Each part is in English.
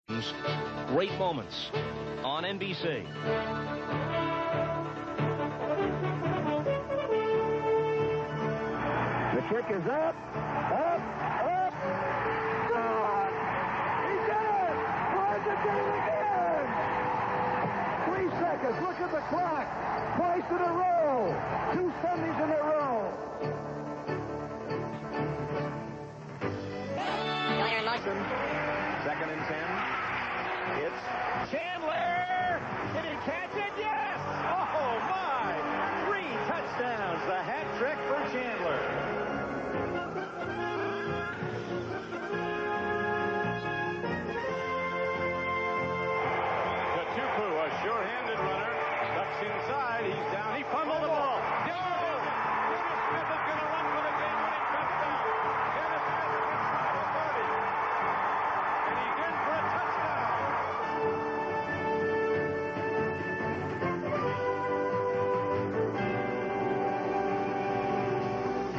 Great moments on NBC. The kick is up. Gone! He did it! Tries to do it again! 3 seconds. Look at the clock. Twice in a row. 2 Sundays in a row. Second and 10. It's Chandler. Did he catch it? Yes! Oh, my! 3 touchdowns. The hat trick for Chandler. Katupu, a sure-handed runner. Ducks inside. He's down. He fumbled the ball. Dennis Smith is going to run for the game-winning touchdown. Dennis Smith inside the 30. And he's in for a touchdown.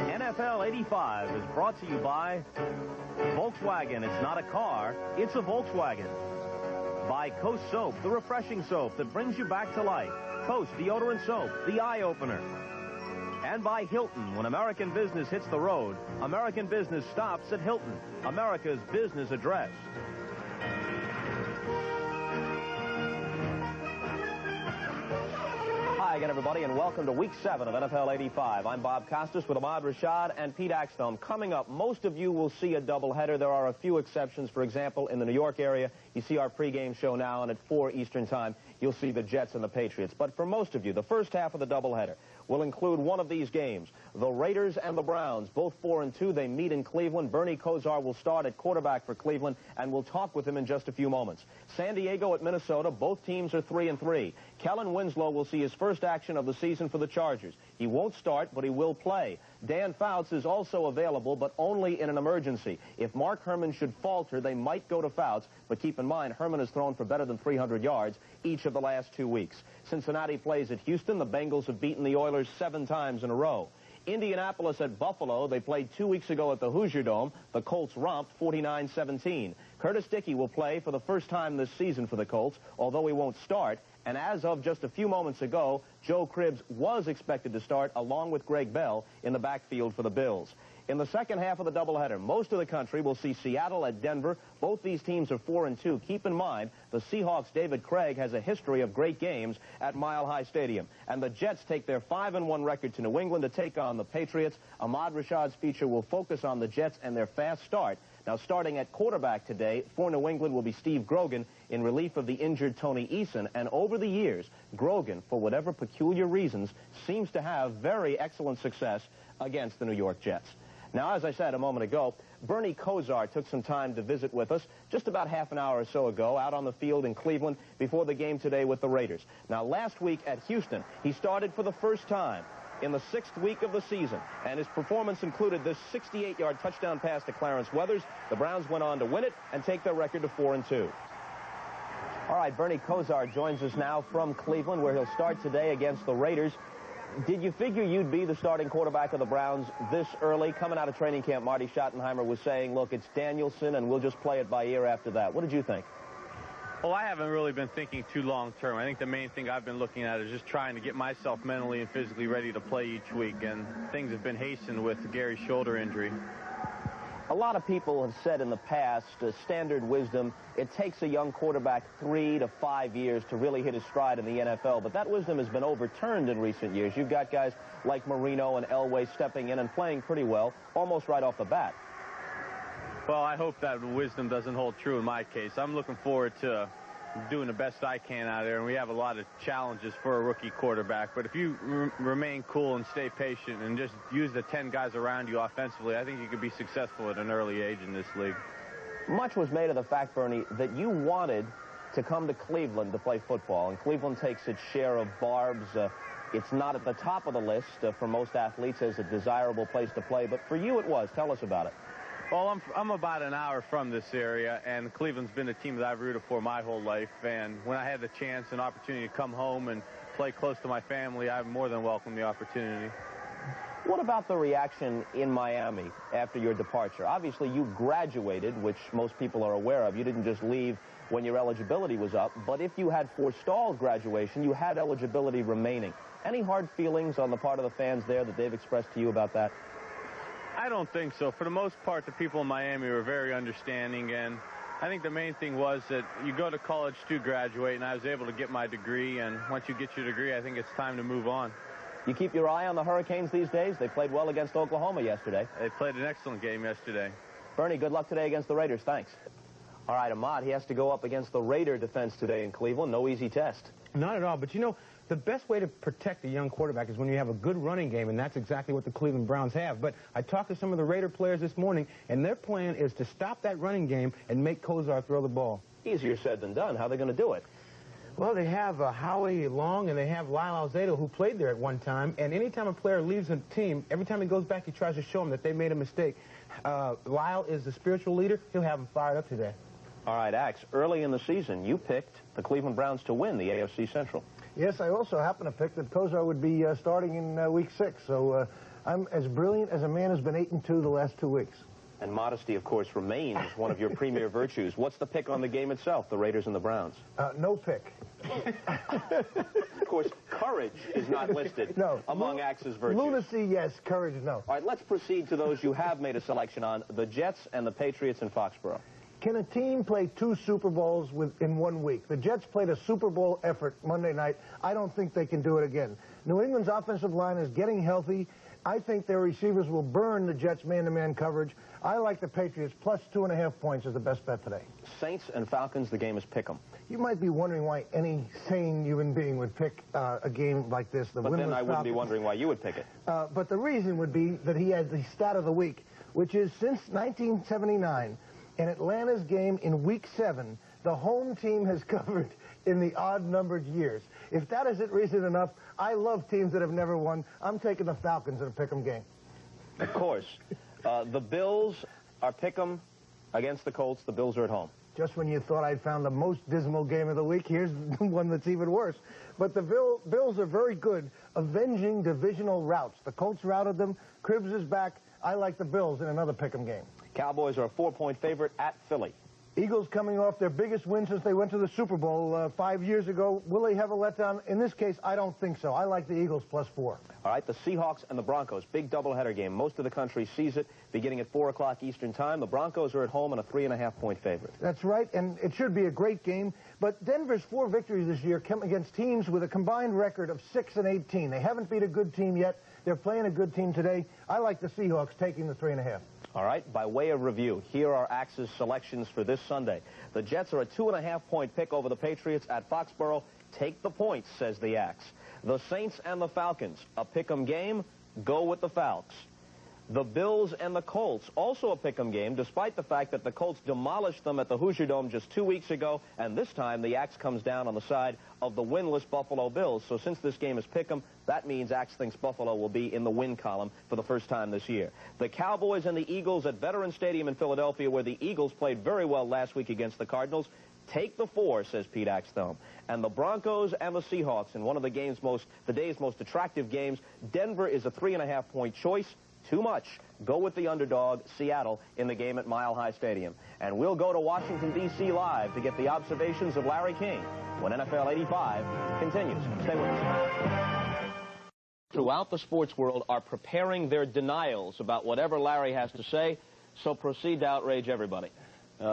NFL 85 is brought to you by Volkswagen. It's not a car, it's a Volkswagen. By Coast Soap, the refreshing soap that brings you back to life. Coast deodorant soap, the eye-opener. And by Hilton. When American business hits the road, American business stops at Hilton, America's business address. Hi again, everybody, and welcome to Week 7 of NFL 85. I'm Bob Costas with Ahmad Rashad and Pete Axthelm. Coming up, most of you will see a doubleheader. There are a few exceptions. For example, in the New York area, you see our pregame show now, and at 4 Eastern Time, you'll see the Jets and the Patriots. But for most of you, the first half of the doubleheader will include one of these games. The Raiders and the Browns, both 4-2. They meet in Cleveland. Bernie Kosar will start at quarterback for Cleveland, and we'll talk with him in just a few moments. San Diego at Minnesota. Both teams are 3-3. Kellen Winslow will see his first action of the season for the Chargers. He won't start, but he will play. Dan Fouts is also available, but only in an emergency. If Mark Herman should falter, they might go to Fouts, but keep in mind, Herman has thrown for better than 300 yards each of the last 2 weeks. Cincinnati plays at Houston. The Bengals have beaten the Oilers 7 times in a row. Indianapolis at Buffalo. They played 2 weeks ago at the Hoosier Dome. The Colts romped 49-17. Curtis Dickey will play for the first time this season for the Colts, although he won't start. And as of just a few moments ago, Joe Cribbs was expected to start along with Greg Bell in the backfield for the Bills. In the second half of the doubleheader, most of the country will see Seattle at Denver. Both these teams are 4-2. Keep in mind, the Seahawks' David Craig has a history of great games at Mile High Stadium. And the Jets take their 5-1 record to New England to take on the Patriots. Ahmad Rashad's feature will focus on the Jets and their fast start. Now, starting at quarterback today for New England will be Steve Grogan in relief of the injured Tony Eason. And over the years, Grogan, for whatever peculiar reasons, seems to have very excellent success against the New York Jets. Now, as I said a moment ago, Bernie Kosar took some time to visit with us just about half an hour or so ago out on the field in Cleveland before the game today with the Raiders. Now, last week at Houston, he started for the first time in the 6th week of the season, and his performance included this 68-yard touchdown pass to Clarence Weathers. The Browns went on to win it and take their record to 4-2. All right, Bernie Kosar joins us now from Cleveland, where he'll start today against the Raiders. Did you figure you'd be the starting quarterback of the Browns this early? Coming out of training camp, Marty Schottenheimer was saying, look, it's Danielson, and we'll just play it by ear after that. What did you think? Well, I haven't really been thinking too long-term. I think the main thing I've been looking at is just trying to get myself mentally and physically ready to play each week, and things have been hastened with Gary's shoulder injury. A lot of people have said in the past, standard wisdom, it takes a young quarterback 3 to 5 years to really hit his stride in the NFL, but that wisdom has been overturned in recent years. You've got guys like Marino and Elway stepping in and playing pretty well, almost right off the bat. Well, I hope that wisdom doesn't hold true in my case. I'm looking forward to doing the best I can out there, and we have a lot of challenges for a rookie quarterback. But if you remain cool and stay patient and just use the 10 guys around you offensively, I think you could be successful at an early age in this league. Much was made of the fact, Bernie, that you wanted to come to Cleveland to play football, and Cleveland takes its share of barbs. It's not at the top of the list for most athletes as a desirable place to play, but for you it was. Tell us about it. Well, I'm about an hour from this area, and Cleveland's been a team that I've rooted for my whole life. And when I had the chance and opportunity to come home and play close to my family, I more than welcomed the opportunity. What about the reaction in Miami after your departure? Obviously, you graduated, which most people are aware of. You didn't just leave when your eligibility was up, but if you had forestalled graduation, you had eligibility remaining. Any hard feelings on the part of the fans there that they've expressed to you about that? I don't think so. For the most part, the people in Miami were very understanding, and I think the main thing was that you go to college to graduate, and I was able to get my degree, and once you get your degree, I think it's time to move on. You keep your eye on the Hurricanes these days? They played well against Oklahoma yesterday. They played an excellent game yesterday. Bernie, good luck today against the Raiders. Thanks. All right, Ahmad, he has to go up against the Raider defense today in Cleveland. No easy test. Not at all. But, you know, the best way to protect a young quarterback is when you have a good running game, and that's exactly what the Cleveland Browns have. But I talked to some of the Raider players this morning, and their plan is to stop that running game and make Kosar throw the ball. Easier said than done. How are they going to do it? Well, they have Howie Long, and they have Lyle Alzado, who played there at one time. And anytime a player leaves a team, every time he goes back, he tries to show them that they made a mistake. Lyle is the spiritual leader. He'll have them fired up today. All right, Axe, early in the season, you picked the Cleveland Browns to win the AFC Central. Yes, I also happen to pick that Kosar would be starting in Week 6. So I'm as brilliant as a man who's been 8-2 the last 2 weeks. And modesty, of course, remains one of your premier virtues. What's the pick on the game itself, the Raiders and the Browns? No pick. Of course, courage is not listed among Axe's virtues. Lunacy, yes. Courage, no. All right, let's proceed to those you have made a selection on, the Jets and the Patriots in Foxborough. Can a team play 2 Super Bowls in 1 week? The Jets played a Super Bowl effort Monday night. I don't think they can do it again. New England's offensive line is getting healthy. I think their receivers will burn the Jets' man-to-man coverage. I like the Patriots plus 2.5 points as the best bet today. Saints and Falcons, the game is pick 'em. You might be wondering why any sane human being would pick a game like this. But then I wouldn't be wondering why you would pick it. But the reason would be that he has the stat of the week, which is since 1979, in Atlanta's game in Week 7, the home team has covered in the odd-numbered years. If that isn't reason enough, I love teams that have never won. I'm taking the Falcons in a pick 'em game. Of course. The Bills are pick 'em against the Colts. The Bills are at home. Just when you thought I'd found the most dismal game of the week, here's one that's even worse. But the Bills are very good avenging divisional routes. The Colts routed them. Cribbs is back. I like the Bills in another pick 'em game. Cowboys are a 4-point favorite at Philly. Eagles coming off their biggest win since they went to the Super Bowl 5 years ago. Will they have a letdown? In this case, I don't think so. I like the Eagles plus 4. All right, the Seahawks and the Broncos, big doubleheader game. Most of the country sees it beginning at 4 o'clock Eastern time. The Broncos are at home and a 3.5-point favorite. That's right, and it should be a great game. But Denver's 4 victories this year come against teams with a combined record of 6-18. They haven't beat a good team yet. They're playing a good team today. I like the Seahawks taking the 3.5. All right, by way of review, here are Axe's selections for this Sunday. The Jets are a 2.5-point pick over the Patriots at Foxborough. Take the points, says the Axe. The Saints and the Falcons, a pick-em game. Go with the Falcons. The Bills and the Colts, also a pick-em game, despite the fact that the Colts demolished them at the Hoosier Dome just 2 weeks ago, and this time the Axe comes down on the side of the winless Buffalo Bills. So since this game is pick-em, that means Axe thinks Buffalo will be in the win column for the first time this year. The Cowboys and the Eagles at Veterans Stadium in Philadelphia, where the Eagles played very well last week against the Cardinals. Take the 4, says Pete Axthelm. And the Broncos and the Seahawks in one of the day's most attractive games. Denver is a 3.5-point choice. Too much. Go with the underdog, Seattle, in the game at Mile High Stadium. And we'll go to Washington, D.C. live to get the observations of Larry King when NFL 85 continues. Stay with us. Throughout the sports world are preparing their denials about whatever Larry has to say, so proceed to outrage everybody.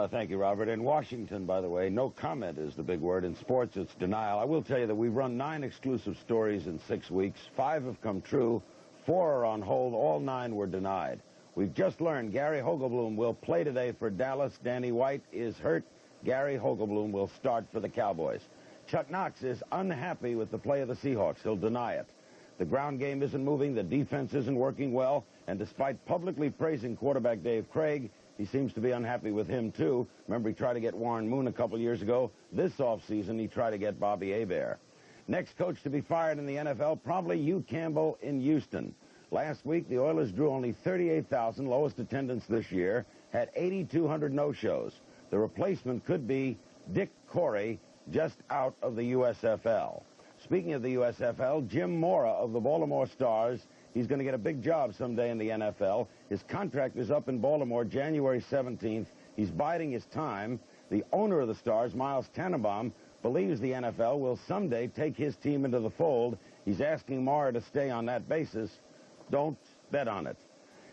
Thank you, Robert. In Washington, by the way, no comment is the big word. In sports, it's denial. I will tell you that we've run 9 exclusive stories in 6 weeks. 5 have come true. 4 are on hold. All 9 were denied. We've just learned Gary Hogelblum will play today for Dallas. Danny White is hurt. Gary Hogelblum will start for the Cowboys. Chuck Knox is unhappy with the play of the Seahawks. He'll deny it. The ground game isn't moving. The defense isn't working well. And despite publicly praising quarterback Dave Craig, he seems to be unhappy with him, too. Remember, he tried to get Warren Moon a couple years ago. This offseason, he tried to get Bobby Hebert. Next coach to be fired in the NFL, probably Hugh Campbell in Houston. Last week, the Oilers drew only 38,000, lowest attendance this year, had 8,200 no-shows. The replacement could be Dick Corey, just out of the USFL. Speaking of the USFL, Jim Mora of the Baltimore Stars, he's going to get a big job someday in the NFL. His contract is up in Baltimore January 17th. He's biding his time. The owner of the Stars, Miles Tannenbaum, believes the NFL will someday take his team into the fold. He's asking Mara to stay on that basis. Don't bet on it.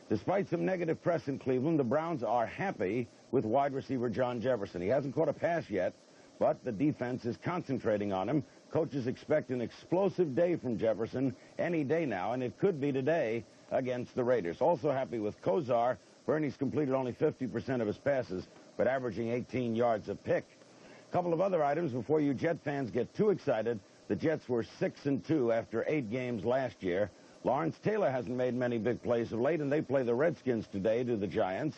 Despite some negative press in Cleveland, the Browns are happy with wide receiver John Jefferson. He hasn't caught a pass yet, but the defense is concentrating on him. Coaches expect an explosive day from Jefferson any day now, and it could be today against the Raiders. Also happy with Kosar. Bernie's completed only 50% of his passes, but averaging 18 yards a pick. A couple of other items before you Jet fans get too excited. The Jets were 6-2 after 8 games last year. Lawrence Taylor hasn't made many big plays of late, and they play the Redskins today to the Giants.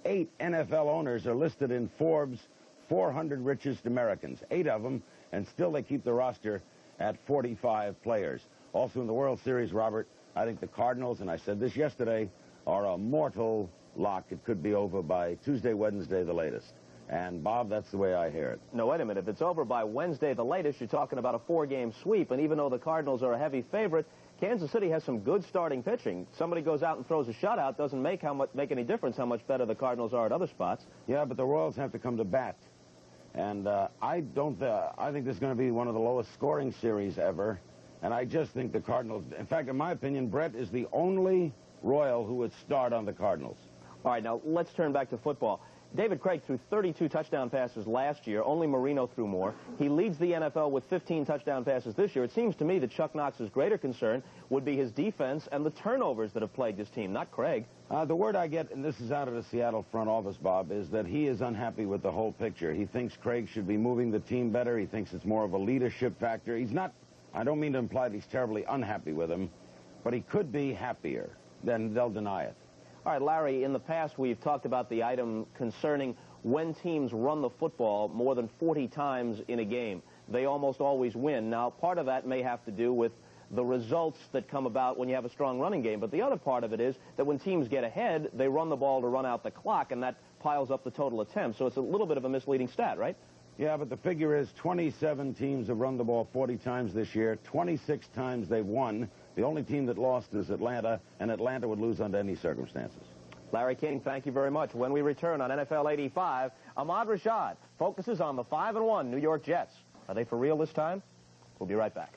8 NFL owners are listed in Forbes' 400 richest Americans, 8 of them, and still they keep the roster at 45 players. Also in the World Series, Robert, I think the Cardinals, and I said this yesterday, are a mortal lock. It could be over by Tuesday, Wednesday, the latest. And, Bob, that's the way I hear it. No, wait a minute. If it's over by Wednesday, the latest, you're talking about a 4-game sweep. And even though the Cardinals are a heavy favorite, Kansas City has some good starting pitching. Somebody goes out and throws a shutout, doesn't make any difference how much better the Cardinals are at other spots. Yeah, but the Royals have to come to bat. And I think this is going to be one of the lowest scoring series ever. And I just think the Cardinals, in fact, in my opinion, Brett is the only Royal who would start on the Cardinals. All right, now let's turn back to football. David Craig threw 32 touchdown passes last year. Only Marino threw more. He leads the NFL with 15 touchdown passes this year. It seems to me that Chuck Knox's greater concern would be his defense and the turnovers that have plagued his team, not Craig. The word I get, and this is out of the Seattle front office, Bob, is that he is unhappy with the whole picture. He thinks Craig should be moving the team better. He thinks it's more of a leadership factor. He's not, I don't mean to imply that he's terribly unhappy with him, but he could be happier. Then they'll deny it. All right, Larry, in the past we've talked about the item concerning when teams run the football more than 40 times in a game. They almost always win. Now, part of that may have to do with the results that come about when you have a strong running game, but the other part of it is that when teams get ahead, they run the ball to run out the clock, and that piles up the total attempts. So it's a little bit of a misleading stat, right? Yeah, but the figure is 27 teams have run the ball 40 times this year. 26 times they've won. The only team that lost is Atlanta, and Atlanta would lose under any circumstances. Larry King, thank you very much. When we return on NFL 85, Ahmad Rashad focuses on the 5-1 New York Jets. Are they for real this time? We'll be right back.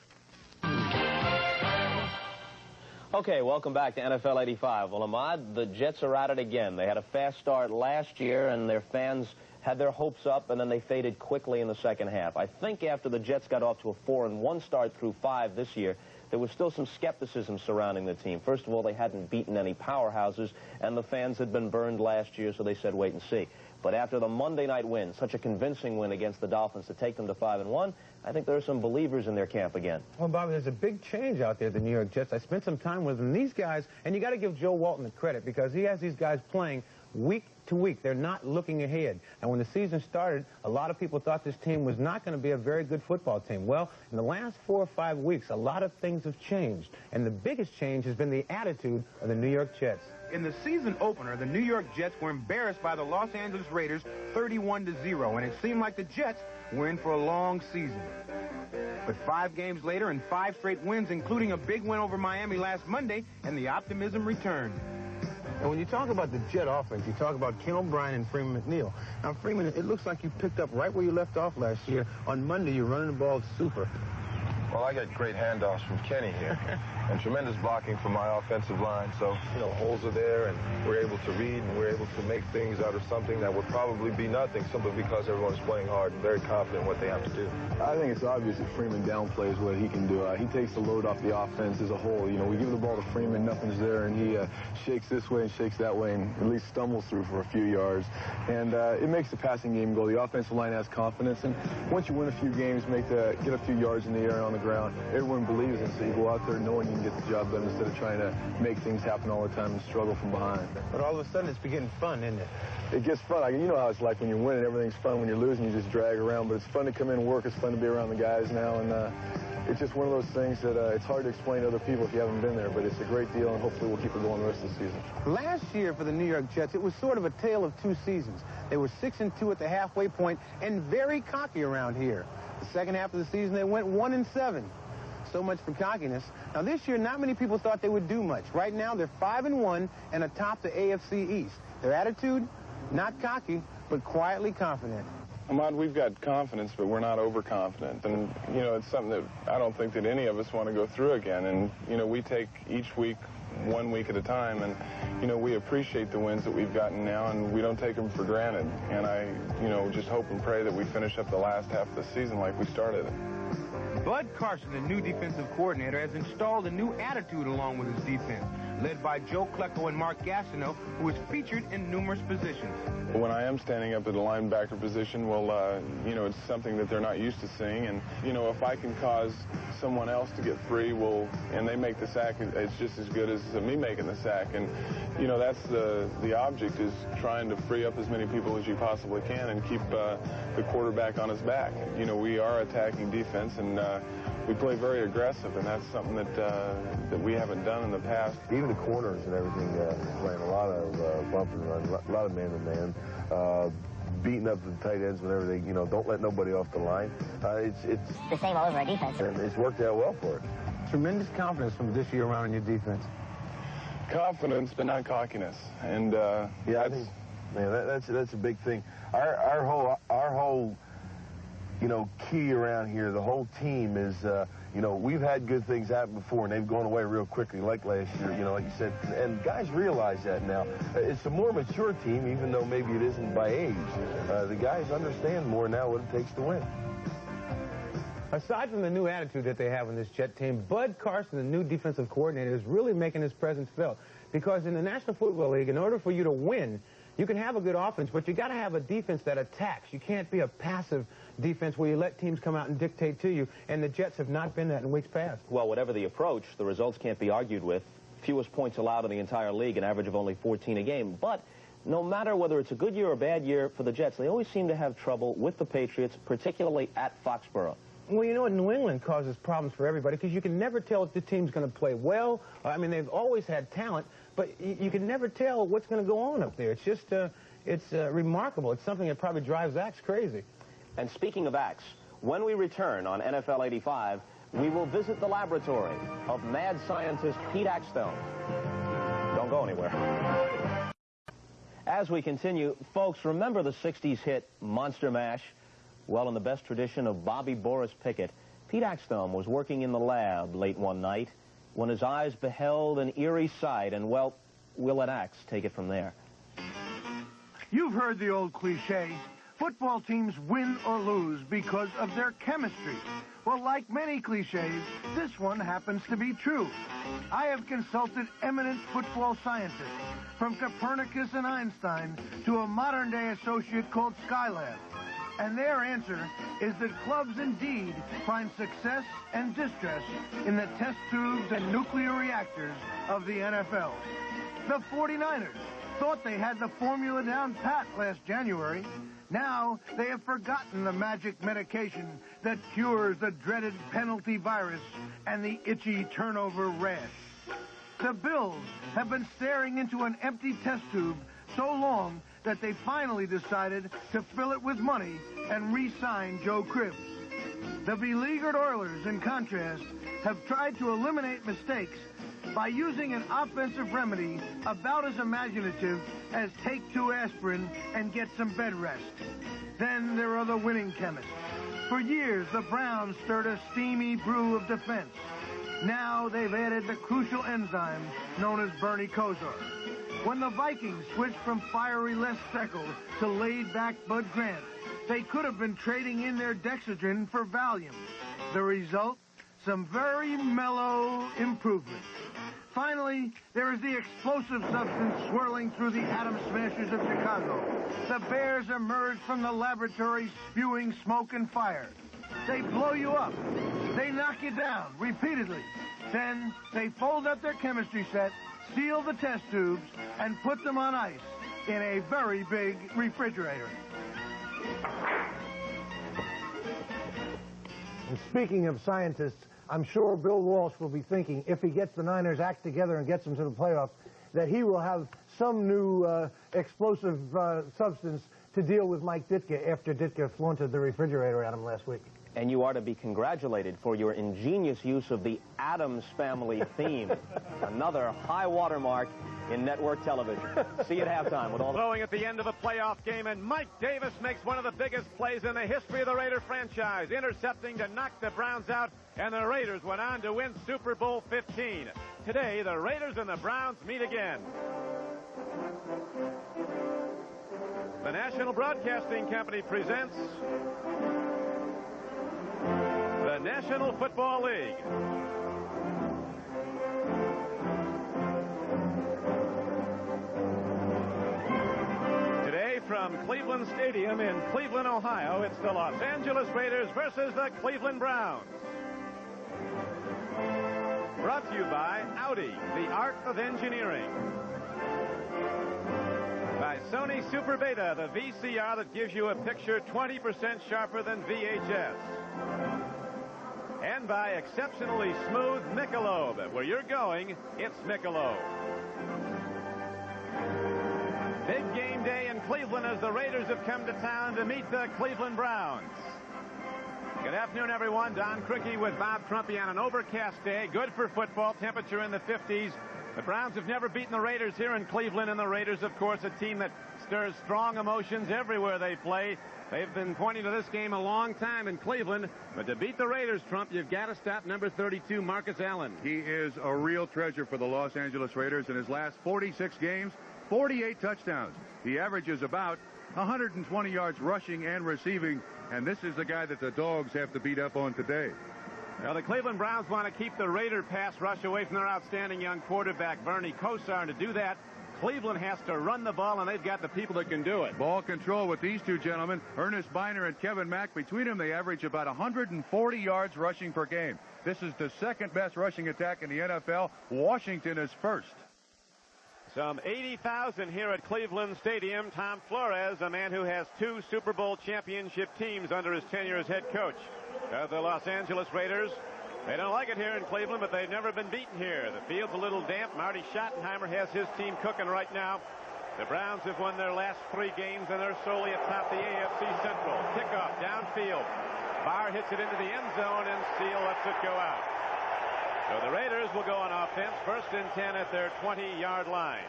Okay, welcome back to NFL 85. Well, Ahmad, the Jets are at it again. They had a fast start last year, and their fans had their hopes up, and then they faded quickly in the second half. I think after the Jets got off to a 4-1 start through 5 this year, there was still some skepticism surrounding the team. First of all, they hadn't beaten any powerhouses, and the fans had been burned last year, so they said wait and see. But after the Monday night win, such a convincing win against the Dolphins to take them to 5-1, I think there are some believers in their camp again. Well, Bobby, there's a big change out there at the New York Jets. I spent some time with them. These guys, and you got to give Joe Walton the credit because he has these guys playing week to week. They're not looking ahead. And when the season started, a lot of people thought this team was not going to be a very good football team. Well, in the last 4 or 5 weeks, a lot of things have changed. And the biggest change has been the attitude of the New York Jets. In the season opener, the New York Jets were embarrassed by the Los Angeles Raiders 31-0, and it seemed like the Jets were in for a long season. But 5 games later and 5 straight wins, including a big win over Miami last Monday, and the optimism returned. And when you talk about the Jet offense, you talk about Ken O'Brien and Freeman McNeil. Now, Freeman, it looks like you picked up right where you left off last year. On Monday, you're running the ball super. Well, I got great handoffs from Kenny here and tremendous blocking from my offensive line. So, holes are there, and we're able to read, and we're able to make things out of something that would probably be nothing simply because everyone's playing hard and very confident in what they have to do. I think it's obvious that Freeman downplays what he can do. He takes the load off the offense as a whole. We give the ball to Freeman, nothing's there, and he shakes this way and shakes that way and at least stumbles through for a few yards. And it makes the passing game go. The offensive line has confidence, and once you win a few games, get a few yards in the air and on the ground, everyone believes in, so you go out there knowing you can get the job done instead of trying to make things happen all the time and struggle from behind. But all of a sudden, it's getting fun, isn't it? It gets fun. You know how it's like when you're winning, everything's fun. When you're losing, you just drag around. But it's fun to come in and work. It's fun to be around the guys now. And it's just one of those things that it's hard to explain to other people if you haven't been there. But it's a great deal, and hopefully we'll keep it going the rest of the season. Last year for the New York Jets, it was sort of a tale of 2 seasons. They were 6-2 at the halfway point and very cocky around here. The second half of the season, they went 1-7. So much for cockiness. Now, this year, not many people thought they would do much. Right now, they're 5-1 and atop the AFC East. Their attitude, not cocky, but quietly confident. Ahmad, we've got confidence, but we're not overconfident. And, you know, it's something that I don't think that any of us want to go through again. And, you know, we take each week 1 week at a time, and, you know, we appreciate the wins that we've gotten now, and we don't take them for granted. And I, you know, just hope and pray that we finish up the last half of the season like we started it. Bud Carson, the new defensive coordinator, has installed a new attitude along with his defense, led by Joe Klecko and Mark Gastineau, who is featured in numerous positions. When I am standing up at the linebacker position, well, you know, it's something that they're not used to seeing. And, you know, if I can cause someone else to get free, well, and they make the sack, it's just as good as me making the sack. And, you know, that's the object, is trying to free up as many people as you possibly can and keep the quarterback on his back. You know, we are attacking defense, and we play very aggressive, and that's something that we haven't done in the past. Even the corners and everything, playing a lot of bump and run, a lot of man-to-man, beating up the tight ends whenever they, you know, don't let nobody off the line. It's the same all over our defense. And it's worked out well for it. Tremendous confidence from this year around in your defense. Confidence, but not cockiness. And yeah, I think, man, that's a big thing. Our whole you know, key around here, the whole team is, you know, we've had good things happen before, and they've gone away real quickly, like last year, you know, like you said. And guys realize that now. It's a more mature team, even though maybe it isn't by age. The guys understand more now what it takes to win. Aside from the new attitude that they have in this Jet team, Bud Carson, the new defensive coordinator, is really making his presence felt. Because in the National Football League, in order for you to win, you can have a good offense, but you got to have a defense that attacks. You can't be a passive defense where you let teams come out and dictate to you, and the Jets have not been that in weeks past. Well, whatever the approach, the results can't be argued with. Fewest points allowed in the entire league, an average of only 14 a game. But no matter whether it's a good year or a bad year for the Jets, they always seem to have trouble with the Patriots, particularly at Foxborough. Well, you know what, New England causes problems for everybody because you can never tell if the team's going to play well. I mean, they've always had talent, but you can never tell what's going to go on up there. It's just, it's remarkable. It's something that probably drives Axe crazy. And speaking of Axe, when we return on NFL 85, we will visit the laboratory of mad scientist Pete Axtone. Don't go anywhere. As we continue, folks, remember the 60s hit Monster Mash? Well, in the best tradition of Bobby Boris Pickett, Pete Axtone was working in the lab late one night when his eyes beheld an eerie sight, and, well, we'll let Axe take it from there. You've heard the old cliche, football teams win or lose because of their chemistry. Well, like many cliches, this one happens to be true. I have consulted eminent football scientists, from Copernicus and Einstein to a modern-day associate called Skylab. And their answer is that clubs indeed find success and distress in the test tubes and nuclear reactors of the NFL. The 49ers thought they had the formula down pat last January. Now they have forgotten the magic medication that cures the dreaded penalty virus and the itchy turnover rash. The Bills have been staring into an empty test tube so long that they finally decided to fill it with money and re-sign Joe Cribbs. The beleaguered Oilers, in contrast, have tried to eliminate mistakes by using an offensive remedy about as imaginative as take 2 aspirin and get some bed rest. Then there are the winning chemists. For years, the Browns stirred a steamy brew of defense. Now they've added the crucial enzyme known as Bernie Kosar. When the Vikings switched from fiery Les Steckel to laid-back Bud Grant, they could have been trading in their Dexedrine for Valium. The result? Some very mellow improvement. Finally, there is the explosive substance swirling through the Atom Smashers of Chicago. The Bears emerge from the laboratory spewing smoke and fire. They blow you up. They knock you down repeatedly. Then they fold up their chemistry set, seal the test tubes, and put them on ice in a very big refrigerator. And speaking of scientists, I'm sure Bill Walsh will be thinking, if he gets the Niners' act together and gets them to the playoffs, that he will have some new explosive substance to deal with Mike Ditka after Ditka flaunted the refrigerator at him last week. And you are to be congratulated for your ingenious use of the Addams Family theme. Another high watermark in network television. See you at halftime with all the... Throwing at the end of a playoff game, and Mike Davis makes one of the biggest plays in the history of the Raider franchise, intercepting to knock the Browns out, and the Raiders went on to win Super Bowl 15. Today, the Raiders and the Browns meet again. The National Broadcasting Company presents the National Football League. Today from Cleveland Stadium in Cleveland, Ohio, it's the Los Angeles Raiders versus the Cleveland Browns. Brought to you by Audi, the art of engineering. By Sony Super Beta, the VCR that gives you a picture 20% sharper than VHS. And by exceptionally smooth Michelob. Where you're going, it's Michelob. Big game day in Cleveland as the Raiders have come to town to meet the Cleveland Browns. Good afternoon, everyone. Don Criqui with Bob Trumpy on an overcast day. Good for football. Temperature in the 50s. The Browns have never beaten the Raiders here in Cleveland, and the Raiders, of course, a team that stirs strong emotions everywhere they play. They've been pointing to this game a long time in Cleveland, but to beat the Raiders, Trump, you've got to stop number 32, Marcus Allen. He is a real treasure for the Los Angeles Raiders. In his last 46 games, 48 touchdowns. He averages about 120 yards rushing and receiving, and this is the guy that the Dogs have to beat up on today. Now, the Cleveland Browns want to keep the Raider pass rush away from their outstanding young quarterback, Bernie Kosar, and to do that, Cleveland has to run the ball, and they've got the people that can do it. Ball control with these two gentlemen, Ernest Biner and Kevin Mack. Between them, they average about 140 yards rushing per game. This is the second best rushing attack in the NFL. Washington is first. Some 80,000 here at Cleveland Stadium. Tom Flores, a man who has 2 Super Bowl championship teams under his tenure as head coach of the Los Angeles Raiders. They don't like it here in Cleveland, but they've never been beaten here. The field's a little damp. Marty Schottenheimer has his team cooking right now. The Browns have won their last 3 games, and they're solely atop the AFC Central. Kickoff downfield. Barr hits it into the end zone, and Steele lets it go out. So the Raiders will go on offense, 1st and 10 at their 20-yard line.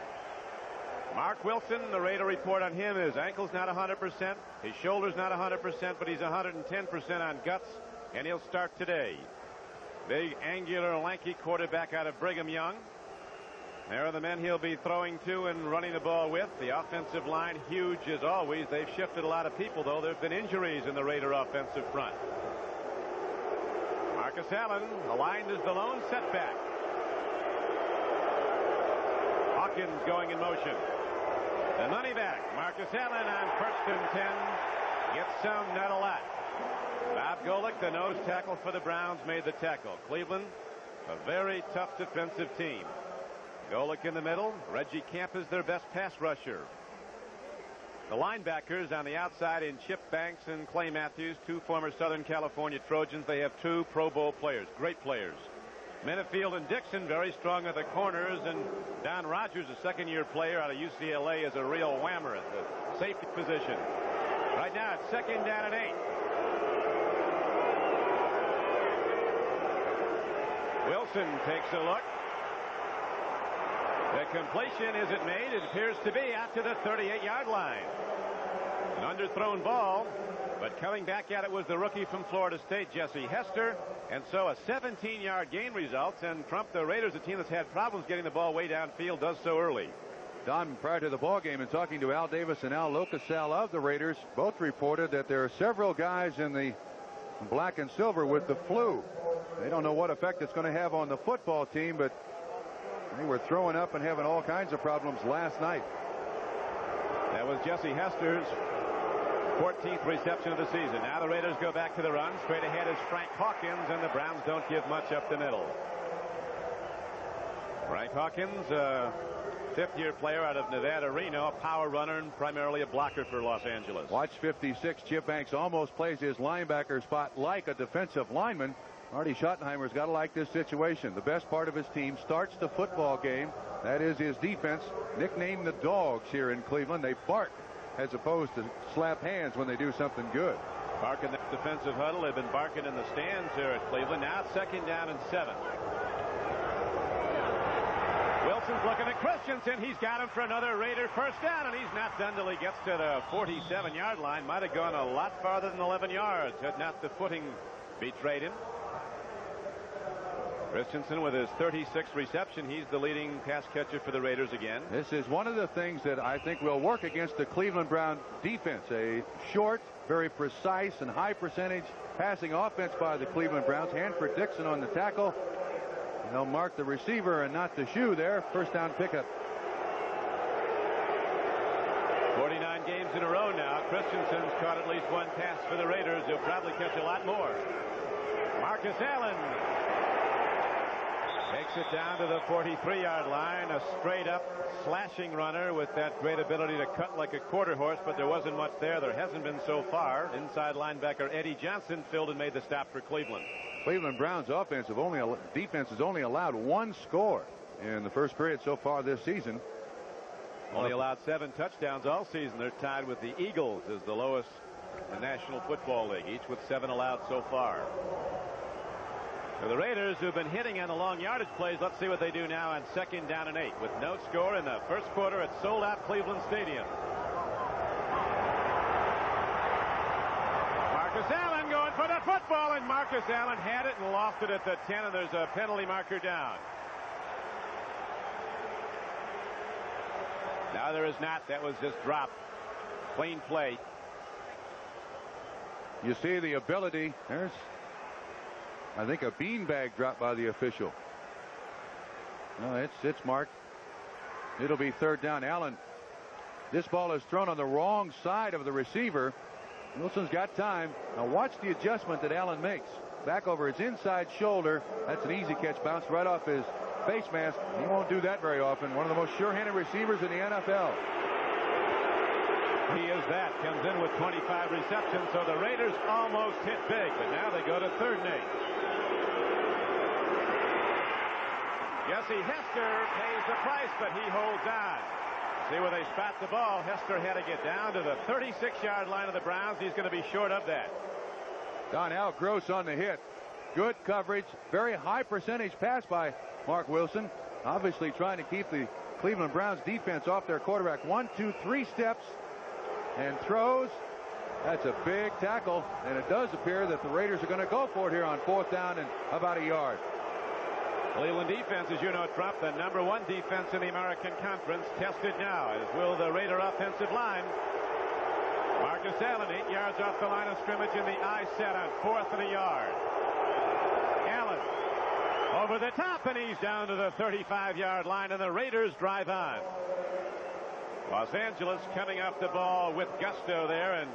Mark Wilson, the Raider report on him is ankle's not 100%, his shoulder's not 100%, but he's 110% on guts, and he'll start today. Big, angular, lanky quarterback out of Brigham Young. There are the men he'll be throwing to and running the ball with. The offensive line, huge as always. They've shifted a lot of people, though. There have been injuries in the Raider offensive front. Marcus Allen aligned as the lone setback. Hawkins going in motion. The money back. Marcus Allen on 1st and 10. Gets some, not a lot. Bob Golick, the nose tackle for the Browns, made the tackle. Cleveland, a very tough defensive team. Golick in the middle. Reggie Camp is their best pass rusher. The linebackers on the outside in Chip Banks and Clay Matthews, 2 former Southern California Trojans. They have 2 Pro Bowl players, great players. Minifield and Dixon very strong at the corners, and Don Rogers, a second-year player out of UCLA, is a real whammer at the safety position. Right now it's 2nd down and 8. Wilson takes a look. The completion, is it made? It appears to be out to the 38-yard line. An underthrown ball, but coming back at it was the rookie from Florida State, Jesse Hester. And so a 17-yard gain results, and Trump, the Raiders, a team that's had problems getting the ball way downfield, does so early. Don, prior to the ball game and talking to Al Davis and Al Locasal of the Raiders, both reported that there are several guys in the black and silver with the flu. They don't know what effect it's going to have on the football team, but they were throwing up and having all kinds of problems last night. That was Jesse Hester's 14th reception of the season. Now the Raiders go back to the run. Straight ahead is Frank Hawkins, and the Browns don't give much up the middle. Frank Hawkins, fifth-year player out of Nevada, Reno, a power runner and primarily a blocker for Los Angeles. Watch 56. Chip Banks almost plays his linebacker spot like a defensive lineman. Marty Schottenheimer's got to like this situation. The best part of his team starts the football game. That is his defense, nicknamed the Dogs here in Cleveland. They bark as opposed to slap hands when they do something good. Barking that defensive huddle. They've been barking in the stands here at Cleveland. Now it's 2nd down and 7. Wilson's looking at Christensen. He's got him for another Raider first down, and he's not done till he gets to the 47-yard line. Might have gone a lot farther than 11 yards had not the footing betrayed him. Christensen with his 36th reception. He's the leading pass catcher for the Raiders again. This is one of the things that I think will work against the Cleveland Brown defense. A short, very precise, and high percentage passing offense by the Cleveland Browns. Hanford Dixon on the tackle. And they'll mark the receiver and not the shoe there. First down pickup. 49 games in a row now. Christensen's caught at least one pass for the Raiders. He'll probably catch a lot more. Marcus Allen takes it down to the 43-yard line. A straight-up slashing runner with that great ability to cut like a quarter horse, but there wasn't much there. There hasn't been so far. Inside linebacker Eddie Johnson filled and made the stop for Cleveland. Cleveland Browns defense has only allowed one score in the first period so far this season. Only allowed 7 touchdowns all season. They're tied with the Eagles as the lowest in the National Football League, each with 7 allowed so far. So the Raiders, who've been hitting on the long yardage plays, let's see what they do now on 2nd down and 8 with no score in the first quarter at sold-out Cleveland Stadium. Marcus Allen going for the football, and Marcus Allen had it and lost it at the 10, and there's a penalty marker down. Now there is not. That was just dropped. Clean play. You see the ability. There's, I think, a beanbag dropped by the official. No, it's marked. It'll be 3rd down. Allen. This ball is thrown on the wrong side of the receiver. Wilson's got time. Now watch the adjustment that Allen makes. Back over his inside shoulder. That's an easy catch. Bounced right off his face mask. He won't do that very often. One of the most sure-handed receivers in the NFL. He is that. Comes in with 25 receptions. So the Raiders almost hit big, but now they go to 3rd and 8. Jesse Hester pays the price, but he holds on. See where they spot the ball. Hester had to get down to the 36-yard line of the Browns. He's going to be short of that. Al Gross on the hit. Good coverage. Very high percentage pass by Mark Wilson. Obviously trying to keep the Cleveland Browns defense off their quarterback. 1, 2, 3 steps and throws. That's a big tackle, and it does appear that the Raiders are going to go for it here on 4th down and about a yard. Cleveland defense, as you know, Trump, the #1 defense in the American Conference, tested now, as will the Raider offensive line. Marcus Allen 8 yards off the line of scrimmage in the I set on 4th and a yard. Allen over the top, and he's down to the 35-yard line, and the Raiders drive on. Los Angeles coming off the ball with gusto there, and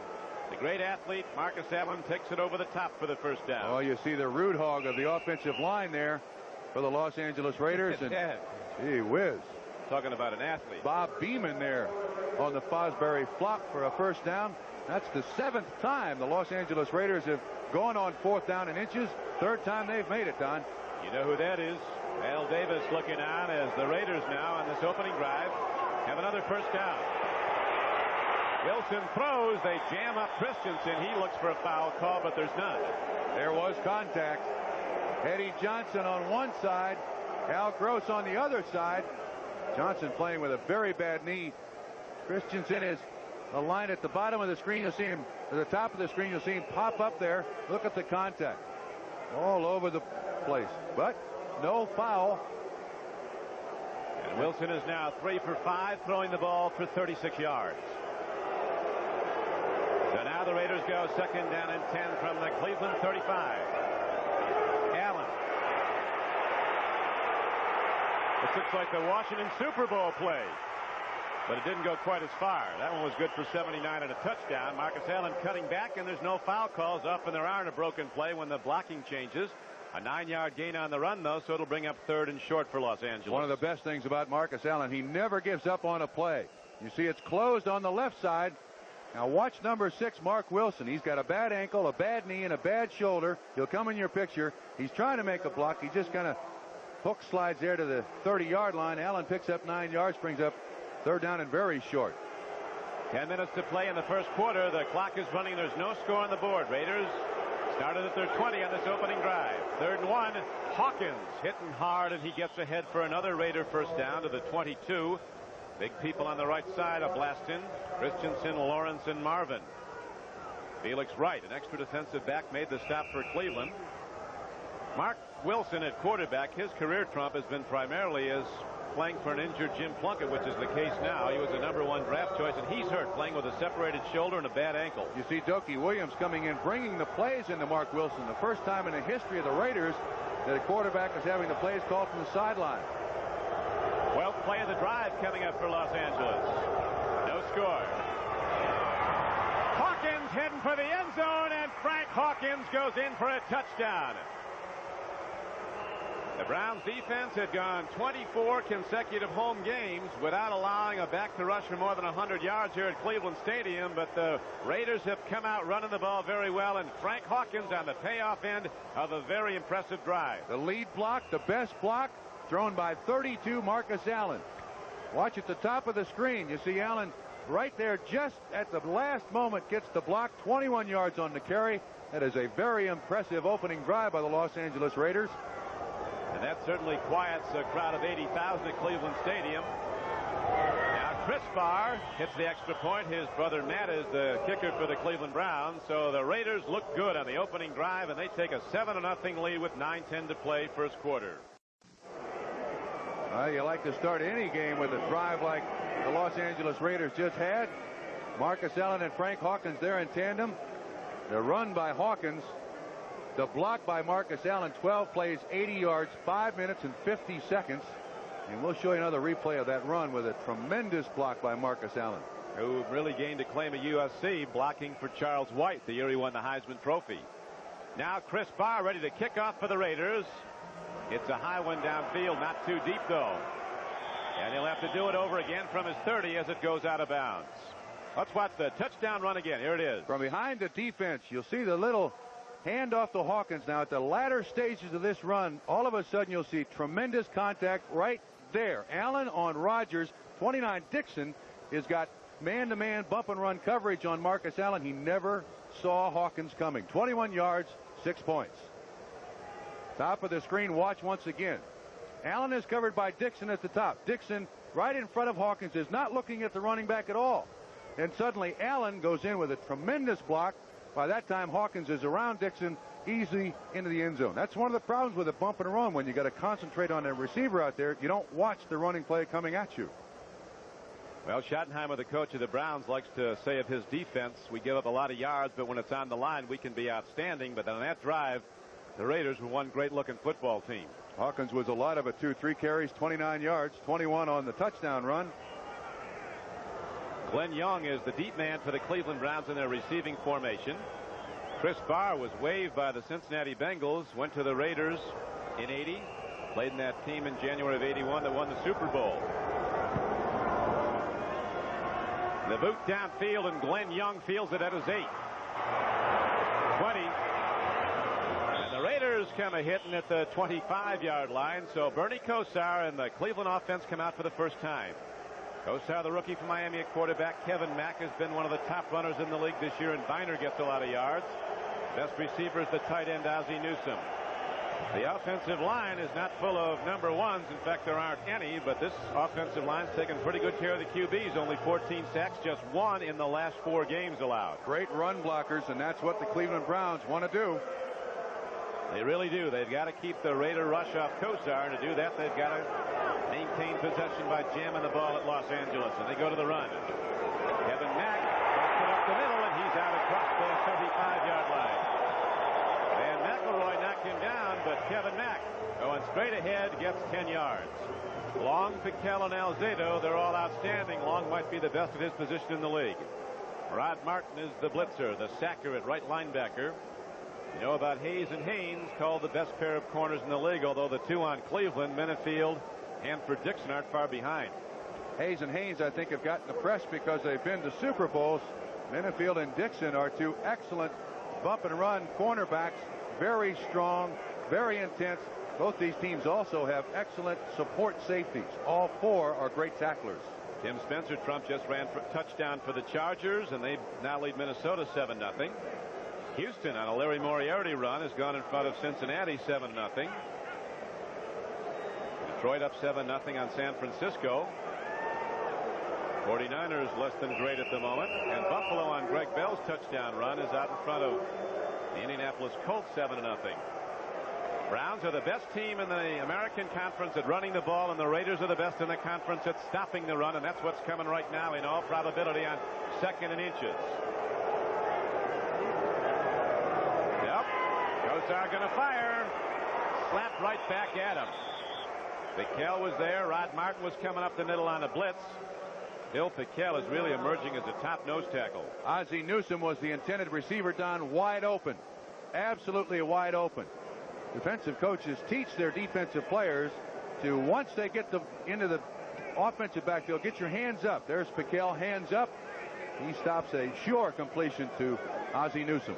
the great athlete Marcus Allen takes it over the top for the first down. Oh, you see the root hog of the offensive line there for the Los Angeles Raiders. And gee whiz. Talking about an athlete. Bob Beeman there on the Fosbury flop for a first down. That's the 7th time the Los Angeles Raiders have gone on 4th down and inches. 3rd time they've made it, Don. You know who that is? Al Davis looking on as the Raiders now on this opening drive have another first down. Wilson throws. They jam up Christensen. He looks for a foul call, but there's none. There was contact. Eddie Johnson on one side, Al Gross on the other side. Johnson playing with a very bad knee. Christensen is a line at the bottom of the screen. You'll see him at the top of the screen. You'll see him pop up there. Look at the contact all over the place, but no foul. And Wilson is now 3 for 5, throwing the ball for 36 yards. So now the Raiders go 2nd down and 10 from the Cleveland 35. Allen. This looks like the Washington Super Bowl play, but it didn't go quite as far. That one was good for 79 and a touchdown. Marcus Allen cutting back, and there's no foul calls. Often there aren't a broken play when the blocking changes. A 9-yard gain on the run, though, so it'll bring up 3rd and short for Los Angeles. One of the best things about Marcus Allen, he never gives up on a play. You see it's closed on the left side. Now watch number 6, Mark Wilson. He's got a bad ankle, a bad knee, and a bad shoulder. He'll come in your picture. He's trying to make a block. He just kind of hook slides there to the 30-yard line. Allen picks up 9 yards, brings up 3rd down and very short. 10 minutes to play in the first quarter. The clock is running. There's no score on the board. Raiders started at their 20 on this opening drive. 3rd and 1. Hawkins hitting hard, and he gets ahead for another Raider first down to the 22. Big people on the right side of Blaston, Christensen, Lawrence, and Marvin. Felix Wright, an extra defensive back, made the stop for Cleveland. Mark Wilson at quarterback. His career trump has been primarily as playing for an injured Jim Plunkett, which is the case now. He was a #1 draft choice, and he's hurt, playing with a separated shoulder and a bad ankle. You see Dokie Williams coming in, bringing the plays into Mark Wilson. The first time in the history of the Raiders that a quarterback is having the plays called from the sideline. 12th play of the drive coming up for Los Angeles. No score. Hawkins heading for the end zone, and Frank Hawkins goes in for a touchdown. The Browns defense had gone 24 consecutive home games without allowing a back to rush for more than 100 yards here at Cleveland Stadium, but the Raiders have come out running the ball very well, and Frank Hawkins on the payoff end of a very impressive drive. The lead block, the best block, thrown by 32 Marcus Allen. Watch at the top of the screen. You see Allen right there just at the last moment gets the block, 21 yards on the carry. That is a very impressive opening drive by the Los Angeles Raiders. And that certainly quiets a crowd of 80,000 at Cleveland Stadium. Now Chris Barr hits the extra point. His brother Matt is the kicker for the Cleveland Browns. So the Raiders look good on the opening drive, and they take a 7-0 lead with 9:10 to play first quarter. Well, you like to start any game with a drive like the Los Angeles Raiders just had. Marcus Allen and Frank Hawkins there in tandem. The run by Hawkins. The block by Marcus Allen, 12 plays, 80 yards, 5 minutes and 50 seconds. And we'll show you another replay of that run with a tremendous block by Marcus Allen, who really gained a claim at USC, blocking for Charles White the year he won the Heisman Trophy. Now Chris Barr ready to kick off for the Raiders. It's a high one downfield, not too deep though. And he'll have to do it over again from his 30 as it goes out of bounds. Let's watch the touchdown run again. Here it is. From behind the defense, you'll see the little hand off to Hawkins. Now at the latter stages of this run, all of a sudden you'll see tremendous contact right there. Allen on Rodgers. 29 Dixon has got man-to-man bump and run coverage on Marcus Allen. He never saw Hawkins coming. 21 yards, 6 points. Top of the screen, watch once again. Allen is covered by Dixon at the top. Dixon right in front of Hawkins is not looking at the running back at all. And suddenly Allen goes in with a tremendous block. By that time, Hawkins is around Dixon, easy into the end zone. That's one of the problems with a bump and run. When you got to concentrate on the receiver out there, you don't watch the running play coming at you. Well, Schottenheimer, the coach of the Browns, likes to say of his defense, we give up a lot of yards, but when it's on the line, we can be outstanding. But on that drive, the Raiders were one great-looking football team. Hawkins was a lot of it, too. 3 carries, 29 yards, 21 on the touchdown run. Glenn Young is the deep man for the Cleveland Browns in their receiving formation. Chris Barr was waived by the Cincinnati Bengals, went to the Raiders in '80, played in that team in January of '81 that won the Super Bowl. The boot downfield, and Glenn Young fields it at his 8. 20. And the Raiders come a hitting at the 25-yard line, so Bernie Kosar and the Cleveland offense come out for the first time. Kosar, the rookie from Miami at quarterback. Kevin Mack has been one of the top runners in the league this year, and Viner gets a lot of yards. Best receiver is the tight end, Ozzie Newsome. The offensive line is not full of #1s. In fact, there aren't any, but this offensive line's taken pretty good care of the QBs. Only 14 sacks, just 1 in the last 4 games allowed. Great run blockers, and that's what the Cleveland Browns want to do. They really do. They've got to keep the Raider rush off Kosar. To do that, they've got to maintain possession by jamming the ball at Los Angeles, and they go to the run. Kevin Mack drops it up the middle, and he's out across the 35-yard line. Van McElroy knocked him down, but Kevin Mack, going straight ahead, gets 10 yards. Long, Piquel, and Alzado, they're all outstanding. Long might be the best at his position in the league. Rod Martin is the blitzer, the sacker at right linebacker. You know about Hayes and Haynes, called the best pair of corners in the league, although the 2 on Cleveland, Minifield and for Dixon, aren't far behind. Hayes and Haynes, I think, have gotten the press because they've been to Super Bowls. Minifield and Dixon are 2 excellent bump and run cornerbacks, very strong, very intense. Both these teams also have excellent support safeties. All 4 are great tacklers. Tim Spencer Trump just ran for a touchdown for the Chargers, and they now lead Minnesota 7-0. Houston on a Larry Moriarty run has gone in front of Cincinnati 7-0. Detroit up 7-0 on San Francisco. 49ers less than great at the moment, and Buffalo on Greg Bell's touchdown run is out in front of the Indianapolis Colts 7-0. Browns are the best team in the American Conference at running the ball, and the Raiders are the best in the conference at stopping the run, and that's what's coming right now in all probability on 2nd and inches. Yep. Kosar going to fire. Slapped right back at him. Piquel was there. Rod Martin was coming up the middle on a blitz. Bill Piquel is really emerging as a top nose tackle. Ozzie Newsome was the intended receiver, Don, wide open. Absolutely wide open. Defensive coaches teach their defensive players to, once they get into the offensive backfield, get your hands up. There's Piquel, hands up. He stops a sure completion to Ozzie Newsome.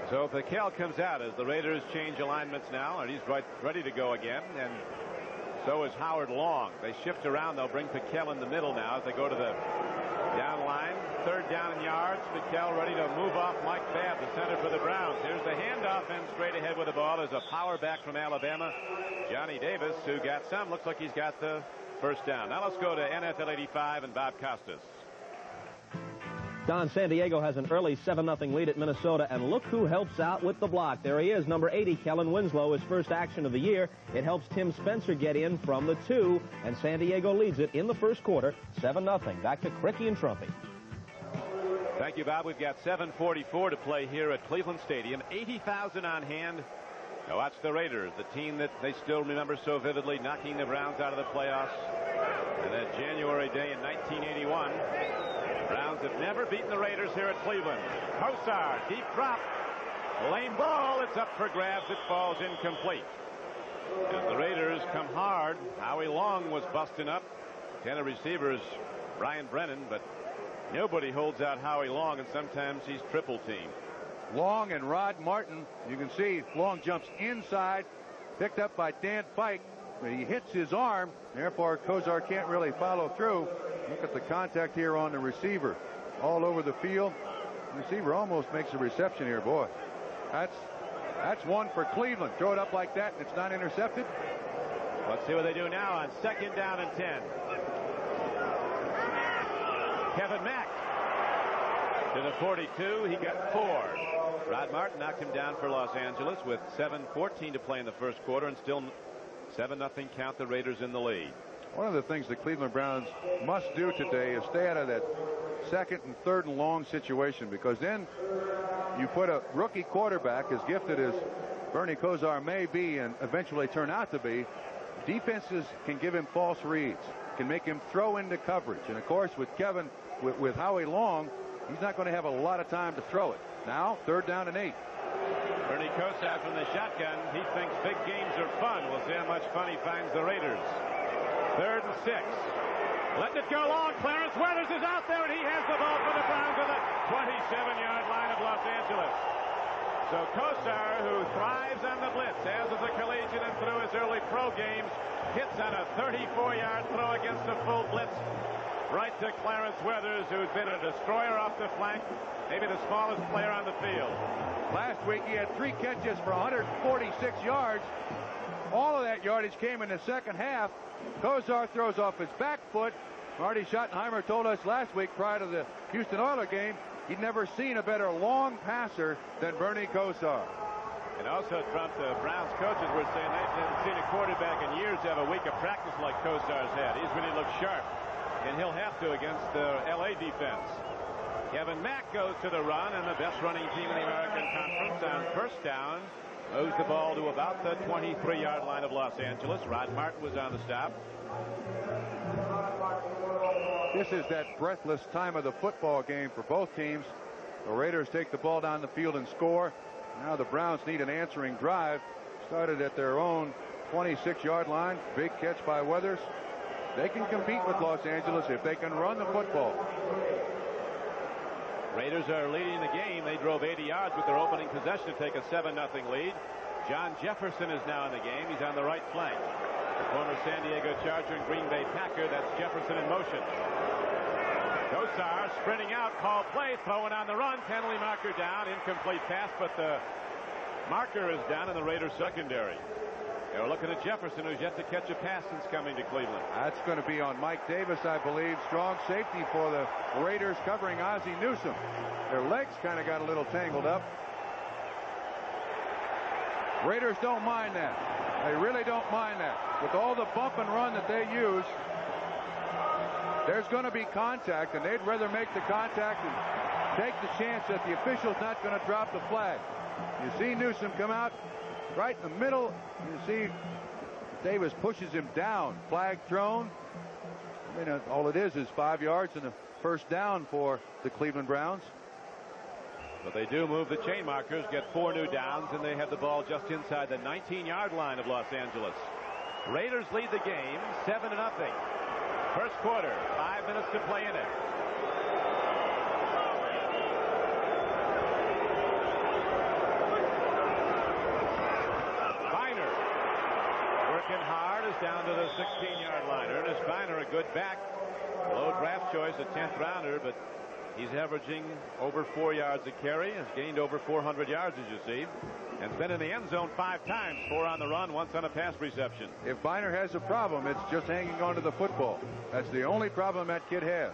So Piquel comes out as the Raiders change alignments now, and he's ready to go again. And so is Howard Long. They shift around. They'll bring Piquel in the middle now as they go to the down line. 3rd down in yards. Piquel ready to move off Mike Babb, the center for the Browns. Here's the handoff, and straight ahead with the ball is a power back from Alabama, Johnny Davis, who got some. Looks like he's got the first down. Now let's go to NFL 85 and Bob Costas. Don, San Diego has an early 7-0 lead at Minnesota, and look who helps out with the block. There he is, number 80, Kellen Winslow, his first action of the year. It helps Tim Spencer get in from the 2, and San Diego leads it in the first quarter, 7-0. Back to Cricky and Trumpy. Thank you, Bob. We've got 7:44 to play here at Cleveland Stadium. 80,000 on hand. Now watch the Raiders, the team that they still remember so vividly, knocking the Browns out of the playoffs. And that January day in 1981. Browns have never beaten the Raiders here at Cleveland. Kosar, deep drop. Lane ball. It's up for grabs. It falls incomplete. As the Raiders come hard, Howie Long was busting up. 10 of receivers, Brian Brennan, but nobody holds out Howie Long, and sometimes he's triple teamed. Long and Rod Martin. You can see Long jumps inside, picked up by Dan Fike, but he hits his arm. Therefore, Kosar can't really follow through. Look at the contact here on the receiver. All over the field. The receiver almost makes a reception here, boy. That's one for Cleveland. Throw it up like that, and it's not intercepted. Let's see what they do now on 2nd down and 10. Kevin Mack to the 42. He got 4. Rod Martin knocked him down for Los Angeles with 7:14 to play in the first quarter, and still 7-0 count, the Raiders in the lead. One of the things the Cleveland Browns must do today is stay out of that 2nd and 3rd and long situation, because then you put a rookie quarterback, as gifted as Bernie Kosar may be and eventually turn out to be. Defenses can give him false reads, can make him throw into coverage. And of course, with Kevin, with Howie Long, he's not going to have a lot of time to throw it. Now, 3rd down and 8. Bernie Kosar from the shotgun. He thinks big games are fun. We'll see how much fun he finds the Raiders. 3rd and 6. Letting it go long. Clarence Weathers is out there, and he has the ball for the Browns at the 27-yard line of Los Angeles. So Kosar, who thrives on the blitz, as is a collegiate and through his early pro games, hits on a 34-yard throw against a full blitz right to Clarence Weathers, who's been a destroyer off the flank, maybe the smallest player on the field. Last week he had 3 catches for 146 yards. All of that yardage came in the second half. Kosar throws off his back foot. Marty Schottenheimer told us last week prior to the Houston Oilers game he'd never seen a better long passer than Bernie Kosar. And also, Trump, the Browns coaches were saying they haven't seen a quarterback in years have a week of practice like Kosar's had. He's really looked sharp, and he'll have to against the L.A. defense. Kevin Mack goes to the run, and the best running team in the American Conference on 1st down moves the ball to about the 23-yard line of Los Angeles. Rod Martin was on the stop. This is that breathless time of the football game for both teams. The Raiders take the ball down the field and score. Now the Browns need an answering drive. Started at their own 26-yard line. Big catch by Weathers. They can compete with Los Angeles if they can run the football. Raiders are leading the game. They drove 80 yards with their opening possession to take a 7-0 lead. John Jefferson is now in the game. He's on the right flank. Former San Diego Charger and Green Bay Packer. That's Jefferson in motion. Kosar sprinting out, call play, throwing on the run, penalty marker down, incomplete pass, but the marker is down in the Raiders secondary. They're looking at Jefferson, who's yet to catch a pass since coming to Cleveland. That's going to be on Mike Davis, I believe. Strong safety for the Raiders covering Ozzie Newsome. Their legs kind of got a little tangled up. Raiders don't mind that. They really don't mind that. With all the bump and run that they use, there's going to be contact, and they'd rather make the contact and take the chance that the official's not going to drop the flag. You see Newsome come out right in the middle. You see Davis pushes him down. Flag thrown. I mean, all it is 5 yards and a first down for the Cleveland Browns. But they do move the chain markers, get 4 new downs, and they have the ball just inside the 19-yard line of Los Angeles. Raiders lead the game 7-0. First quarter, 5 minutes to play in it. Biner working hard, is down to the 16-yard line. Ernest Biner, a good back. Low draft choice, a 10th rounder, but he's averaging over 4 yards a carry, has gained over 400 yards, as you see, and been in the end zone 5 times, 4 on the run, once on a pass reception. If Biner has a problem, it's just hanging on to the football. That's the only problem that kid has.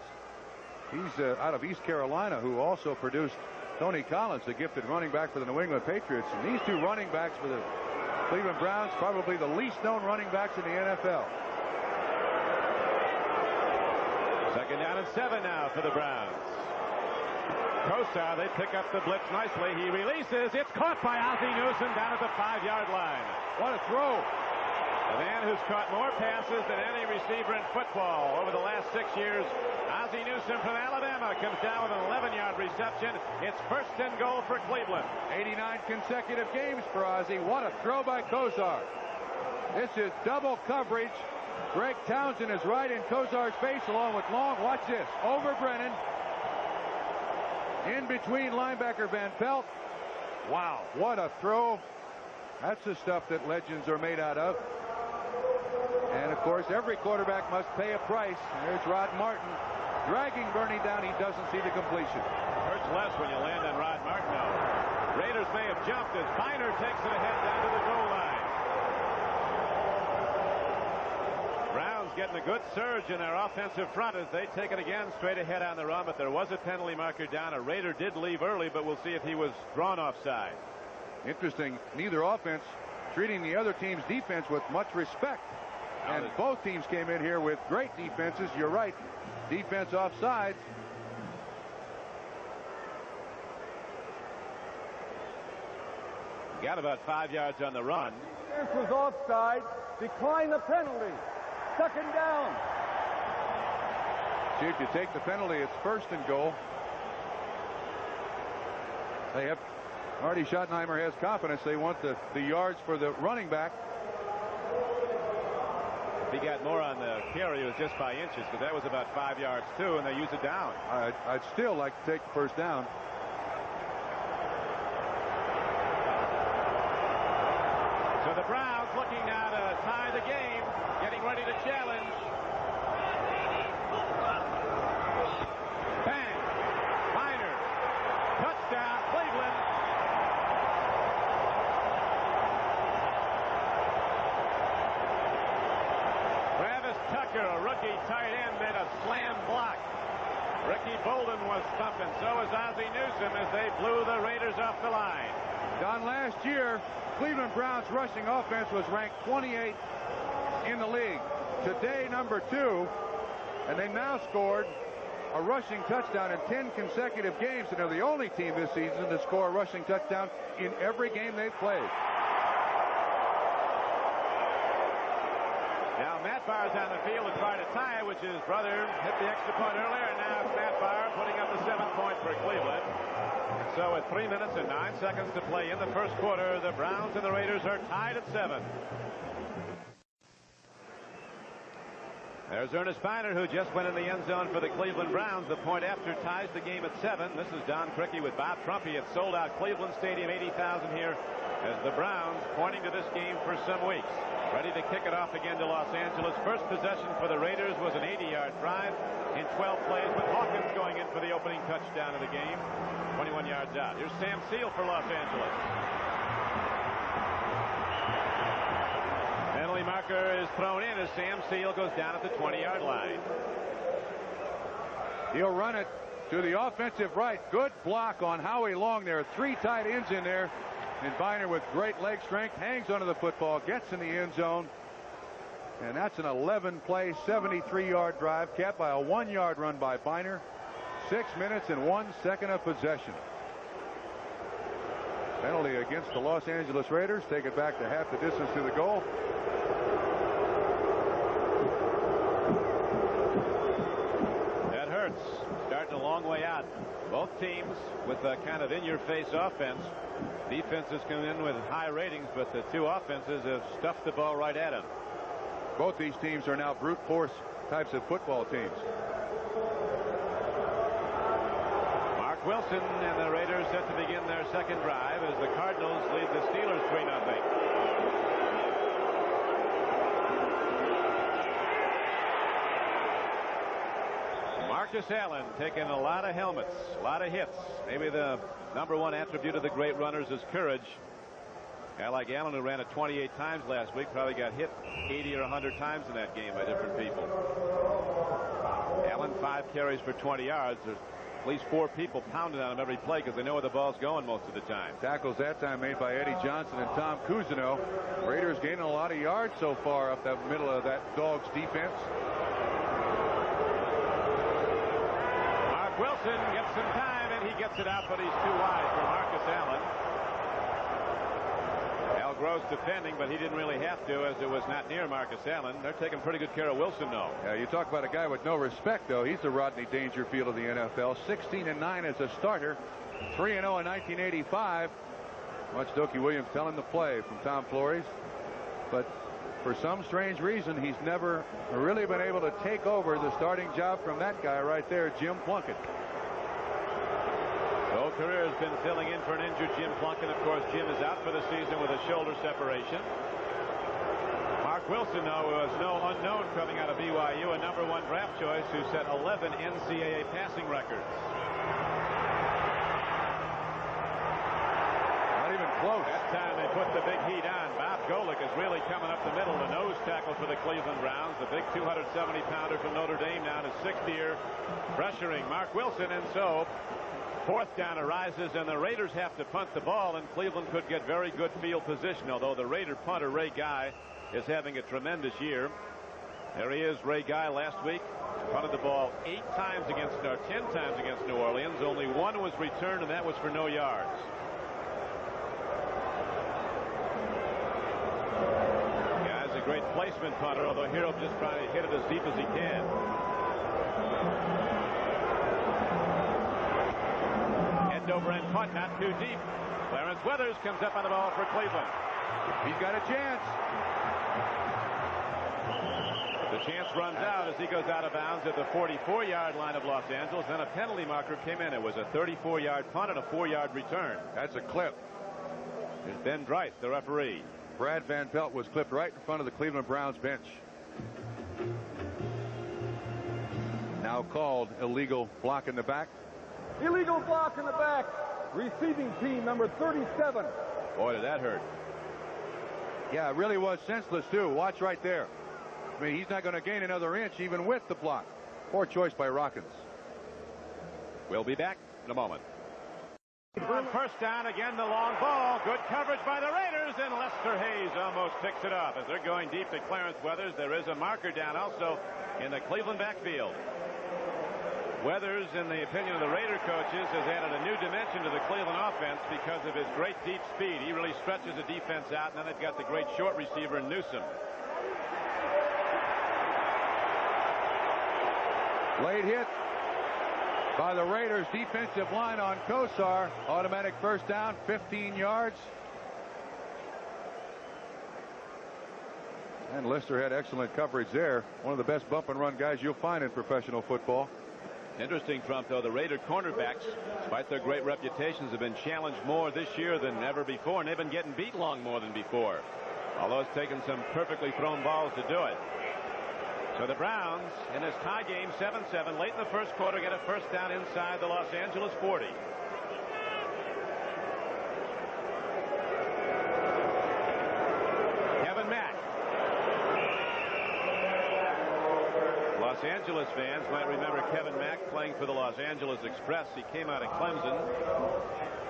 He's out of East Carolina, who also produced Tony Collins, the gifted running back for the New England Patriots. And these 2 running backs for the Cleveland Browns, probably the least known running backs in the NFL. Second down and 7 now for the Browns. Kosar, they pick up the blitz nicely. He releases. It's caught by Ozzie Newsome down at the 5-yard line. What a throw. The man who's caught more passes than any receiver in football over the last 6 years. Ozzie Newsome from Alabama comes down with an 11-yard reception. It's first and goal for Cleveland. 89 consecutive games for Ozzie. What a throw by Kosar. This is double coverage. Greg Townsend is right in Kosar's face along with Long. Watch this. Over Brennan. In between linebacker Van Pelt. Wow, what a throw. That's the stuff that legends are made out of. And, of course, every quarterback must pay a price. There's Rod Martin dragging Bernie down. He doesn't see the completion. Hurts less when you land on Rod Martin, though. Raiders may have jumped as Biner takes it ahead down to the goal line. Browns getting a good surge in their offensive front as they take it again straight ahead on the run, but there was a penalty marker down. A Raider did leave early, but we'll see if he was drawn offside. Interesting, neither offense treating the other team's defense with much respect. And both teams came in here with great defenses. You're right. Defense offside. Got about 5 yards on the run. This was offside. Decline the penalty. Second down. See, if you take the penalty, it's first and goal. They have Marty Schottenheimer has confidence. They want the yards for the running back. If he got more on the carry, it was just by inches, because that was about 5 yards too, and they use it down. I'd still like to take the first down. So the Browns looking now to tie the game, getting ready to challenge. Bang! Biner. Touchdown, Cleveland. Travis Tucker, a rookie tight end, made a slam block. Ricky Bolden was thumping. So was Ozzie Newsome as they blew the Raiders off the line. Don, last year, Cleveland Browns rushing offense was ranked 28 in the league. Today, number 2, and they now scored a rushing touchdown in 10 consecutive games, and they're the only team this season to score a rushing touchdown in every game they've played. Now Matt Barr's on the field to try to tie it, which his brother hit the extra point earlier, and now it's Matt Barr putting up the 7th point for Cleveland. So at 3 minutes and 9 seconds to play in the first quarter, the Browns and the Raiders are tied at 7. There's Ernest Biner, who just went in the end zone for the Cleveland Browns. The point after ties the game at 7. This is Don Criqui with Bob Trumpy at sold-out Cleveland Stadium. 80,000 here as the Browns pointing to this game for some weeks. Ready to kick it off again to Los Angeles. First possession for the Raiders was an 80-yard drive in 12 plays, with Hawkins going in for the opening touchdown of the game. 21 yards out. Here's Sam Seal for Los Angeles. Penalty marker is thrown in as Sam Seal goes down at the 20-yard line. He'll run it to the offensive right. Good block on Howie Long there. 3 tight ends in there. And Biner, with great leg strength, hangs onto the football, gets in the end zone. And that's an 11-play, 73-yard drive, capped by a 1-yard run by Biner. 6 minutes and 1 second of possession. Penalty against the Los Angeles Raiders. Take it back to half the distance to the goal. That hurts. Starting a long way out. Both teams with a kind of in-your-face offense. Defenses come in with high ratings, but the two offenses have stuffed the ball right at them. Both these teams are now brute force types of football teams. Mark Wilson and the Raiders set to begin their second drive as the Cardinals lead the Steelers 3-0. Marcus Allen taking a lot of helmets, a lot of hits. Maybe the #1 attribute of the great runners is courage. A guy like Allen, who ran it 28 times last week, probably got hit 80 or 100 times in that game by different people. Allen 5 carries for 20 yards. There's at least 4 people pounding on him every play because they know where the ball's going most of the time. Tackles that time made by Eddie Johnson and Tom Cousineau. Raiders gaining a lot of yards so far up the middle of that Dogs defense. Wilson gets some time, and he gets it out, but he's too wide for Marcus Allen. Al Gross defending, but he didn't really have to, as it was not near Marcus Allen. They're taking pretty good care of Wilson, though. Yeah, you talk about a guy with no respect, though. He's the Rodney Dangerfield of the NFL. 16-9 as a starter, 3-0 in 1985. Watch Dokey Williams tell him to play from Tom Flores. But for some strange reason, he's never really been able to take over the starting job from that guy right there, Jim Plunkett. Whole career has been filling in for an injured Jim Plunkett. Of course, Jim is out for the season with a shoulder separation. Mark Wilson, though, was no unknown coming out of BYU, a #1 draft choice who set 11 NCAA passing records. Close. That time they put the big heat on. Bob Golick is really coming up the middle. The nose tackle for the Cleveland Browns. The big 270-pounder from Notre Dame now in his 6th year, pressuring Mark Wilson. And so 4th down arises, and the Raiders have to punt the ball, and Cleveland could get very good field position, although the Raider punter, Ray Guy, is having a tremendous year. There he is, Ray Guy, last week. Punted the ball 10 times against New Orleans. Only 1 was returned, and that was for no yards. Great placement punter, although Hero just trying to hit it as deep as he can. End over end punt, not too deep. Clarence Weathers comes up on the ball for Cleveland. He's got a chance. The chance runs out as he goes out of bounds at the 44-yard line of Los Angeles. Then a penalty marker came in. It was a 34-yard punt and a 4-yard return. That's a clip. It's Ben Dreith, the referee. Brad Van Pelt was clipped right in front of the Cleveland Browns bench. Now called illegal block in the back. Illegal block in the back. Receiving team number 37. Boy, did that hurt. Yeah, it really was senseless, too. Watch right there. I mean, he's not going to gain another inch even with the block. Poor choice by Rockins. We'll be back in a moment. On 1st down, again the long ball. Good coverage by the Raiders, and Lester Hayes almost picks it up. As they're going deep to Clarence Weathers, there is a marker down also in the Cleveland backfield. Weathers, in the opinion of the Raider coaches, has added a new dimension to the Cleveland offense because of his great deep speed. He really stretches the defense out, and then they've got the great short receiver in Newsome. Late hit by the Raiders defensive line on Kosar. Automatic 1st down, 15 yards. And Lister had excellent coverage there. One of the best bump and run guys you'll find in professional football. Interesting, Trump, though, the Raider cornerbacks, despite their great reputations, have been challenged more this year than ever before, and they've been getting beat long more than before. Although it's taken some perfectly thrown balls to do it. So the Browns, in this tie game, 7-7, late in the first quarter, get a first down inside the Los Angeles 40. Kevin Mack. Los Angeles fans might remember Kevin Mack playing for the Los Angeles Express. He came out of Clemson,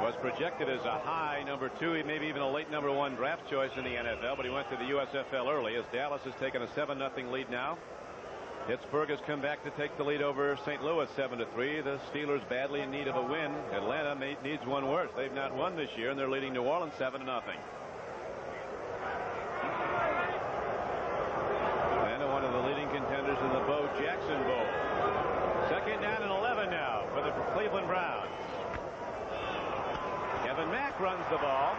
was projected as a high number 2, maybe even a late number 1 draft choice in the NFL, but he went to the USFL early as Dallas has taken a 7-0 lead now. Pittsburgh has come back to take the lead over St. Louis 7-3. The Steelers badly in need of a win. Atlanta needs one worse. They've not won this year, and they're leading New Orleans 7-0. Atlanta, one of the leading contenders in the Bo Jackson Bowl. Second down and 11 now for the Cleveland Browns. Kevin Mack runs the ball.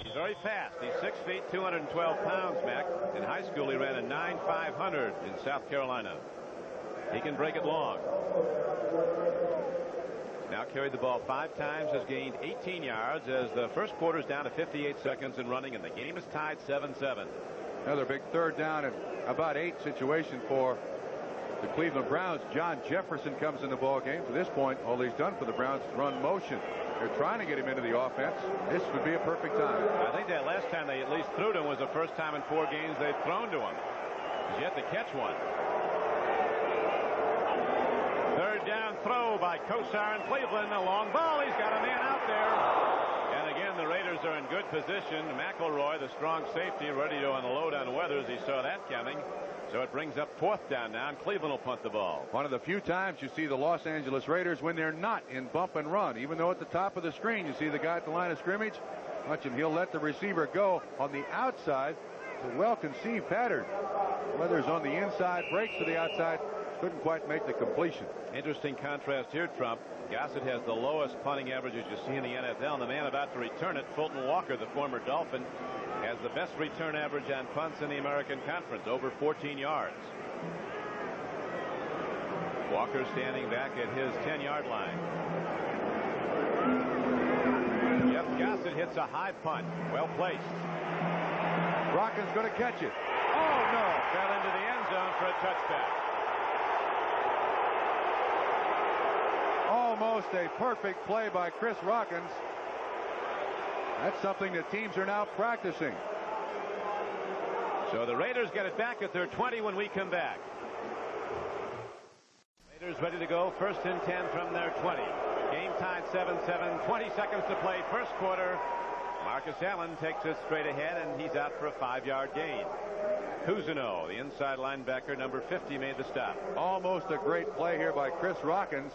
He's very fast. He's 6 feet, 212 pounds, Mack. In high school, he ran a 9.500 in South Carolina. He can break it long. Now carried the ball 5 times, has gained 18 yards as the first quarter is down to 58 seconds in running, and the game is tied 7-7. Another big third down and about 8 situation for the Cleveland Browns. John Jefferson comes in the ball game. To this point, all he's done for the Browns is run motion. They're trying to get him into the offense. This would be a perfect time. I think that last time they at least threw to him was the first time in 4 games they'd thrown to him. He's yet to catch one. Third down throw by Kosar in Cleveland. A long ball. He's got a man out there. And again, the Raiders are in good position. McElroy, the strong safety, ready to unload on Weathers. He saw that coming. So it brings up 4th down now, and Cleveland will punt the ball. One of the few times you see the Los Angeles Raiders when they're not in bump and run. Even though at the top of the screen you see the guy at the line of scrimmage, watch him. He'll let the receiver go on the outside. It's a well-conceived pattern. Weathers on the inside, breaks to the outside. Couldn't quite make the completion. Interesting contrast here, Trump. Gossett has the lowest punting averages you see in the NFL, and the man about to return it, Fulton Walker, the former Dolphin, has the best return average on punts in the American Conference, over 14 yards. Walker standing back at his 10-yard line. Jeff Gossett hits a high punt. Well placed. Rockins going to catch it. Oh, no. Fell into the end zone for a touchback. Almost a perfect play by Chris Rockins. That's something that teams are now practicing. So the Raiders get it back at their 20 when we come back. Raiders ready to go. 1st and 10 from their 20. Game tied 7-7. 20 seconds to play. First quarter. Marcus Allen takes it straight ahead, and he's out for a 5-yard gain. Cousineau, the inside linebacker, number 50, made the stop. Almost a great play here by Chris Rockins.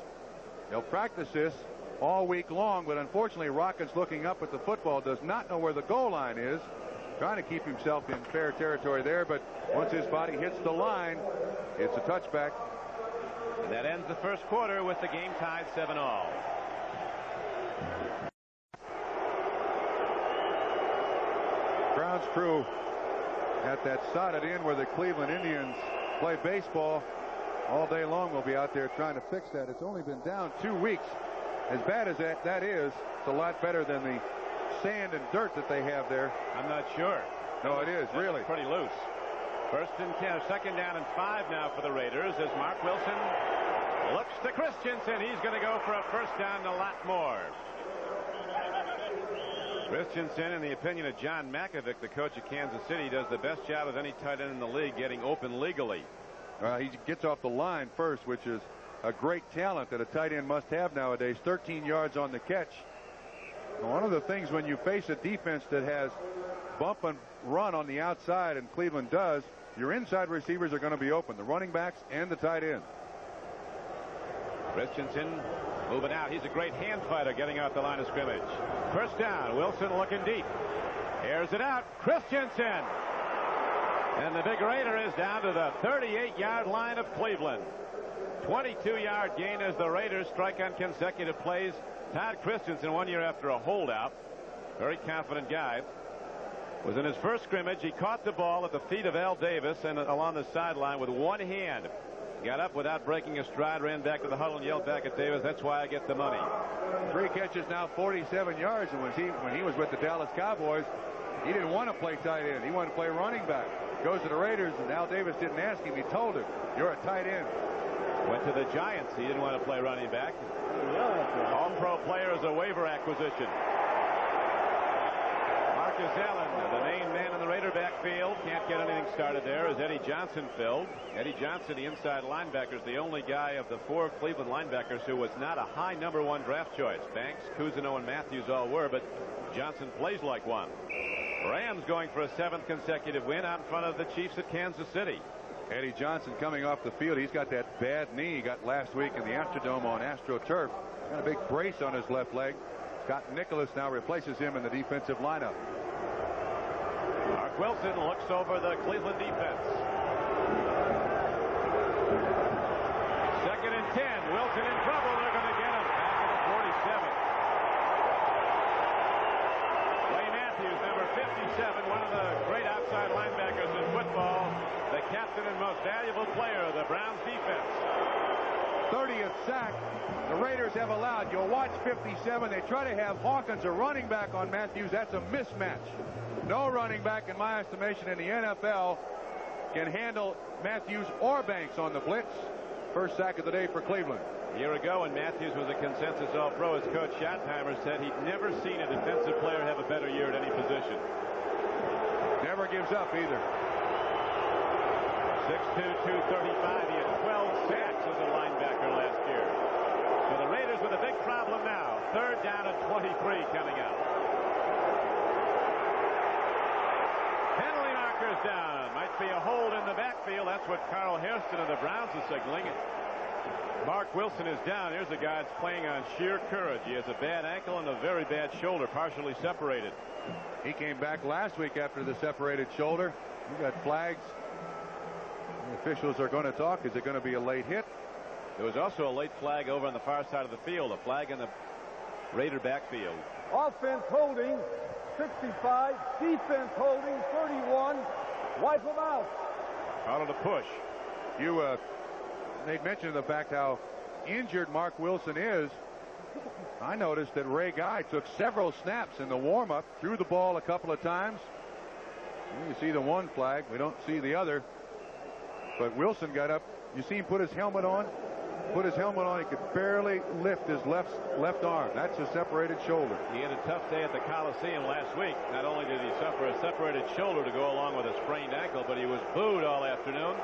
They'll practice this all week long, but unfortunately Rockins, looking up at the football, does not know where the goal line is. Trying to keep himself in fair territory there, but once his body hits the line, it's a touchback. And that ends the first quarter with the game tied 7-all. Browns crew at that sodded inn where the Cleveland Indians play baseball all day long will be out there trying to fix that. It's only been down 2 weeks. As bad as that is, it's a lot better than the sand and dirt that they have there. I'm not sure. No, it is, really. Pretty loose. 1st and 10, 2nd down and 5 now for the Raiders as Mark Wilson looks to Christensen. He's going to go for a first down and a lot more. Christensen, in the opinion of John Makovic, the coach of Kansas City, does the best job of any tight end in the league getting open legally. He gets off the line first, which is a great talent that a tight end must have nowadays. 13 yards on the catch. One of the things when you face a defense that has bump and run on the outside, and Cleveland does, your inside receivers are going to be open, the running backs and the tight end. Christensen moving out. He's a great hand fighter getting out the line of scrimmage. First down. Wilson looking deep. Airs it out. Christensen. And the big Raider is down to the 38-yard line of Cleveland. 22-yard gain as the Raiders strike on consecutive plays. Todd Christensen, 1 year after a holdout. Very confident guy. was in his first scrimmage. He caught the ball at the feet of Al Davis and along the sideline with one hand. Got up without breaking a stride, ran back to the huddle and yelled back at Davis, "That's why I get the money." 3 catches now, 47 yards. And when he was with the Dallas Cowboys, he didn't want to play tight end. He wanted to play running back. Goes to the Raiders, and Al Davis didn't ask him. He told him, "You're a tight end." Went to the Giants. He didn't want to play running back. All-pro player is a waiver acquisition. Marcus Allen, the main man in the Raider backfield, can't get anything started there as Eddie Johnson filled. Eddie Johnson, the inside linebacker, is the only guy of the 4 Cleveland linebackers who was not a high #1 draft choice. Banks, Cousineau, and Matthews all were, but Johnson plays like one. Rams going for a 7th consecutive win out in front of the Chiefs at Kansas City. Eddie Johnson coming off the field. He's got that bad knee he got last week in the Astrodome on AstroTurf. Got a big brace on his left leg. Scott Nicholas now replaces him in the defensive lineup. Mark Wilson looks over the Cleveland defense. 2nd and 10. Wilson in trouble. They're going to get him back at the 47. Ray Matthews, number 57, one of the great outside linebackers in football, the captain and most valuable player of the Browns defense. 30th sack the Raiders have allowed. You'll watch 57. They try to have Hawkins a running back on Matthews. That's a mismatch. No running back, in my estimation, in the NFL can handle Matthews or Banks on the blitz. First sack of the day for Cleveland. A year ago, when Matthews was a consensus All-Pro, as Coach Schottenheimer said, he'd never seen a defensive player have a better year at any position. Never gives up either. 6'2", 235. He had 12 sacks as a linebacker last year. So the Raiders with a big problem now. 3rd down and 23 coming up. Penalty markers down. Might be a hold in the backfield. That's what Carl Hairston of the Browns is signaling. Mark Wilson is down. Here's a guy that's playing on sheer courage. He has a bad ankle and a very bad shoulder, partially separated. He came back last week after the separated shoulder. We got flags. The officials are going to talk. Is it going to be a late hit? There was also a late flag over on the far side of the field, a flag in the Raider backfield. Offense holding 65, defense holding 31. Wipe them out. Out of the push. They'd mentioned the fact how injured Mark Wilson is. I noticed that Ray Guy took several snaps in the warm-up, threw the ball a couple of times. You see the one flag. We don't see the other. But Wilson got up. You see him put his helmet on? Put his helmet on. He could barely lift his left arm. That's a separated shoulder. He had a tough day at the Coliseum last week. Not only did he suffer a separated shoulder to go along with a sprained ankle, but he was booed all afternoon.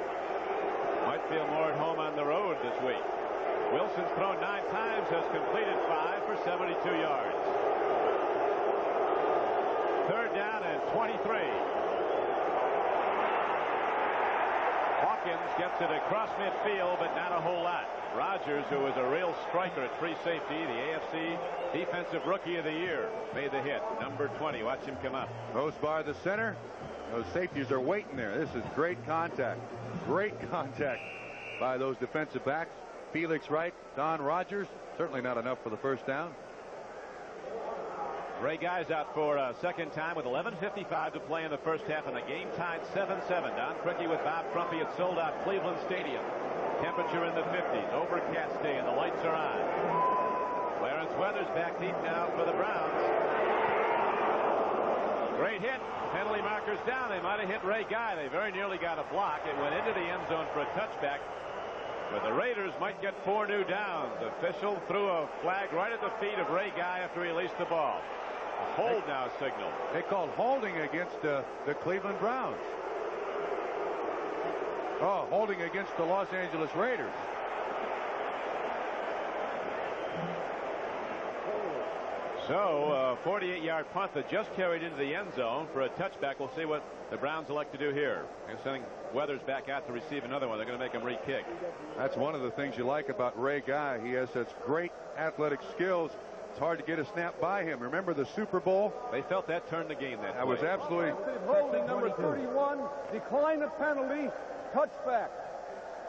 Might feel more at home on the road this week. Wilson's thrown 9 times, has completed 5 for 72 yards. 3rd down and 23. Hawkins gets it across midfield, but not a whole lot. Rogers, who was a real striker at free safety, the AFC Defensive Rookie of the Year, made the hit. Number 20. Watch him come up. Most by the center. Those safeties are waiting there. This is great contact. Great contact by those defensive backs. Felix Wright, Don Rogers. Certainly not enough for the first down. Ray Guy's out for a second time with 11:55 to play in the first half, and the game tied 7-7. Don Criqui with Bob Crumpy at sold-out Cleveland Stadium. Temperature in the 50s. Overcast day, and the lights are on. Clarence Weathers back deep now for the Browns. Great hit. Penalty markers down. They might have hit Ray Guy. They very nearly got a block. It went into the end zone for a touchback. But the Raiders might get 4 new downs. The official threw a flag right at the feet of Ray Guy after he released the ball. A hold now signaled. They called holding against the Cleveland Browns. Oh, holding against the Los Angeles Raiders. So, 48-yard punt that just carried into the end zone for a touchback. We'll see what the Browns elect to do here. They're sending Weathers back out to receive another one. They're going to make him re-kick. That's one of the things you like about Ray Guy. He has such great athletic skills. It's hard to get a snap by him. Remember the Super Bowl? They felt that turned the game that That was absolutely... Holding number 31, decline the penalty, touchback.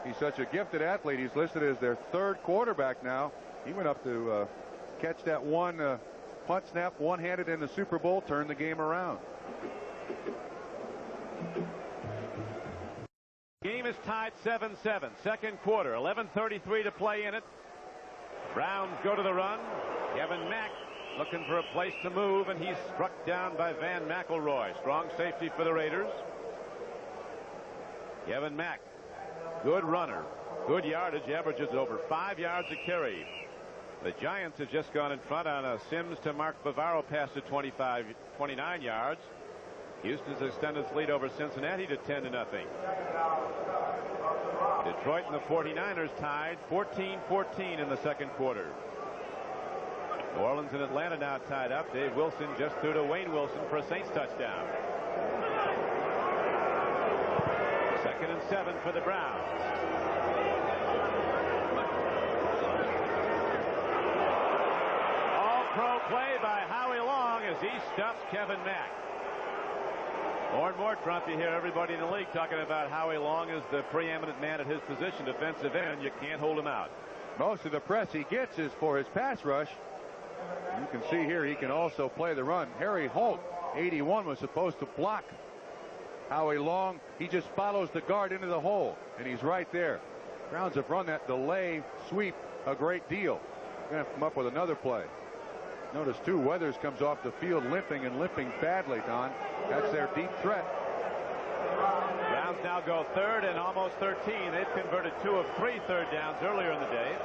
He's such a gifted athlete. He's listed as their 3rd quarterback now. He went up to catch that one punt snap one-handed in the Super Bowl, turned the game around. Game is tied 7-7. Second quarter, 11:33 to play in it. Browns go to the run. Kevin Mack looking for a place to move, and he's struck down by Van McElroy. Strong safety for the Raiders. Kevin Mack, good runner, good yardage, averages over 5 yards a carry. The Giants have just gone in front on a Sims to Mark Bavaro pass to 29 yards. Houston's extended its lead over Cincinnati to 10-0. Detroit and the 49ers tied 14-14 in the second quarter. New Orleans and Atlanta now tied up. Dave Wilson just threw to Wayne Wilson for a Saints touchdown. 2nd and 7 for the Browns. All-pro play by Howie Long as he stuffs Kevin Mack. More and more, Trump, you hear everybody in the league talking about Howie Long as the preeminent man at his position, defensive end. You can't hold him out. Most of the press he gets is for his pass rush. You can see here he can also play the run. Harry Holt, 81, was supposed to block Howie Long. He just follows the guard into the hole, and he's right there. Browns have run that delay sweep a great deal. Going to have to come up with another play. Notice, too, Weathers comes off the field limping and limping badly, Don. That's their deep threat. Browns now go 3rd and almost 13. They've converted 2 of 3 third downs earlier in the day.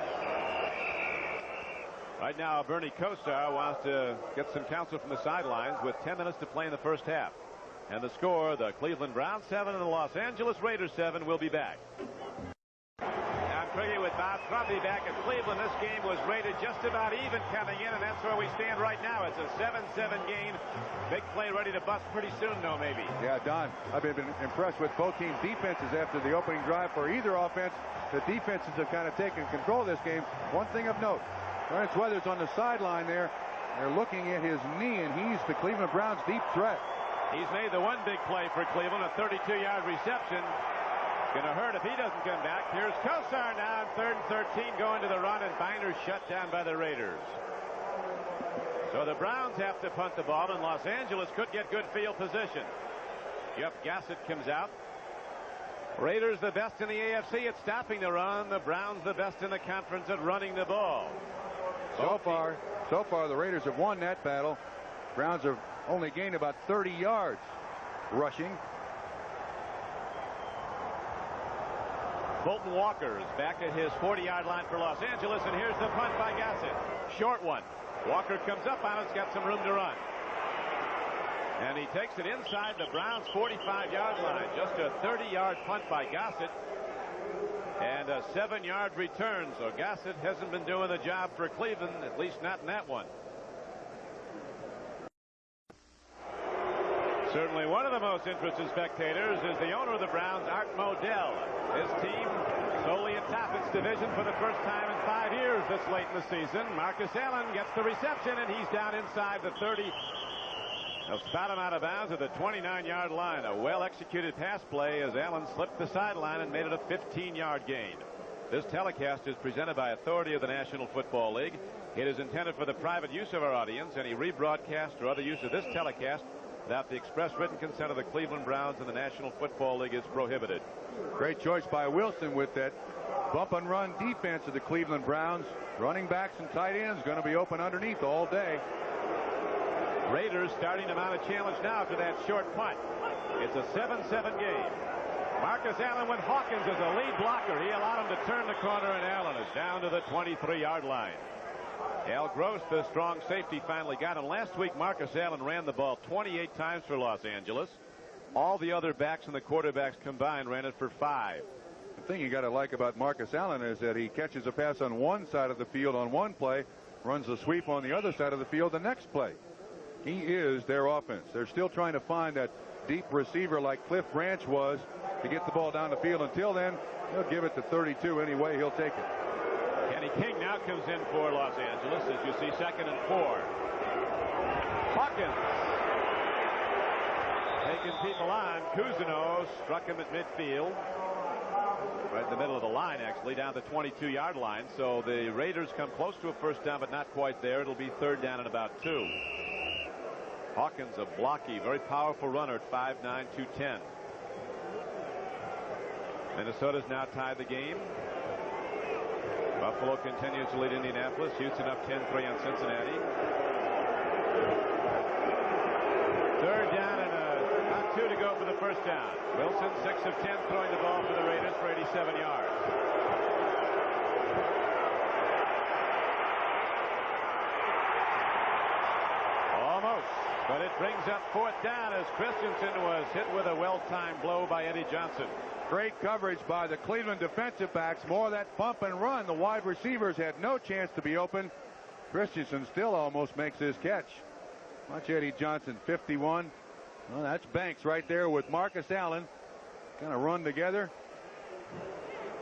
Right now, Bernie Kosar wants to get some counsel from the sidelines with 10 minutes to play in the first half. And the score, the Cleveland Browns 7 and the Los Angeles Raiders 7. We'll be back. I'm Craigie with Bob Trumpy back at Cleveland. This game was rated just about even coming in, and that's where we stand right now. It's a 7-7 game. Big play ready to bust pretty soon, though, maybe. Yeah, Don, I've been impressed with both teams' defenses after the opening drive for either offense. The defenses have kind of taken control of this game. One thing of note, Clarence Weathers on the sideline there. They're looking at his knee, and he's the Cleveland Browns' deep threat. He's made the one big play for Cleveland, a 32-yard reception. Going to hurt if he doesn't come back. Here's Kosar now, 3rd and 13, going to the run, and Binders shut down by the Raiders. So the Browns have to punt the ball, and Los Angeles could get good field position. Jeff Gassett comes out. Raiders the best in the AFC at stopping the run. The Browns the best in the conference at running the ball. So far, the Raiders have won that battle. Browns have only gained about 30 yards rushing. Bolton Walker is back at his 40-yard line for Los Angeles, and here's the punt by Gassett. Short one. Walker comes up on it. It's got some room to run. And he takes it inside the Browns' 45-yard line. Just a 30-yard punt by Gassett. And a 7-yard return. So Gassett hasn't been doing the job for Cleveland, at least not in that one. Certainly one of the most interested spectators is the owner of the Browns, Art Modell. His team solely atop its division for the first time in 5 years this late in the season. Marcus Allen gets the reception, and he's down inside the 30. They'll spot him out of bounds at the 29-yard line. A well-executed pass play as Allen slipped the sideline and made it a 15-yard gain. This telecast is presented by authority of the National Football League. It is intended for the private use of our audience. Any rebroadcast or other use of this telecast without the express written consent of the Cleveland Browns and the National Football League is prohibited. Great choice by Wilson with that bump and run defense of the Cleveland Browns. Running backs and tight ends going to be open underneath all day. Raiders starting to mount a challenge now to that short punt. It's a 7-7 game. Marcus Allen with Hawkins as a lead blocker. He allowed him to turn the corner, and Allen is down to the 23-yard line. Al Gross, the strong safety, finally got him. Last week, Marcus Allen ran the ball 28 times for Los Angeles. All the other backs and the quarterbacks combined ran it for 5. The thing you got to like about Marcus Allen is that he catches a pass on one side of the field on one play, runs a sweep on the other side of the field the next play. He is their offense. They're still trying to find that deep receiver like Cliff Branch was to get the ball down the field. Until then, he'll give it to 32 anyway. He'll take it. Kenny King now comes in for Los Angeles as you see 2nd and 4. Hawkins taking people on. Cousineau struck him at midfield. Right in the middle of the line, actually, down the 22-yard line. So the Raiders come close to a first down, but not quite there. It'll be 3rd down and about 2. Hawkins, a blocky, very powerful runner at 5'9", 210. Minnesota's now tied the game. Buffalo continues to lead Indianapolis. Houston up 10-3 on Cincinnati. Third down and not 2 to go for the first down. Wilson 6 of 10 throwing the ball for the Raiders for 87 yards. Almost, but it brings up fourth down as Christensen was hit with a well-timed blow by Eddie Johnson. Great coverage by the Cleveland defensive backs. More of that bump and run. The wide receivers had no chance to be open. Christensen still almost makes his catch. Watch Eddie Johnson, 51. Well, that's Banks right there with Marcus Allen. Kind of run together.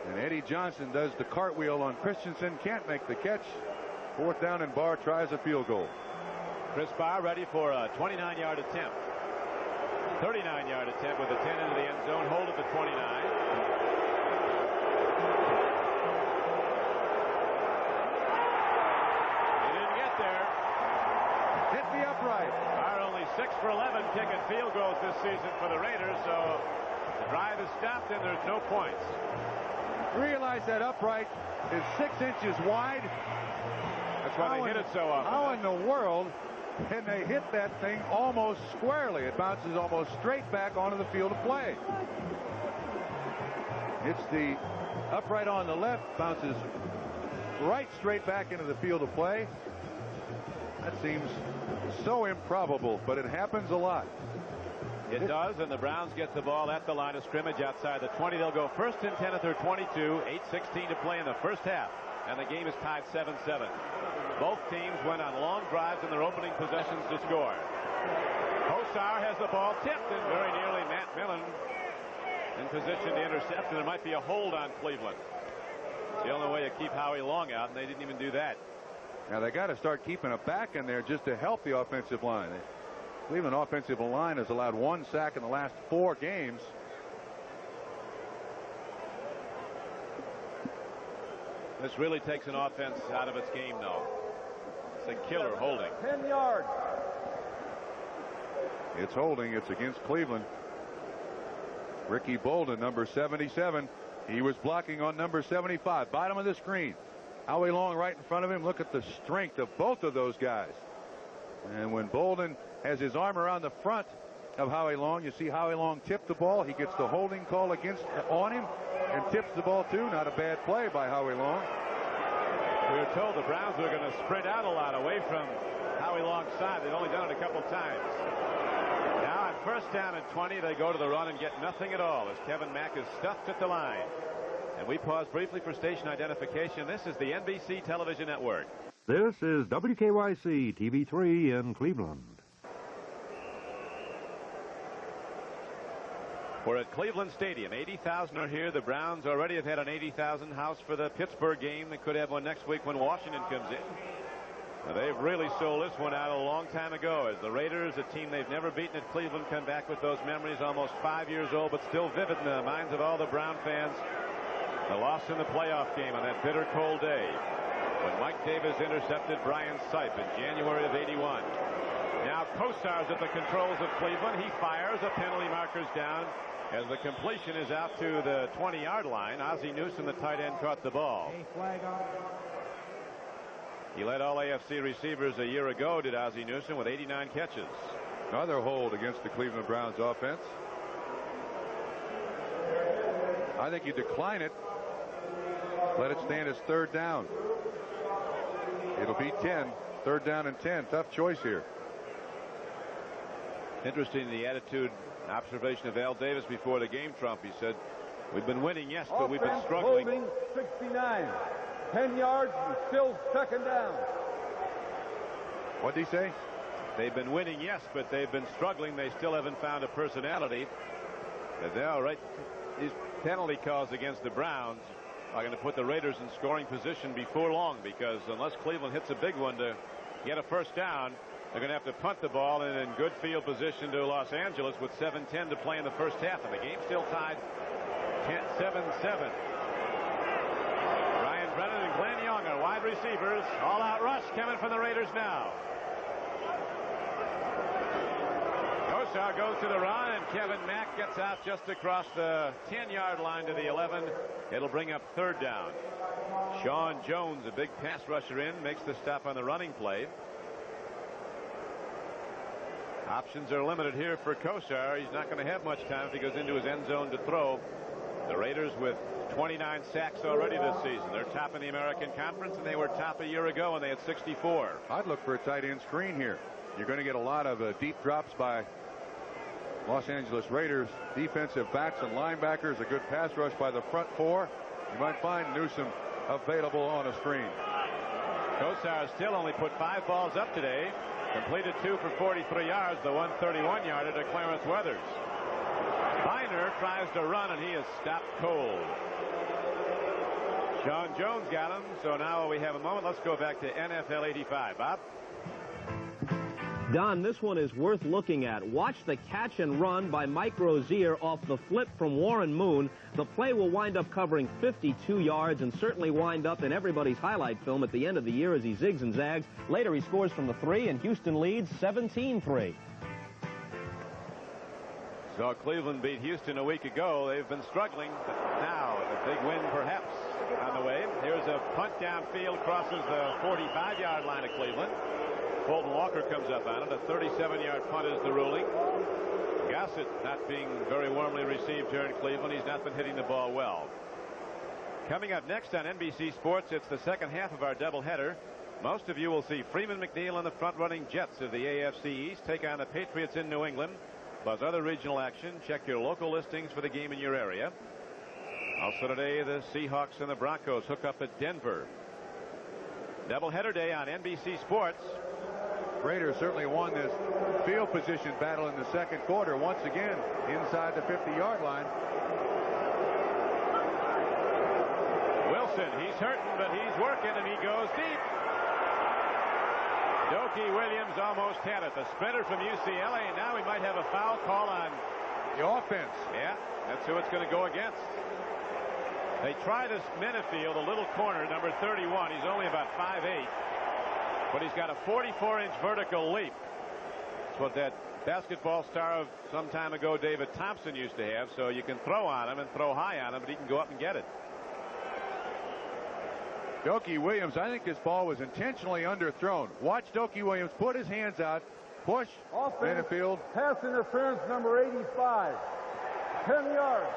And Eddie Johnson does the cartwheel on Christensen. Can't make the catch. Fourth down and Barr tries a field goal. Chris Barr ready for a 29-yard attempt. 39-yard attempt with a 10 into the end zone. Hold at the 29. He didn't get there. Hit the upright. Barr only 6 for 11 kicking field goals this season for the Raiders, so the drive is stopped and there's no points. Realize that upright is 6 inches wide. That's why they hit it so often. How in the world can they hit that thing almost squarely? It bounces almost straight back onto the field of play. It's the upright on the left, bounces right straight back into the field of play. That seems so improbable, but it happens a lot. It does, and the Browns get the ball at the line of scrimmage outside the 20. They'll go first and 10 at their 22. 8:16 to play in the first half, and the game is tied 7-7. Both teams went on long drives in their opening possessions to score. Kosar has the ball tipped, and very nearly Matt Millen in position to intercept, and there might be a hold on Cleveland. It's the only way to keep Howie Long out, and they didn't even do that. Now they got to start keeping a back in there just to help the offensive line. The Cleveland offensive line has allowed 1 sack in the last 4 games. This really takes an offense out of its game, though. It's a killer holding. 10 yards. It's holding. It's against Cleveland. Ricky Bolden, number 77. He was blocking on number 75. Bottom of the screen. Howie Long right in front of him. Look at the strength of both of those guys. And when Bolden has his arm around the front of Howie Long, you see Howie Long tip the ball. He gets the holding call on him and tips the ball too. Not a bad play by Howie Long. We were told the Browns were going to sprint out a lot away from Howie Long's side. They'd only done it a couple times. Now on first down and 20, they go to the run and get nothing at all as Kevin Mack is stuffed at the line. And we pause briefly for station identification. This is the NBC Television Network. This is WKYC TV3 in Cleveland. We're at Cleveland Stadium. 80,000 are here. The Browns already have had an 80,000 house for the Pittsburgh game. They could have one next week when Washington comes in. Now, they've really sold this one out a long time ago as the Raiders, a team they've never beaten at Cleveland, come back with those memories, almost 5 years old, but still vivid in the minds of all the Brown fans. The loss in the playoff game on that bitter cold day when Mike Davis intercepted Brian Sipe in January of '81. Now Kosar's at the controls of Cleveland. He fires. A penalty marker's down as the completion is out to the 20-yard line. Ozzie Newsome, the tight end, caught the ball. He led all AFC receivers a year ago, did Ozzie Newsome, with 89 catches. Another hold against the Cleveland Browns offense. I think you decline it. Let it stand as third down. It'll be 10. Third down and 10. Tough choice here. Interesting, the attitude observation of Al Davis before the game, Trump. He said, we've been winning, yes, but we've been struggling. Holding 69. 10 yards and still second down. What did he say? They've been winning, yes, but they've been struggling. They still haven't found a personality. And now, right, these penalty calls against the Browns are going to put the Raiders in scoring position before long, because unless Cleveland hits a big one to get a first down, they're going to have to punt the ball in good field position to Los Angeles with 7:10 to play in the first half, and the game still tied 7-7. Ryan Brennan and Glenn Young are wide receivers. All-out rush coming from the Raiders now. Kosar goes to the run, and Kevin Mack gets out just across the 10-yard line to the 11. It'll bring up third down. Sean Jones, a big pass rusher in, makes the stop on the running play. Options are limited here for Kosar. He's not going to have much time if he goes into his end zone to throw. The Raiders with 29 sacks already this season. They're top in the American Conference, and they were top a year ago, and they had 64. I'd look for a tight end screen here. You're going to get a lot of deep drops by Los Angeles Raiders defensive backs and linebackers. A good pass rush by the front four. You might find Newsome available on a screen. Kosar still only put 5 balls up today. Completed 2 for 43 yards. The 131-yarder to Clarence Weathers. Biner tries to run, and he is stopped cold. Sean Jones got him. So now we have a moment. Let's go back to NFL 85. Bob? Don, this one is worth looking at. Watch the catch and run by Mike Rozier off the flip from Warren Moon. The play will wind up covering 52 yards and certainly wind up in everybody's highlight film at the end of the year as he zigs and zags. Later he scores from the 3, and Houston leads 17-3. So Cleveland beat Houston a week ago. They've been struggling, but now a big win perhaps on the way. Here's a punt downfield, crosses the 45-yard line of Cleveland. Fulton Walker comes up on it. A 37-yard punt is the ruling. Gossett not being very warmly received here in Cleveland. He's not been hitting the ball well. Coming up next on NBC Sports, it's the second half of our doubleheader. Most of you will see Freeman McNeil and the front-running Jets of the AFC East take on the Patriots in New England, plus other regional action. Check your local listings for the game in your area. Also today, the Seahawks and the Broncos hook up at Denver. Doubleheader day on NBC Sports. Raiders certainly won this field position battle in the second quarter. Once again, inside the 50-yard line. Wilson, he's hurting, but he's working, and he goes deep. Dokie Williams almost had it. The sprinter from UCLA, and now we might have a foul call on the offense. Yeah, that's who it's going to go against. They try this Minifield, a little corner, number 31. He's only about 5'8". But he's got a 44-inch vertical leap. It's what that basketball star of some time ago, David Thompson, used to have. So you can throw on him and throw high on him, but he can go up and get it. Dokie Williams, I think this ball was intentionally underthrown. Watch Dokie Williams put his hands out, push, Minifield. Pass interference number 85. 10 yards.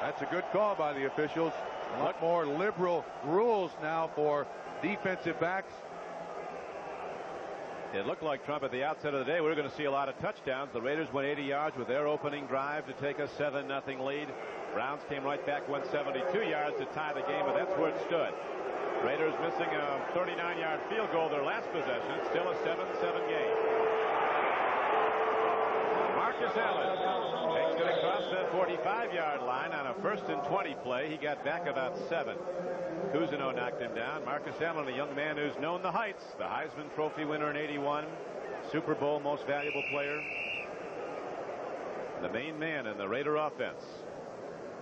That's a good call by the officials. A lot more liberal rules now for defensive backs. It looked like, Trump, at the outset of the day we were going to see a lot of touchdowns. The Raiders went 80 yards with their opening drive to take a 7-0 lead. Browns came right back, went 72 yards to tie the game, but that's where it stood. Raiders missing a 39-yard field goal their last possession. It's still a 7-7 game. Marcus Allen takes it across the 45-yard line on a 1st and 20 play. He got back about 7. Cousineau knocked him down. Marcus Allen, a young man who's known the heights. The Heisman Trophy winner in '81. Super Bowl most valuable player. The main man in the Raider offense.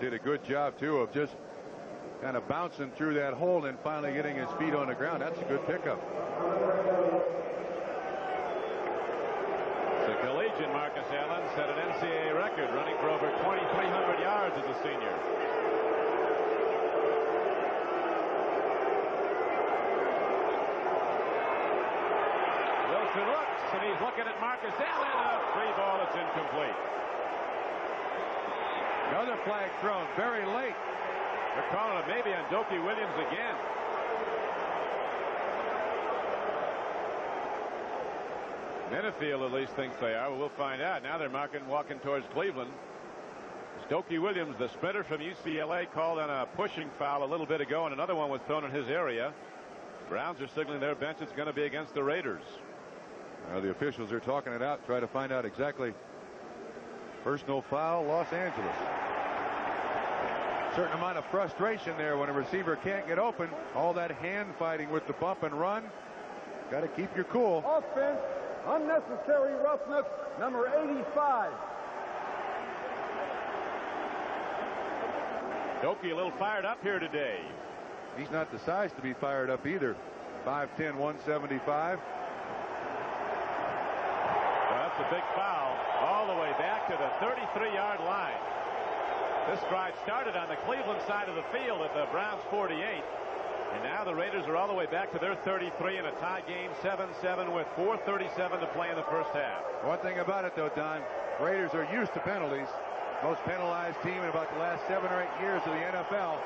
Did a good job, too, of just kind of bouncing through that hole and finally getting his feet on the ground. That's a good pickup. The collegiate Marcus Allen set an NCAA record, running for over 2,300 yards as a senior. Wilson looks, and he's looking at Marcus Allen. A free ball that's incomplete. Another flag thrown very late. They're calling it maybe on Dokie Williams again. Minifield at least thinks they are. We'll find out. Now they're walking towards Cleveland. Dokie Williams, the sprinter from UCLA, called on a pushing foul a little bit ago, and another one was thrown in his area. Browns are signaling their bench. It's going to be against the Raiders. The officials are talking it out, try to find out exactly. Personal foul, Los Angeles. Certain amount of frustration there when a receiver can't get open. All that hand fighting with the bump and run. Got to keep your cool. Offense, unnecessary roughness, number 85. Dokie a little fired up here today. He's not the size to be fired up either. 5'10", 175. Well, That's a big foul all the way back to the 33-yard line. This drive started on the Cleveland side of the field at the Browns 48. And now the Raiders are all the way back to their 33 in a tie game, 7-7 with 4:37 to play in the first half. One thing about it, though, Don, Raiders are used to penalties. Most penalized team in about the last 7 or 8 years of the NFL.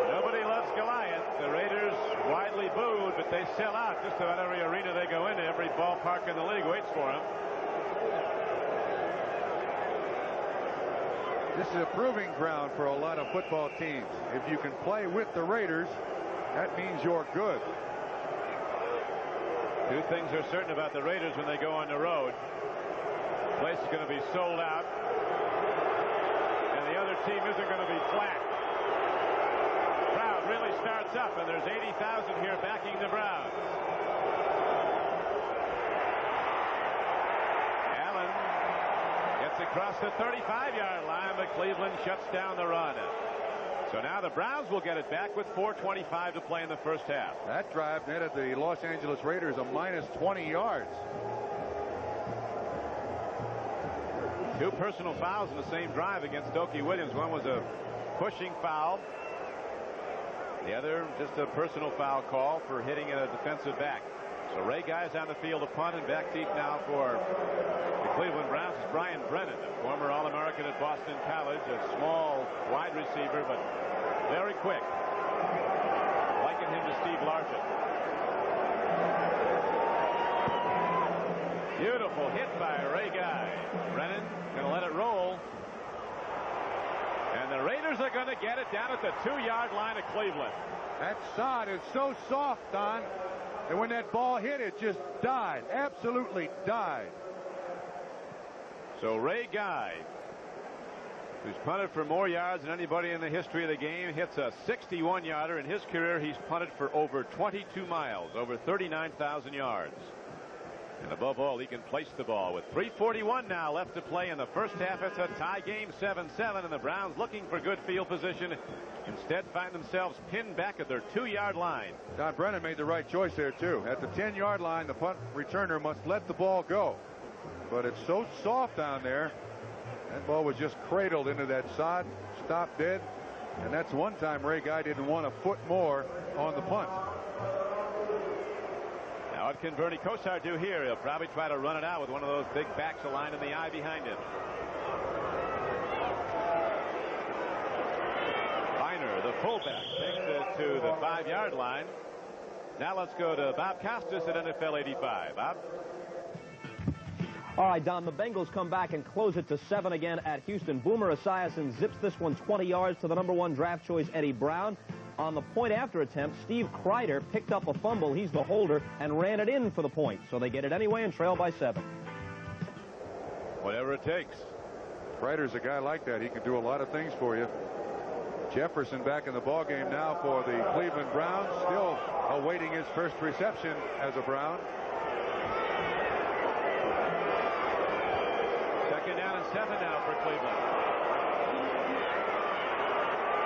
Nobody loves Goliath. The Raiders widely booed, but they sell out. Just about every arena they go into, every ballpark in the league waits for them. This is a proving ground for a lot of football teams. If you can play with the Raiders, that means you're good. Two things are certain about the Raiders when they go on the road. The place is going to be sold out, and the other team isn't going to be flat. The crowd really starts up, and there's 80,000 here backing the Browns. Allen gets across the 35-yard line, but Cleveland shuts down the run. So now the Browns will get it back with 4:25 to play in the first half. That drive netted the Los Angeles Raiders a minus 20 yards. Two personal fouls in the same drive against Okie Williams. One was a pushing foul. The other just a personal foul call for hitting a defensive back. So Ray Guy's on the field to punt, and back deep now for the Cleveland Browns is Brian Brennan, a former All-American at Boston College, a small wide receiver, but very quick. Liken him to Steve Largent. Beautiful hit by Ray Guy. Brennan going to let it roll. And the Raiders are going to get it down at the 2-yard line of Cleveland. That sod is so soft, Don. And when that ball hit, it just died. Absolutely died. So Ray Guy, who's punted for more yards than anybody in the history of the game, hits a 61-yarder. In his career, he's punted for over 22 miles, over 39,000 yards. And above all, he can place the ball. With 3:41 now left to play in the first half, it's a tie game, 7-7, and the Browns looking for good field position. Instead, find themselves pinned back at their 2-yard line. Don Brennan made the right choice there, too. At the 10-yard line, the punt returner must let the ball go. But it's so soft down there. That ball was just cradled into that sod, stopped dead. And that's one time Ray Guy didn't want a foot more on the punt. Now, what can Bernie Kosar do here? He'll probably try to run it out with one of those big backs aligned in the eye behind him. Feiner, the fullback, takes it to the 5-yard line. Now let's go to Bob Costas at NFL 85. Bob? All right, Don, the Bengals come back and close it to 7 again at Houston. Boomer Esiason zips this one 20 yards to the #1 draft choice, Eddie Brown. On the point after attempt, Steve Kreider picked up a fumble. He's the holder and ran it in for the point. So they get it anyway and trail by 7. Whatever it takes. Kreider's a guy like that. He can do a lot of things for you. Jefferson back in the ballgame now for the Cleveland Browns, still awaiting his first reception as a Brown. Second down and 7 now for Cleveland.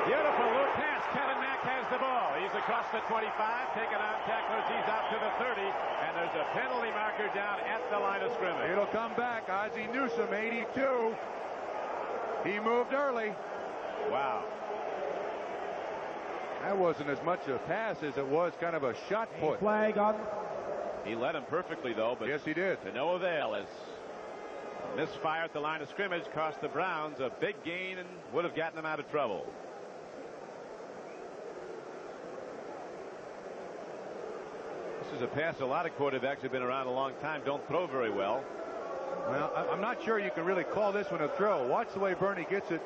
Beautiful loop pass. Kevin Mack has the ball. He's across the 25, taken out tacklers. He's out to the 30, and there's a penalty marker down at the line of scrimmage. It'll come back. Ozzie Newsome, 82. He moved early. Wow. That wasn't as much a pass as it was kind of a shot put. Flag on. He led him perfectly, though, but yes, he did. To no avail, as misfire at the line of scrimmage cost the Browns a big gain and would have gotten them out of trouble. This is a pass a lot of quarterbacks who've been around a long time don't throw very well. Well, I'm not sure you can really call this one a throw. Watch the way Bernie gets it.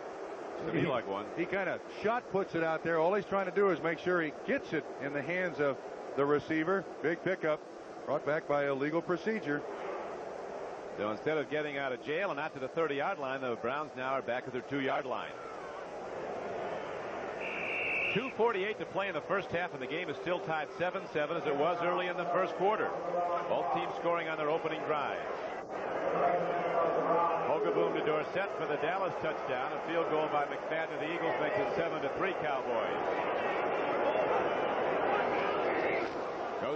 To me like one. He kind of shot puts it out there. All he's trying to do is make sure he gets it in the hands of the receiver. Big pickup brought back by a legal procedure. So instead of getting out of jail and out to the 30-yard line, the Browns now are back at their 2-yard line. 2:48 to play in the first half, and the game is still tied 7-7 as it was early in the first quarter. Both teams scoring on their opening drives. Boom to Dorsett for the Dallas touchdown. A field goal by McFadden of the Eagles makes it 7-3 Cowboys.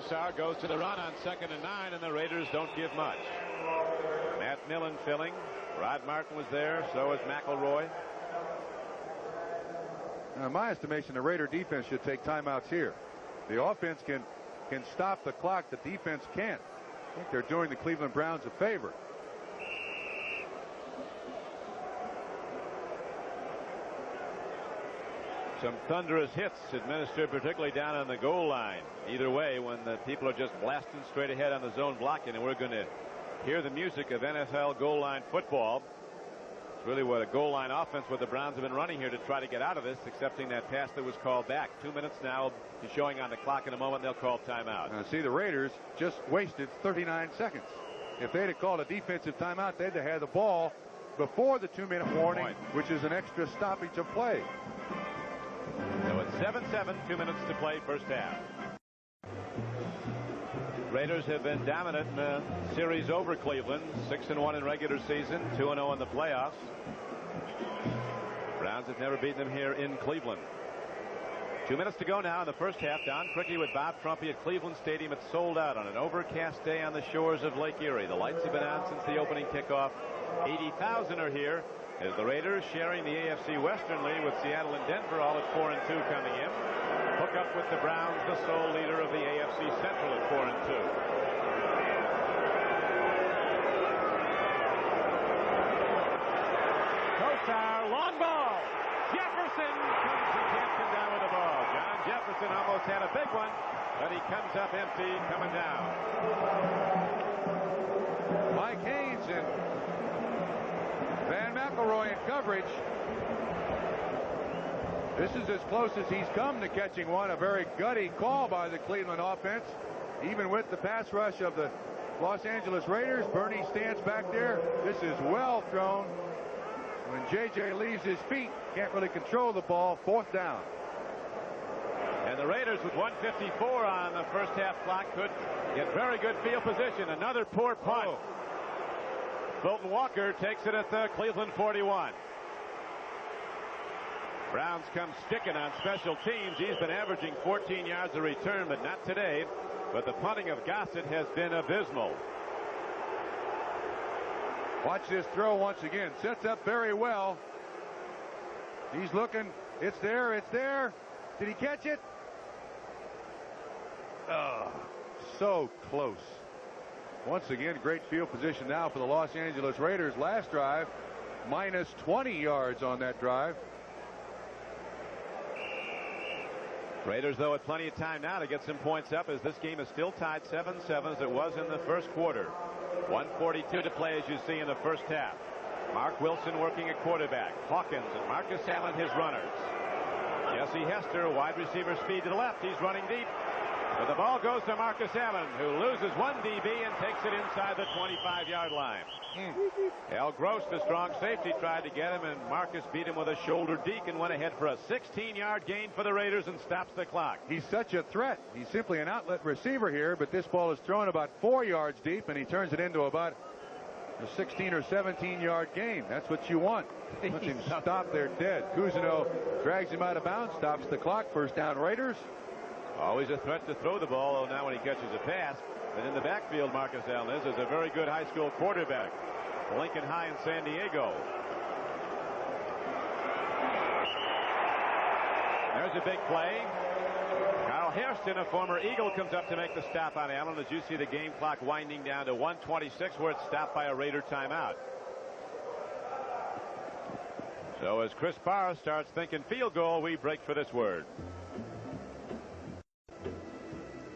Kosar goes to the run on 2nd and 9, and the Raiders don't give much. Matt Millen filling. Rod Martin was there. So was McElroy. Now, in my estimation, the Raider defense should take timeouts here. The offense can stop the clock. The defense can't. I think they're doing the Cleveland Browns a favor. Some thunderous hits administered, particularly down on the goal line. Either way, when the people are just blasting straight ahead on the zone blocking, and we're going to hear the music of NFL goal line football. It's really what a goal line offense what the Browns have been running here to try to get out of this, accepting that pass that was called back. 2 minutes now is showing on the clock. In a moment, they'll call timeout. See, the Raiders just wasted 39 seconds. If they'd have called a defensive timeout, they'd have had the ball before the 2-minute warning, which is an extra stoppage of play. So it's 7-7, 2 minutes to play, first half. Raiders have been dominant in the series over Cleveland. 6-1 in regular season, 2-0 in the playoffs. Browns have never beaten them here in Cleveland. 2 minutes to go now in the first half. Don Criqui with Bob Trumpy at Cleveland Stadium. It's sold out on an overcast day on the shores of Lake Erie. The lights have been on since the opening kickoff. 80,000 are here as the Raiders sharing the AFC Western lead with Seattle and Denver, all at 4-2 coming in. Hook up with the Browns, the sole leader of the AFC Central at 4-2. Kosar, long ball. Jefferson comes, he can't come down with the ball. John Jefferson almost had a big one, but he comes up empty, coming down. Mike Haynes and Van McElroy in coverage. This is as close as he's come to catching one. A very gutty call by the Cleveland offense. Even with the pass rush of the Los Angeles Raiders, Bernie stands back there. This is well thrown. When J.J. leaves his feet, can't really control the ball. 4th down. And the Raiders with 1:54 on the first half clock could get very good field position. Another poor punt. Fulton Walker takes it at the Cleveland 41. Browns come sticking on special teams. He's been averaging 14 yards a return, but not today. But the punting of Gossett has been abysmal. Watch this throw once again. Sets up very well. He's looking. It's there. It's there. Did he catch it? Oh, so close. Once again, great field position now for the Los Angeles Raiders. Last drive, minus 20 yards on that drive. Raiders, though, with plenty of time now to get some points up, as this game is still tied 7-7 as it was in the first quarter. 1:42 to play, as you see in the first half. Mark Wilson working at quarterback. Hawkins and Marcus Allen his runners. Jesse Hester, wide receiver speed to the left. He's running deep. But the ball goes to Marcus Allen, who loses one DB and takes it inside the 25-yard line. Al Gross, the strong safety, tried to get him, and Marcus beat him with a shoulder deke and went ahead for a 16-yard gain for the Raiders and stops the clock. He's such a threat. He's simply an outlet receiver here, but this ball is thrown about 4 yards deep, and he turns it into about a 16 or 17-yard gain. That's what you want. Once him stop, they're dead. Cousineau drags him out of bounds, stops the clock. First down, Raiders. Always a threat to throw the ball, though now when he catches a pass. And in the backfield, Marcus Allen is a very good high school quarterback. Lincoln High in San Diego. There's a big play. Carl Hairston, a former Eagle, comes up to make the stop on Allen as you see the game clock winding down to 1:26, where it's stopped by a Raider timeout. So as Chris Barr starts thinking field goal, we break for this word.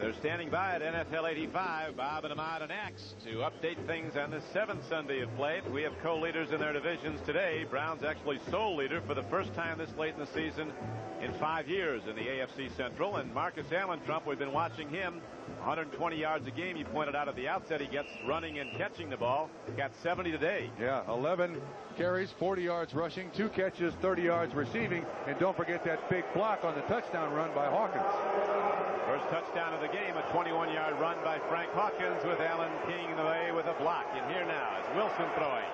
They're standing by at NFL 85, Bob and Ahmad and Axe, to update things on the 7th Sunday of play. We have co-leaders in their divisions today. Browns actually sole leader for the first time this late in the season in 5 years in the AFC Central. And Marcus Allen, Trump, we've been watching him. 120 yards a game. You pointed out at the outset he gets running and catching the ball. Got 70 today. Yeah, 11 carries, 40 yards rushing, 2 catches, 30 yards receiving. And don't forget that big block on the touchdown run by Hawkins. First touchdown of the game, a 21-yard run by Frank Hawkins, with Allen keying the way with a block. And here now is Wilson throwing.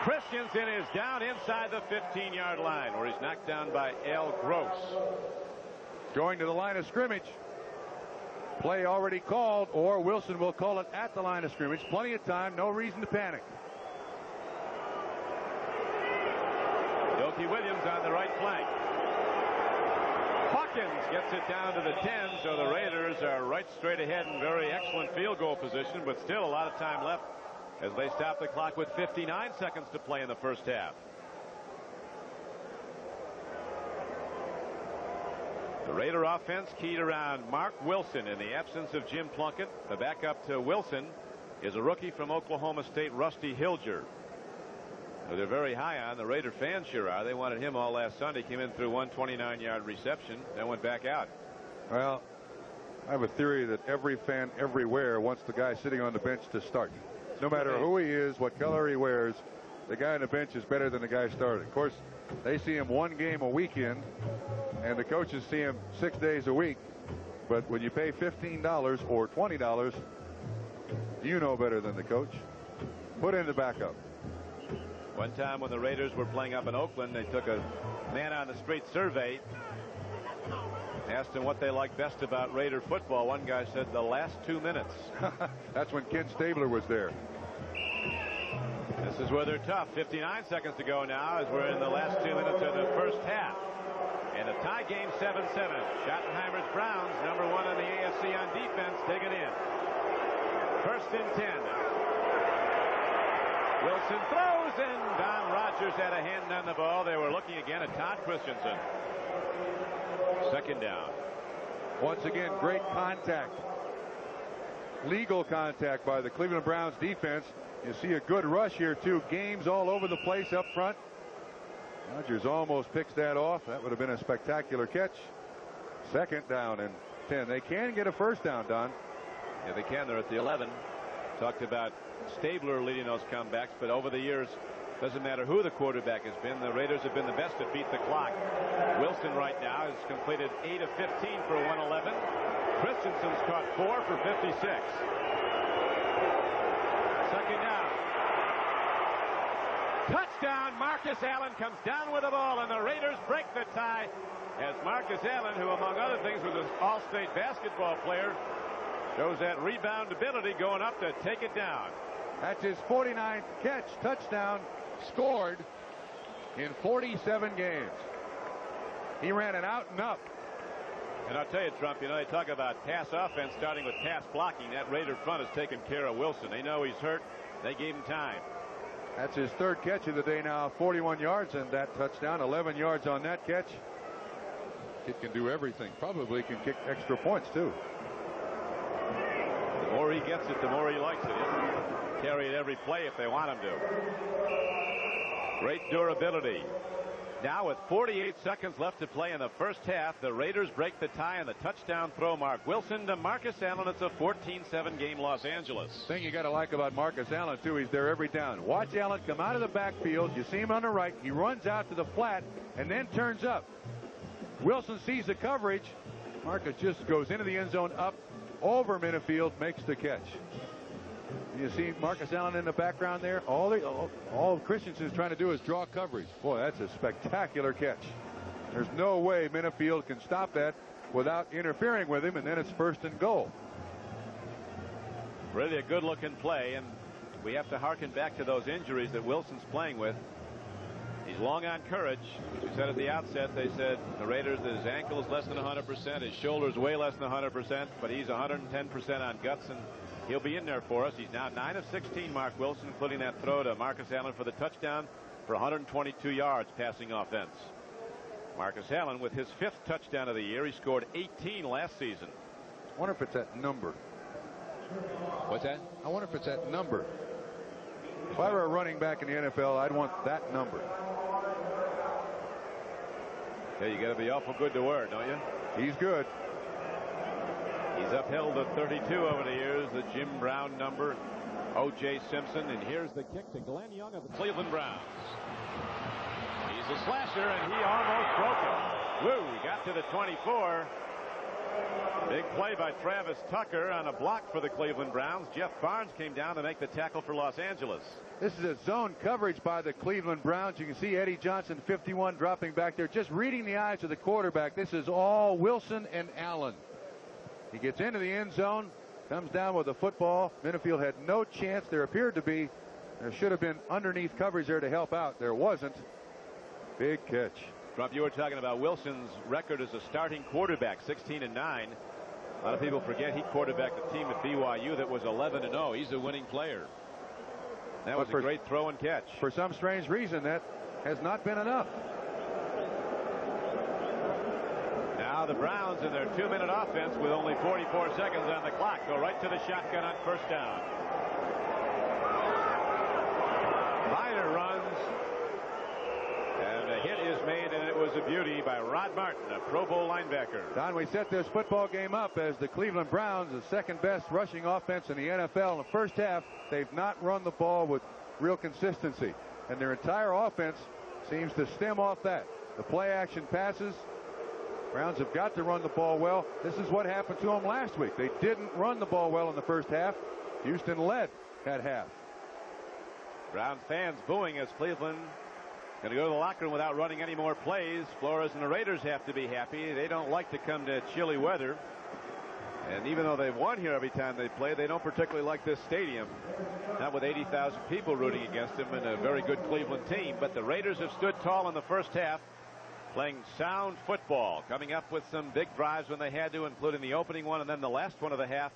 Christensen is down inside the 15-yard line, where he's knocked down by Al Gross. Going to the line of scrimmage. Play already called, or Wilson will call it at the line of scrimmage. Plenty of time, no reason to panic. Doki Williams on the right flank. Hawkins gets it down to the 10, so the Raiders are right straight ahead in very excellent field goal position, but still a lot of time left as they stop the clock with 59 seconds to play in the first half. The Raider offense keyed around Mark Wilson in the absence of Jim Plunkett. The backup to Wilson is a rookie from Oklahoma State, Rusty Hilger, who they're very high on. The Raider fans sure are. They wanted him all last Sunday. Came in through 129-yard reception, then went back out. Well, I have a theory that every fan everywhere wants the guy sitting on the bench to start. No matter who he is, what color he wears, the guy on the bench is better than the guy starting. Of course, they see him one game a weekend, and the coaches see him 6 days a week. But when you pay $15 or $20, you know better than the coach. Put in the backup. One time when the Raiders were playing up in Oakland, they took a man on the street survey. Asked them what they liked best about Raider football. One guy said the last 2 minutes. That's when Ken Stabler was there. This is where they're tough. 59 seconds to go now as we're in the last 2 minutes of the first half. And a tie game, 7-7. Schottenheimer's Browns, number 1 in the AFC on defense, take it in. First and 10. Wilson throws, and Don Rogers had a hand on the ball. They were looking again at Todd Christensen. Second down. Once again, great contact. Legal contact by the Cleveland Browns defense. You see a good rush here, too. Games all over the place up front. Rodgers almost picks that off. That would have been a spectacular catch. Second down and 10. They can get a first down, Don. Yeah, they can. They're at the 11. Talked about Stabler leading those comebacks, but over the years, doesn't matter who the quarterback has been, the Raiders have been the best to beat the clock. Wilson right now has completed 8 of 15 for 111. Christensen's caught 4 for 56. Second down. Touchdown. Marcus Allen comes down with the ball, and the Raiders break the tie as Marcus Allen, who among other things was an all-state basketball player, shows that rebound ability going up to take it down. That's his 49th catch, touchdown, scored in 47 games. He ran an out and up. And I'll tell you, Trump, you know, they talk about pass offense starting with pass blocking. That Raider front has taken care of Wilson. They know he's hurt. They gave him time. That's his third catch of the day now, 41 yards and that touchdown, 11 yards on that catch. Kid can do everything. Probably can kick extra points, too. The more he gets it, the more he likes it. He'll carry it every play if they want him to. Great durability. Now with 48 seconds left to play in the first half, the Raiders break the tie on the touchdown throw. Mark Wilson to Marcus Allen. It's a 14-7 game Los Angeles. Thing you got to like about Marcus Allen, too, he's there every down. Watch Allen come out of the backfield. You see him on the right. He runs out to the flat and then turns up. Wilson sees the coverage. Marcus just goes into the end zone, up over Minifield, makes the catch. You see Marcus Allen in the background there. All Christensen's trying to do is draw coverage. Boy, that's a spectacular catch. There's no way Minifield can stop that without interfering with him, and then it's first and goal. Really a good-looking play, and we have to harken back to those injuries that Wilson's playing with. He's long on courage. As we said at the outset, they said the Raiders, his ankle is less than 100%, his shoulder's way less than 100%, but he's 110% on guts, and he'll be in there for us. He's now 9 of 16, Mark Wilson, including that throw to Marcus Allen for the touchdown for 122 yards passing offense. Marcus Allen with his 5th touchdown of the year. He scored 18 last season. I wonder if it's that number. What's that? I wonder if it's that number. If I were a running back in the NFL, I'd want that number. Yeah, you got to be awful good to wear, don't you? He's good. He's upheld the 32 over the years, the Jim Brown number, O.J. Simpson, and here's the kick to Glenn Young of the Cleveland Browns. He's a slasher, and he almost broke it. Woo, he got to the 24. Big play by Travis Tucker on a block for the Cleveland Browns. Jeff Barnes came down to make the tackle for Los Angeles. This is a zone coverage by the Cleveland Browns. You can see Eddie Johnson, 51, dropping back there, just reading the eyes of the quarterback. This is all Wilson and Allen. He gets into the end zone, comes down with the football. Minifield had no chance. There should have been underneath coverage there to help out. There wasn't. Big catch. Trump, you were talking about Wilson's record as a starting quarterback, 16-9. A lot of people forget he quarterbacked a team at BYU that was 11-0. He's a winning player. That was a great throw and catch. For some strange reason, that has not been enough. Now the Browns in their 2-minute offense with only 44 seconds on the clock go right to the shotgun on first down. Viner runs, and a hit is made, and it was a beauty by Rod Martin, a Pro Bowl linebacker. Don, we set this football game up as the Cleveland Browns, the second best rushing offense in the NFL. In the first half, they've not run the ball with real consistency, and their entire offense seems to stem off that. The play action passes. Browns have got to run the ball well. This is what happened to them last week. They didn't run the ball well in the first half. Houston led at half. Browns fans booing as Cleveland going to go to the locker room without running any more plays. Flores and the Raiders have to be happy. They don't like to come to chilly weather. And even though they've won here every time they play, they don't particularly like this stadium. Not with 80,000 people rooting against them and a very good Cleveland team. But the Raiders have stood tall in the first half, playing sound football, coming up with some big drives when they had to, including the opening one and then the last one of the half,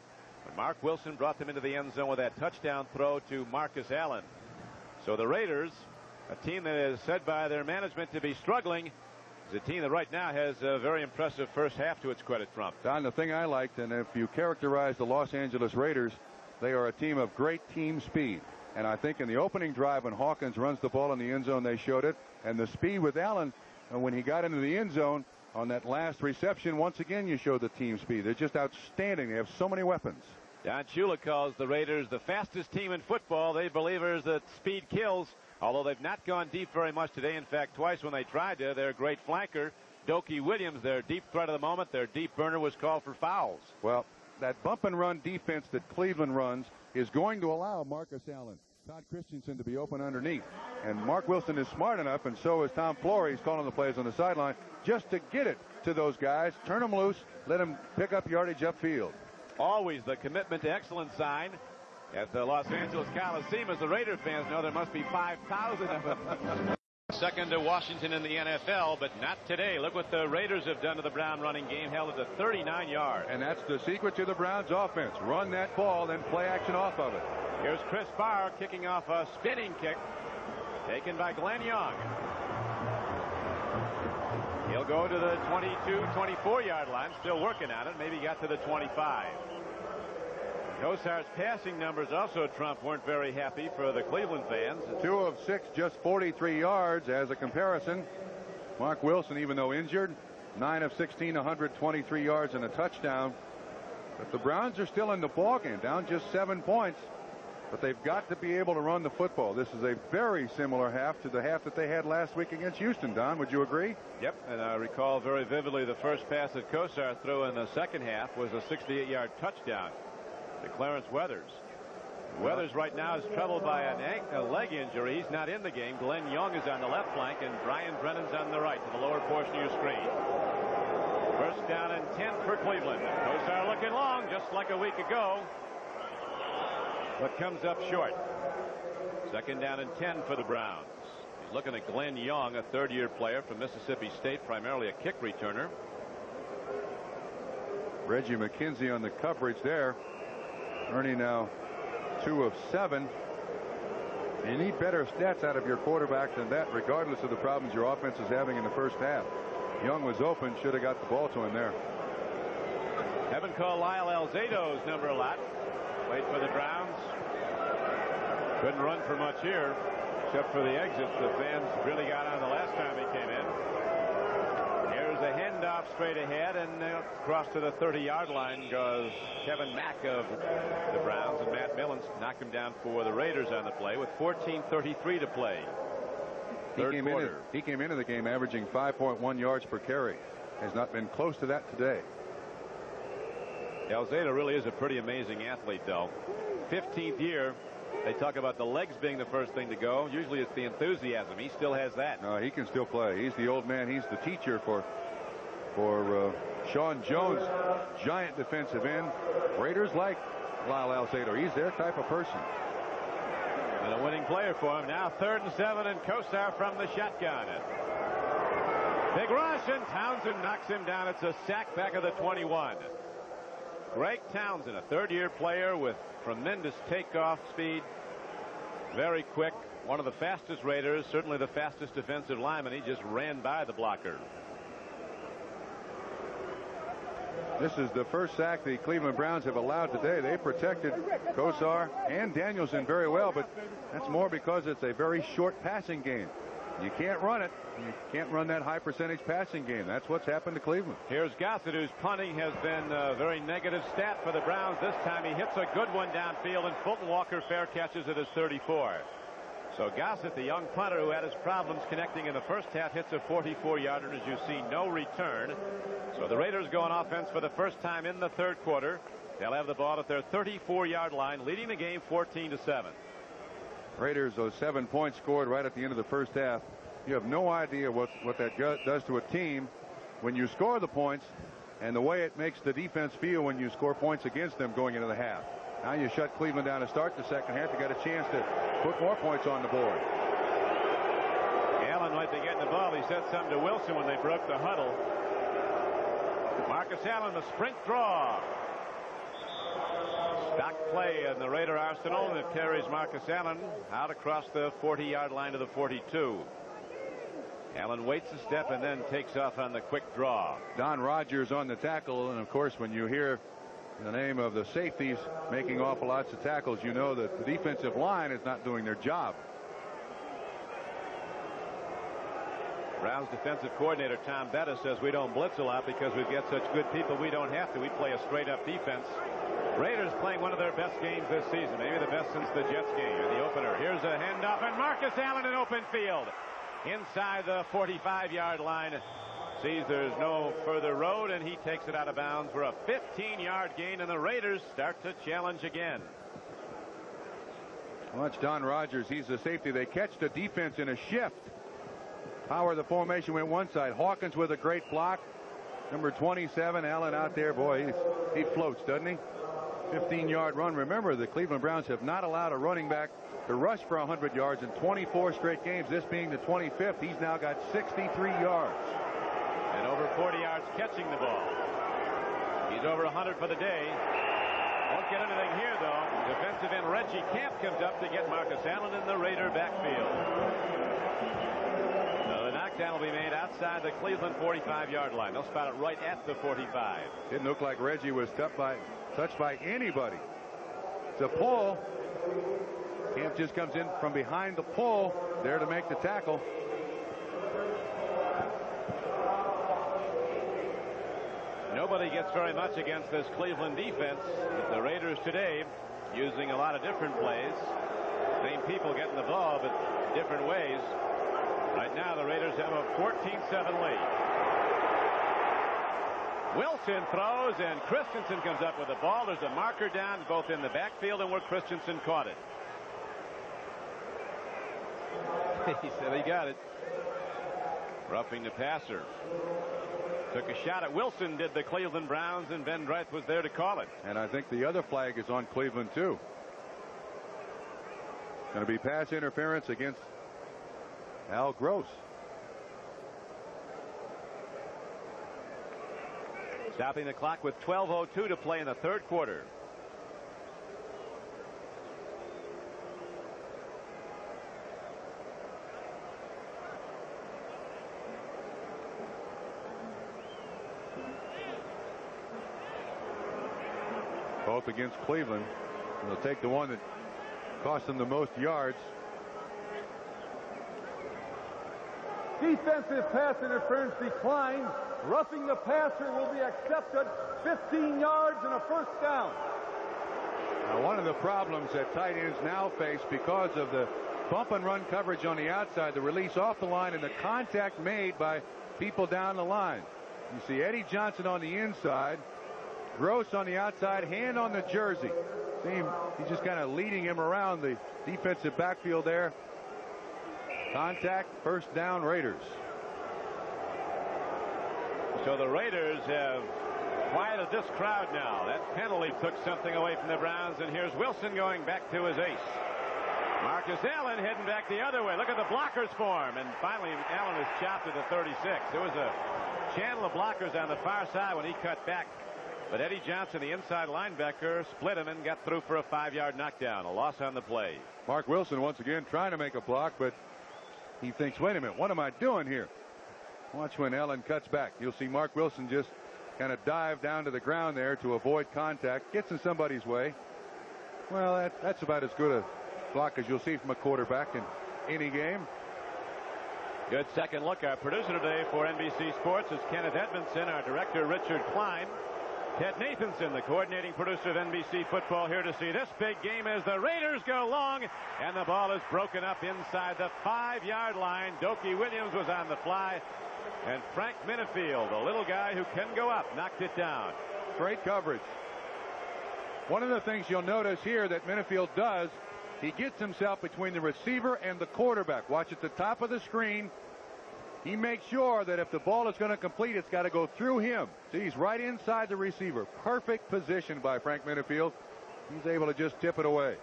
when Mark Wilson brought them into the end zone with that touchdown throw to Marcus Allen. So the Raiders, a team that is said by their management to be struggling, is a team that right now has a very impressive first half to its credit, Trump. Don, the thing I liked, and if you characterize the Los Angeles Raiders, they are a team of great team speed. And I think in the opening drive when Hawkins runs the ball in the end zone, they showed it. And the speed with Allen, when he got into the end zone on that last reception, once again you showed the team speed. They're just outstanding. They have so many weapons. Don Shula calls the Raiders the fastest team in football. They believers that speed kills, although they've not gone deep very much today. In fact, twice when they tried to, their great flanker, Doki Williams, their deep threat of the moment, their deep burner, was called for fouls. Well, that bump and run defense that Cleveland runs is going to allow Marcus Allen, Todd Christensen to be open underneath. And Mark Wilson is smart enough, and so is Tom Flores, calling the plays on the sideline, just to get it to those guys, turn them loose, let them pick up yardage upfield. Always the commitment to excellence sign at the Los Angeles Coliseum. As the Raider fans know, there must be 5,000 of them. Second to Washington in the NFL, but not today. Look what the Raiders have done to the Brown running game, held it to 39 yards. And that's the secret to the Browns offense. Run that ball, then play action off of it. Here's Chris Barr kicking off a spinning kick taken by Glenn Young. He'll go to the 22, 24-yard line, still working on it. Maybe got to the 25. Kosar's passing numbers also, Trump, weren't very happy for the Cleveland fans. 2 of 6, just 43 yards as a comparison. Mark Wilson, even though injured, 9 of 16, 123 yards and a touchdown. But the Browns are still in the ballgame, down just 7 points. But they've got to be able to run the football. This is a very similar half to the half that they had last week against Houston, Don. Would you agree? Yep, and I recall very vividly the first pass that Kosar threw in the second half was a 68-yard touchdown to Clarence Weathers. Weathers right now is troubled by a leg injury. He's not in the game. Glenn Young is on the left flank, and Brian Brennan's on the right to the lower portion of your screen. First down and 10 for Cleveland. Kosar looking long, just like a week ago, but comes up short. Second down and 10 for the Browns. He's looking at Glenn Young, a third-year player from Mississippi State, primarily a kick returner. Reggie McKenzie on the coverage there. Ernie now 2 of 7. You need better stats out of your quarterback than that, regardless of the problems your offense is having in the first half. Young was open, should have got the ball to him there. Haven't called Lyle Alzado's number a lot. Played for the Browns. Couldn't run for much here, except for the exits. The fans really got on the last time he came in. Here's a handoff straight ahead, and across to the 30-yard line goes Kevin Mack of the Browns, and Matt Millen knocked him down for the Raiders on the play with 14:33 to play. Third quarter. He came into the game averaging 5.1 yards per carry. Has not been close to that today. Alzado really is a pretty amazing athlete, though. 15th year. They talk about the legs being the first thing to go. Usually it's the enthusiasm. He still has that. No, he can still play. He's the old man. He's the teacher for Sean Jones, giant defensive end. Raiders like Lyle Alzado. He's their type of person. And a winning player for him. Now 3rd and 7, and Kosar from the shotgun. Big rush, and Townsend knocks him down. It's a sack back of the 21. Greg Townsend, a 3rd-year player with tremendous takeoff speed. Very quick. One of the fastest Raiders, certainly the fastest defensive lineman. He just ran by the blocker. This is the first sack the Cleveland Browns have allowed today. They protected Kosar and Danielson very well, but that's more because it's a very short passing game. You can't run it. You can't run that high percentage passing game. That's what's happened to Cleveland. Here's Gossett, whose punting has been a very negative stat for the Browns. This time he hits a good one downfield, and Fulton Walker fair catches it as 34. So Gossett, the young punter who had his problems connecting in the first half, hits a 44-yarder. As you see, no return. So the Raiders go on offense for the first time in the 3rd quarter. They'll have the ball at their 34-yard line, leading the game 14-7. Raiders, those 7 points scored right at the end of the first half. You have no idea what that does to a team when you score the points, and the way it makes the defense feel when you score points against them going into the half. Now you shut Cleveland down to start the second half. You got a chance to put more points on the board. Allen might be getting the ball. He said something to Wilson when they broke the huddle. Marcus Allen, the sprint draw. Stock play in the Raider arsenal, and it carries Marcus Allen out across the 40-yard line to the 42. Allen waits a step and then takes off on the quick draw. Don Rogers on the tackle, and of course when you hear the name of the safeties making awful lots of tackles, you know that the defensive line is not doing their job. Browns defensive coordinator Tom Bettis says we don't blitz a lot because we've got such good people. We don't have to. We play a straight-up defense. Raiders playing one of their best games this season, maybe the best since the Jets game in the opener. Here's a handoff, and Marcus Allen in open field inside the 45-yard line. Sees there's no further road, and he takes it out of bounds for a 15-yard gain, and the Raiders start to challenge again. Watch Don Rogers. He's the safety. They catch the defense in a shift. Power of the formation went one side. Hawkins with a great block. Number 27, Allen out there. Boy, he floats, doesn't he? 15-yard run. Remember, the Cleveland Browns have not allowed a running back to rush for 100 yards in 24 straight games, this being the 25th. He's now got 63 yards. And over 40 yards catching the ball. He's over 100 for the day. Won't get anything here, though. Defensive end Reggie Camp comes up to get Marcus Allen in the Raider backfield. So the knockdown will be made outside the Cleveland 45-yard line. They'll spot it right at the 45. Didn't look like Reggie was touched by anybody. It's a pull. Camp just comes in from behind the pull there to make the tackle. Nobody gets very much against this Cleveland defense. But the Raiders today using a lot of different plays. Same people getting the ball, but different ways. Right now, the Raiders have a 14-7 lead. Wilson throws, and Christensen comes up with the ball. There's a marker down both in the backfield and where Christensen caught it. He said he got it. Roughing the passer. Took a shot at Wilson, did the Cleveland Browns, and Ben Dreth was there to call it. And I think the other flag is on Cleveland, too. Going to be pass interference against Al Gross. Stopping the clock with 12:02 to play in the 3rd quarter. Both against Cleveland. They'll take the one that cost them the most yards. Defensive pass interference declined. Roughing the passer will be accepted. 15 yards and a first down. Now, one of the problems that tight ends now face because of the bump and run coverage on the outside, the release off the line, and the contact made by people down the line. You see Eddie Johnson on the inside, Gross on the outside, hand on the jersey. He's just kind of leading him around the defensive backfield there. Contact, first down, Raiders. So the Raiders have quieted this crowd now. That penalty took something away from the Browns, and here's Wilson going back to his ace. Marcus Allen heading back the other way. Look at the blockers form, and finally Allen is chopped at the 36. There was a channel of blockers on the far side when he cut back, but Eddie Johnson, the inside linebacker, split him and got through for a 5-yard knockdown. A loss on the play. Mark Wilson once again trying to make a block, but he thinks, wait a minute, what am I doing here? Watch when Allen cuts back. You'll see Mark Wilson just kind of dive down to the ground there to avoid contact, gets in somebody's way. Well, that's about as good a block as you'll see from a quarterback in any game. Good second look. Our producer today for NBC Sports is Kenneth Edmondson. Our director Richard Klein. Ted Nathanson, the coordinating producer of NBC Football, here to see this big game as the Raiders go long, and the ball is broken up inside the 5-yard line. Dokie Williams was on the fly, and Frank Minifield, the little guy who can go up, knocked it down. Great coverage. One of the things you'll notice here that Minifield does, he gets himself between the receiver and the quarterback. Watch at the top of the screen. He makes sure that if the ball is going to complete, it's got to go through him. See, he's right inside the receiver. Perfect position by Frank Minifield. He's able to just tip it away.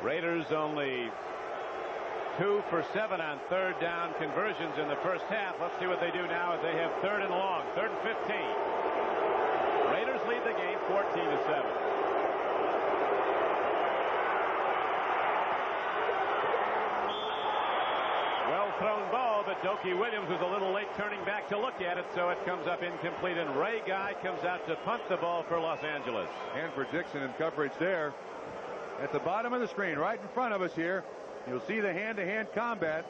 Raiders only 2 for 7 on third down conversions in the first half. Let's see what they do now as they have third and long. 3rd and 15. Raiders lead the game 14-7. Thrown ball, but Dokie Williams was a little late turning back to look at it, so it comes up incomplete, and Ray Guy comes out to punt the ball for Los Angeles. And for Dixon in coverage there. At the bottom of the screen, right in front of us here, you'll see the hand-to-hand combat,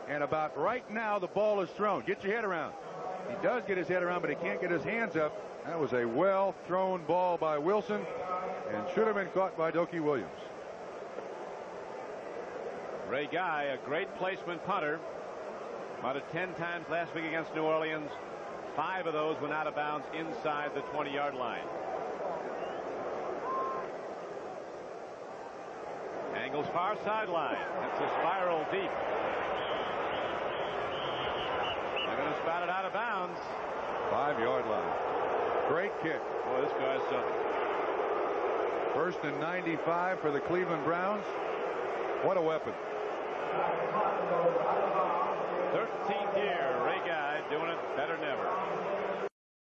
and about right now the ball is thrown. Get your head around. He does get his head around, but he can't get his hands up. That was a well-thrown ball by Wilson, and should have been caught by Dokie Williams. Ray Guy, a great placement punter, punted 10 times last week against New Orleans. 5 of those went out of bounds inside the 20-yard line. Angles far sideline. That's a spiral deep. They're going to spot it out of bounds. 5-yard line. Great kick. Boy, this guy's something. 1st and 95 for the Cleveland Browns. What a weapon. 13th year, Ray Guy doing it better than ever.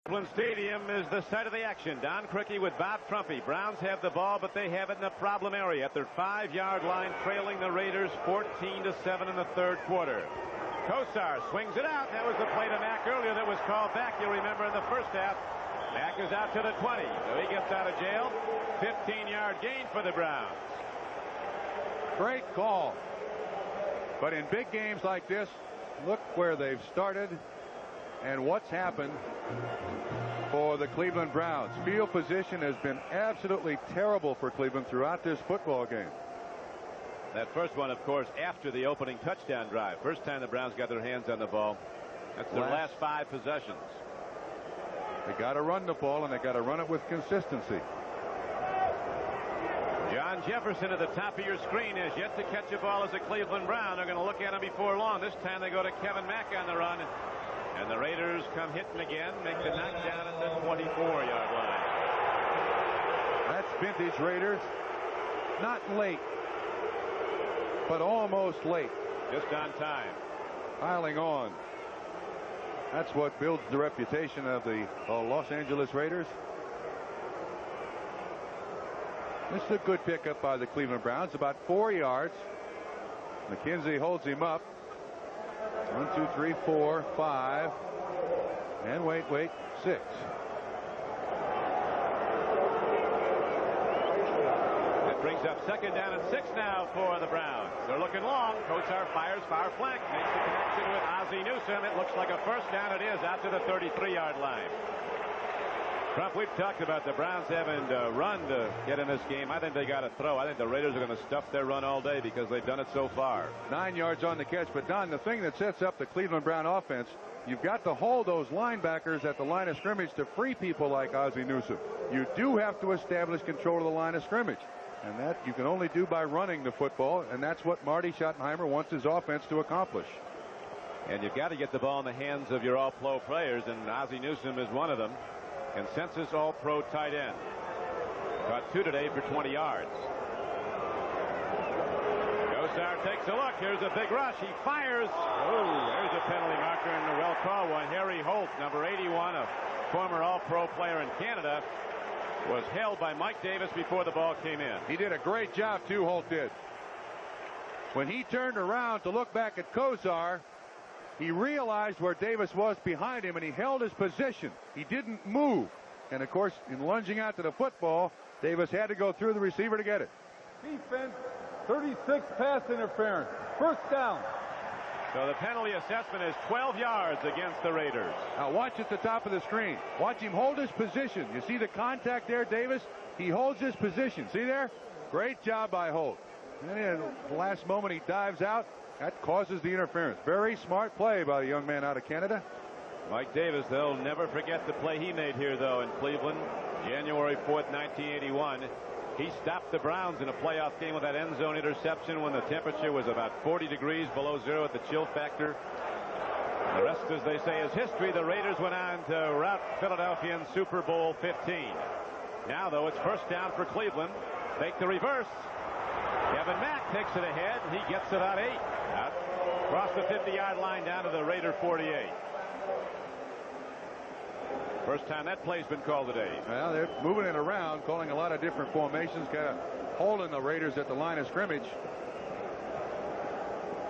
Cleveland Stadium is the site of the action. Don Criqui with Bob Trumpy. Browns have the ball, but they have it in the problem area at their 5-yard line, trailing the Raiders 14-7 in the 3rd quarter. Kosar swings it out. That was the play to Mack earlier that was called back, you'll remember, in the first half. Mack is out to the 20, so he gets out of jail. 15-yard gain for the Browns. Great call. But in big games like this, look where they've started and what's happened for the Cleveland Browns. Field position has been absolutely terrible for Cleveland throughout this football game. That first one, of course, after the opening touchdown drive. First time the Browns got their hands on the ball. That's their last 5 possessions. They got to run the ball, and they got to run it with consistency. John Jefferson at the top of your screen has yet to catch a ball as a Cleveland Brown. They're going to look at him before long. This time they go to Kevin Mack on the run. And the Raiders come hitting again, make the knockdown at the 24-yard line. That's vintage Raiders. Not late, but almost late. Just on time. Piling on. That's what builds the reputation of the Los Angeles Raiders. This is a good pickup by the Cleveland Browns, about 4 yards. McKenzie holds him up. 1, 2, 3, 4, 5. And wait, 6. That brings up 2nd down and 6 now for the Browns. They're looking long. Kosar fires far flank. Makes the connection with Ozzie Newsome. It looks like a first down. It is out to the 33-yard line. Trump, we've talked about the Browns having to run to get in this game. I think they got to throw. I think the Raiders are going to stuff their run all day because they've done it so far. 9 yards on the catch. But, Don, the thing that sets up the Cleveland Brown offense, you've got to hold those linebackers at the line of scrimmage to free people like Ozzie Newsome. You do have to establish control of the line of scrimmage. And that you can only do by running the football, and that's what Marty Schottenheimer wants his offense to accomplish. And you've got to get the ball in the hands of your all-pro players, and Ozzie Newsome is one of them. Consensus all-pro tight end. Caught 2 today for 20 yards. Kosar takes a look. Here's a big rush. He fires. Oh, there's a penalty marker, and a well-called one. Harry Holt, number 81, a former all-pro player in Canada, was held by Mike Davis before the ball came in. He did a great job, too, Holt did. When he turned around to look back at Kosar, he realized where Davis was behind him, and he held his position. He didn't move. And, of course, in lunging out to the football, Davis had to go through the receiver to get it. Defense, 36 pass interference. First down. So the penalty assessment is 12 yards against the Raiders. Now watch at the top of the screen. Watch him hold his position. You see the contact there, Davis? He holds his position. See there? Great job by Holt. And in the last moment he dives out. That causes the interference. Very smart play by the young man out of Canada. Mike Davis, they'll never forget the play he made here, though, in Cleveland, January 4th, 1981. He stopped the Browns in a playoff game with that end zone interception when the temperature was about 40 degrees below zero at the chill factor. The rest, as they say, is history. The Raiders went on to rout Philadelphia in Super Bowl 15. Now, though, it's first down for Cleveland. Take the reverse. Kevin Mack takes it ahead, and he gets it out 8. Out across the 50-yard line down to the Raider 48. First time that play's been called today. Well, they're moving it around, calling a lot of different formations, kind of holding the Raiders at the line of scrimmage.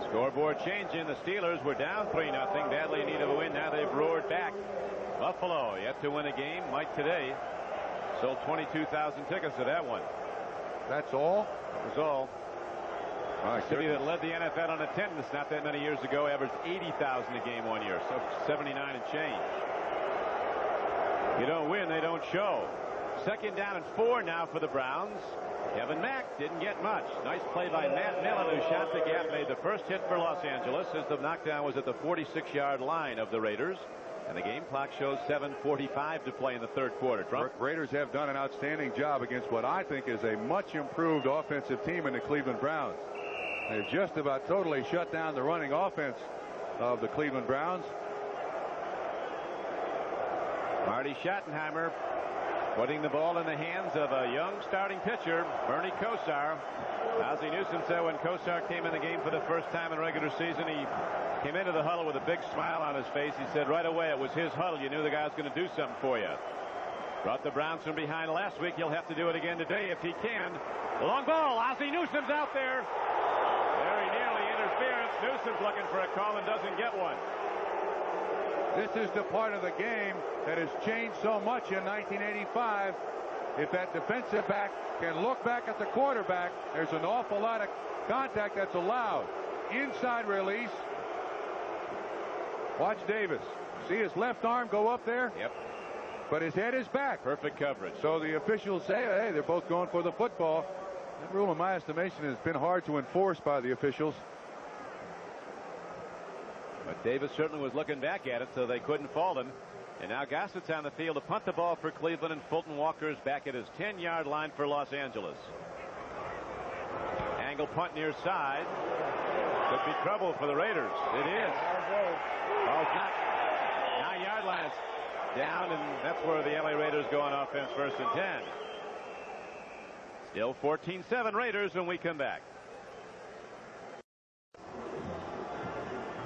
Scoreboard changing. The Steelers were down 3-0, badly in need of a win. Now they've roared back. Buffalo yet to win a game. Mike today sold 22,000 tickets to that one. That's all? That was all. City that led the NFL on attendance not that many years ago averaged 80,000 a game one year, so 79 and change. You don't win, they don't show. Second down and 4 now for the Browns. Kevin Mack didn't get much. Nice play by Matt Millen, who shot the gap, made the first hit for Los Angeles as the knockdown was at the 46-yard line of the Raiders. And the game clock shows 7:45 to play in the third quarter. Trump? Raiders have done an outstanding job against what I think is a much improved offensive team in the Cleveland Browns. They've just about totally shut down the running offense of the Cleveland Browns. Marty Schottenheimer putting the ball in the hands of a young starting pitcher, Bernie Kosar. Ozzie Newsome said when Kosar came in the game for the first time in regular season, he came into the huddle with a big smile on his face. He said right away it was his huddle. You knew the guy was going to do something for you. Brought the Browns from behind last week. He'll have to do it again today if he can. The long ball. Ozzie Newsome's out there. Very nearly interference. Newsome's looking for a call and doesn't get one. This is the part of the game that has changed so much in 1985. If that defensive back can look back at the quarterback, there's an awful lot of contact that's allowed. Inside release. Watch Davis. See his left arm go up there? Yep. But his head is back. Perfect coverage. So the officials say, hey, they're both going for the football. That rule, in my estimation, has been hard to enforce by the officials. But Davis certainly was looking back at it, so they couldn't fault him. And now Gossett's on the field to punt the ball for Cleveland, and Fulton Walker's back at his 10-yard line for Los Angeles. Angle punt near side. Could be trouble for the Raiders. It is. Ball's not. 9-yard line down, and that's where the LA Raiders go on offense, first and 10. Still 14-7 Raiders when we come back.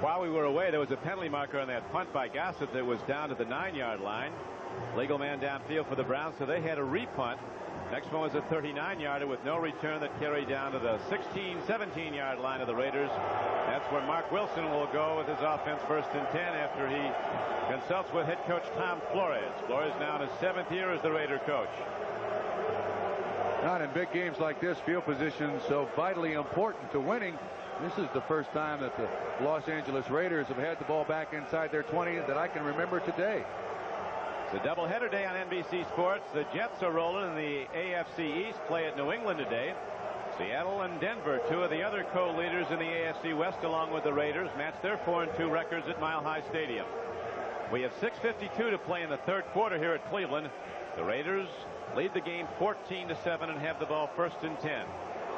While we were away, there was a penalty marker on that punt by Gossett that was down to the 9-yard line. Legal man downfield for the Browns, so they had a repunt. Next one was a 39-yarder with no return that carried down to the 16, 17-yard line of the Raiders. That's where Mark Wilson will go with his offense, first and 10, after he consults with head coach Tom Flores. Flores now in his 7th year as the Raider coach. Not in big games like this, field position so vitally important to winning. This is the first time that the Los Angeles Raiders have had the ball back inside their 20 that I can remember today. It's a doubleheader day on NBC Sports. The Jets are rolling in the AFC East, play at New England today. Seattle and Denver, two of the other co-leaders in the AFC West, along with the Raiders, match their 4-2 records at Mile High Stadium. We have 6:52 to play in the third quarter here at Cleveland. The Raiders lead the game 14-7 and have the ball 1st and 10.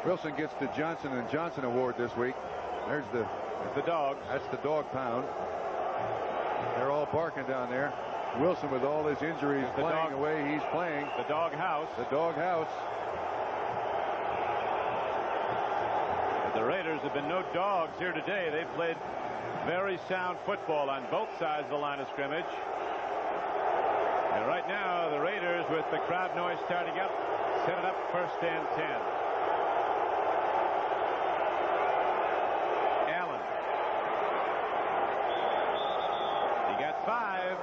Wilson gets the Johnson & Johnson Award this week. There's the dogs. That's the dog pound. They're all barking down there. Wilson, with all his injuries, playing the way he's playing. The dog house. The dog house. The Raiders have been no dogs here today. They've played very sound football on both sides of the line of scrimmage. And right now, the Raiders, with the crowd noise starting up, set it up 1st and 10. Allen. He got 5.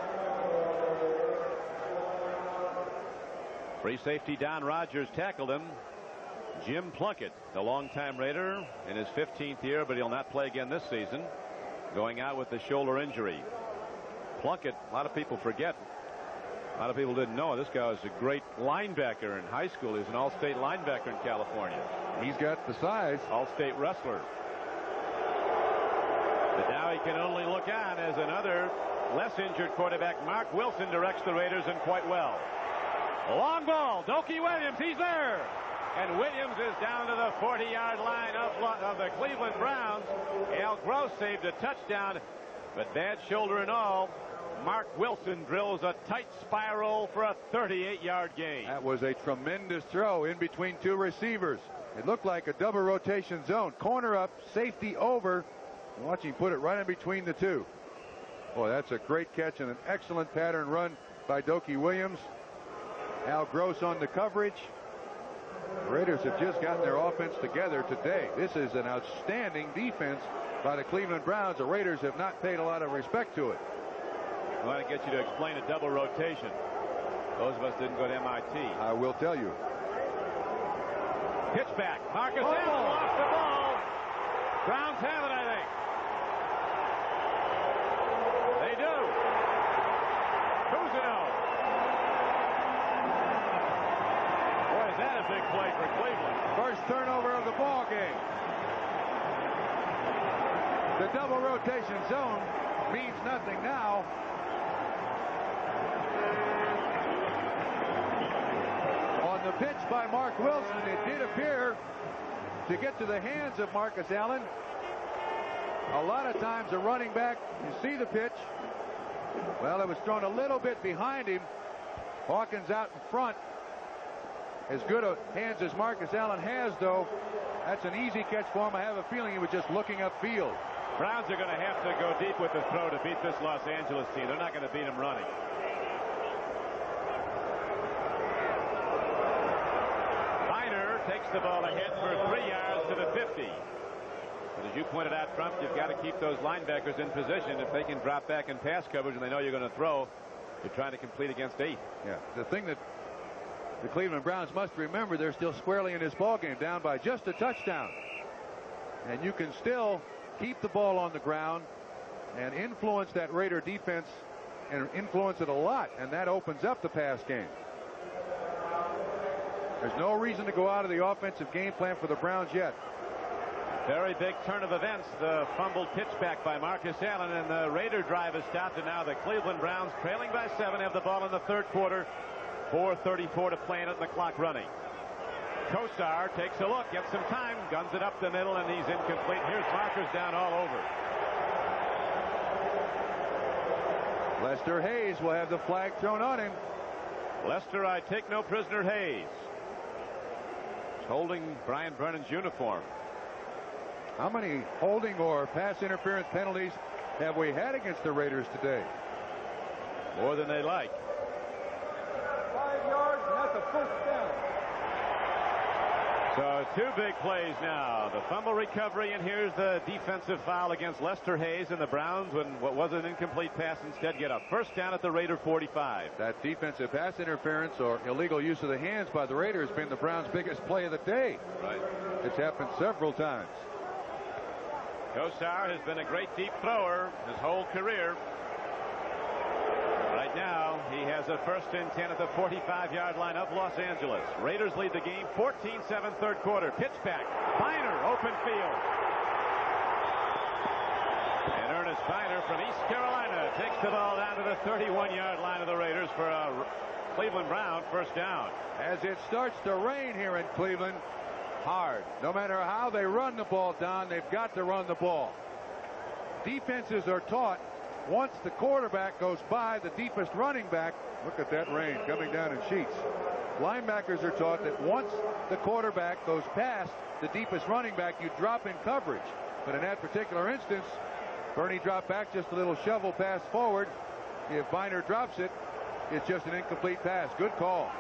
Free safety Don Rogers tackled him. Jim Plunkett, the longtime Raider, in his 15th year, but he'll not play again this season, going out with a shoulder injury. Plunkett, a lot of people forget. A lot of people didn't know this guy was a great linebacker in high school. He's an all-state linebacker in California. He's got the size. All-state wrestler. But now he can only look on as another less injured quarterback, Mark Wilson, directs the Raiders, and quite well. Long ball. Dokey Williams, he's there. And Williams is down to the 40-yard line of the Cleveland Browns. Al Gross saved a touchdown, but bad shoulder and all. Mark Wilson drills a tight spiral for a 38-yard gain. That was a tremendous throw in between two receivers. It looked like a double rotation zone. Corner up, safety over. Watch him put it right in between the two. Boy, that's a great catch and an excellent pattern run by Dokey Williams. Al Gross on the coverage. The Raiders have just gotten their offense together today. This is an outstanding defense by the Cleveland Browns. The Raiders have not paid a lot of respect to it. I want to get you to explain a double rotation. Those of us didn't go to MIT. I will tell you. Pitch back. Marcus Allen lost the ball. Browns have it, I think. They do. Cousineau. Boy, is that a big play for Cleveland. First turnover of the ball game. The double rotation zone means nothing now. On the pitch by Mark Wilson, it did appear to get to the hands of Marcus Allen. A lot of times a running back, you see the pitch. Well, it was thrown a little bit behind him. Hawkins out in front. As good a hands as Marcus Allen has, though, that's an easy catch for him. I have a feeling he was just looking upfield. Browns are going to have to go deep with the throw to beat this Los Angeles team. They're not going to beat him running. Biner takes the ball ahead for 3 yards to the 50. But as you pointed out, Trump, you've got to keep those linebackers in position. If they can drop back in pass coverage and they know you're going to throw, you're trying to complete against 8. Yeah, the thing that the Cleveland Browns must remember, they're still squarely in this ball game, down by just a touchdown. And you can still keep the ball on the ground and influence that Raider defense, and influence it a lot, and that opens up the pass game. There's no reason to go out of the offensive game plan for the Browns yet. Very big turn of events. The fumbled pitch back by Marcus Allen, and the Raider drive is stopped, and now the Cleveland Browns, trailing by 7, have the ball in the third quarter. 4:34 to play and the clock running. Kosar takes a look, gets some time, guns it up the middle, and he's incomplete. Here's Marcus down all over. Lester Hayes will have the flag thrown on him. Lester, I take no prisoner, Hayes. He's holding Brian Brennan's uniform. How many holding or pass interference penalties have we had against the Raiders today? More than they like. 5 yards, and that's a first down. So 2 big plays now. The fumble recovery, and here's the defensive foul against Lester Hayes, and the Browns, when what was an incomplete pass, instead get a first down at the Raider 45. That defensive pass interference or illegal use of the hands by the Raiders has been the Browns' biggest play of the day. Right. It's happened several times. Kosar has been a great deep thrower his whole career. Right now, he has a 1st and 10 at the 45-yard line of Los Angeles. Raiders lead the game 14-7 third quarter. Pitch back. Biner, open field. And Ernest Biner from East Carolina takes the ball down to the 31-yard line of the Raiders for a Cleveland Brown first down. As it starts to rain here in Cleveland, hard. No matter how they run the ball down, they've got to run the ball. Defenses are taught once the quarterback goes by the deepest running back, look at that rain coming down in sheets. Linebackers are taught that once the quarterback goes past the deepest running back, you drop in coverage. But in that particular instance, Bernie dropped back, just a little shovel pass forward. If Biner drops it, it's just an incomplete pass. Good call.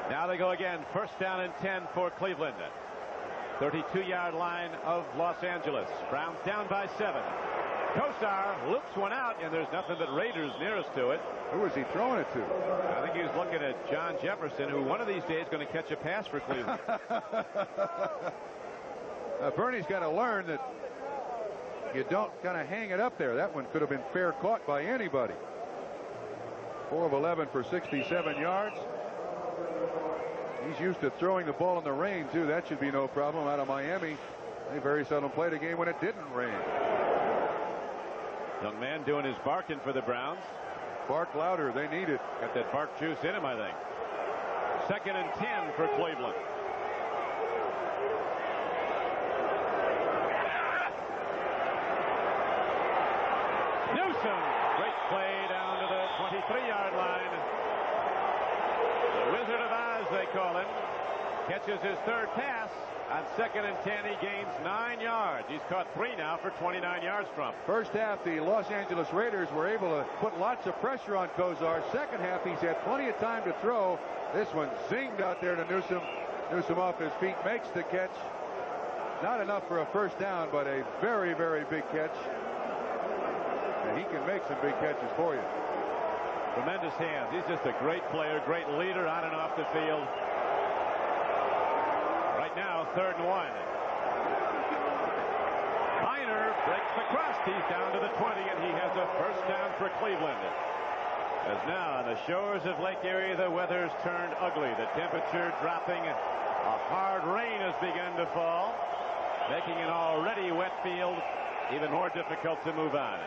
Now they go again. First down and 10 for Cleveland. 32-yard line of Los Angeles. Browns down by 7. Kosar loops one out, and there's nothing but Raiders nearest to it. Who was he throwing it to? I think he was looking at John Jefferson, who one of these days is going to catch a pass for Cleveland. Bernie's got to learn that you don't kind of hang it up there. That one could have been fair caught by anybody. 4 of 11 for 67 yards. He's used to throwing the ball in the rain, too. That should be no problem. Out of Miami, they very seldom played a game when it didn't rain. Young man doing his barking for the Browns. Bark louder. They need it. Got that bark juice in him, I think. 2nd and 10 for Cleveland. Newsom. Great play down to the 23-yard line. The Wizard of Oz, they call him. Catches his 3rd pass. On 2nd and 10, he gains 9 yards. He's caught 3 now for 29 yards from. First half, the Los Angeles Raiders were able to put lots of pressure on Kosar. Second half, he's had plenty of time to throw. This one zinged out there to Newsom. Newsom off his feet makes the catch. Not enough for a first down, but a very, very big catch. And he can make some big catches for you. Tremendous hands. He's just a great player, great leader on and off the field. Right now, 3rd and 1. Biner breaks the crust. He's down to the 20, and he has a first down for Cleveland. As now on the shores of Lake Erie, the weather's turned ugly. The temperature dropping. A hard rain has begun to fall, making an already wet field even more difficult to move on.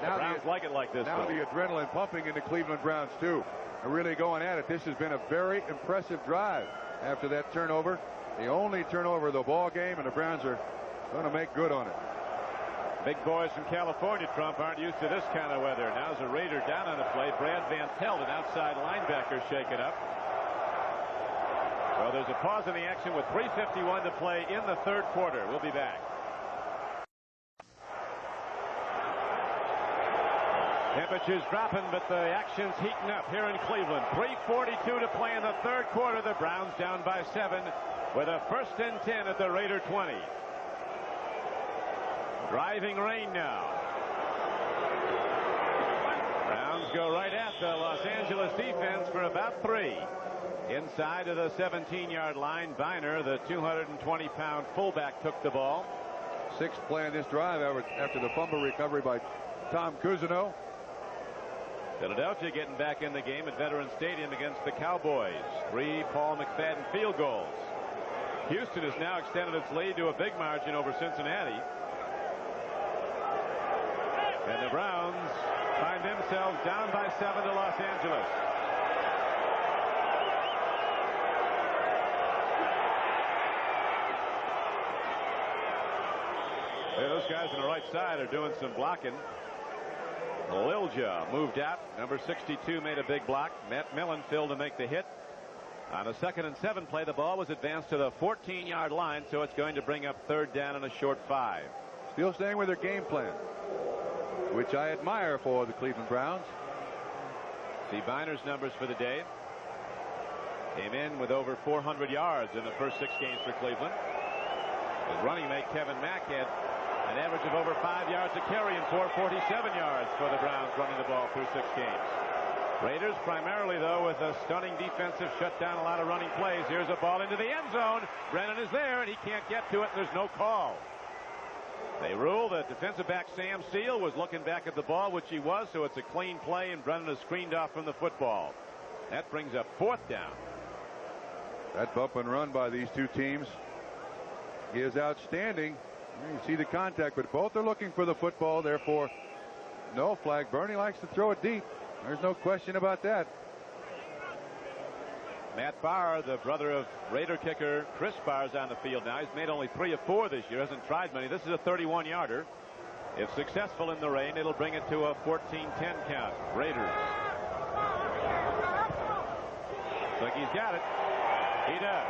The Browns like it like this. Now the adrenaline pumping in the Cleveland Browns, too. They're really going at it. This has been a very impressive drive after that turnover. The only turnover of the ball game, and the Browns are going to make good on it. Big boys from California, Trump, aren't used to this kind of weather. Now's a Raider down on the play. Brad Van Pelt, an outside linebacker, shaken up. So there's a pause in the action with 3:51 to play in the 3rd quarter. We'll be back. Temperatures dropping, but the action's heating up here in Cleveland. 3:42 to play in the 3rd quarter. The Browns down by 7 with a 1st and 10 at the Raider 20. Driving rain now. Browns go right at the Los Angeles defense for about 3. Inside of the 17-yard line, Biner, the 220-pound fullback, took the ball. 6th play in this drive after the fumble recovery by Tom Cousineau. Philadelphia getting back in the game at Veterans Stadium against the Cowboys. 3 Paul McFadden field goals. Houston has now extended its lead to a big margin over Cincinnati. And the Browns find themselves down by 7 to Los Angeles. Hey, those guys on the right side are doing some blocking. Lilja moved out. Number 62 made a big block. Matt Millen filled to make the hit. On a 2nd and 7 play, the ball was advanced to the 14-yard line, so it's going to bring up 3rd down and a short 5. Still staying with their game plan, which I admire for the Cleveland Browns. See Biner's numbers for the day. Came in with over 400 yards in the first 6 games for Cleveland. His running mate Kevin Mack had an average of over 5 yards a carry and 447 yards for the Browns running the ball through 6 games. Raiders primarily, though, with a stunning defensive shutdown, a lot of running plays. Here's a ball into the end zone. Brennan is there, and he can't get to it. There's no call. They rule that defensive back Sam Seal was looking back at the ball, which he was, so it's a clean play, and Brennan is screened off from the football. That brings up 4th down. That bump and run by these two teams is outstanding. You see the contact, but both are looking for the football. Therefore, no flag. Bernie likes to throw it deep. There's no question about that. Matt Barr, the brother of Raider kicker Chris Barr, is on the field now. He's made only 3 of 4 this year. Hasn't tried many. This is a 31-yarder. If successful in the rain, it'll bring it to a 14-10 count. Raiders. Looks like he's got it. He does.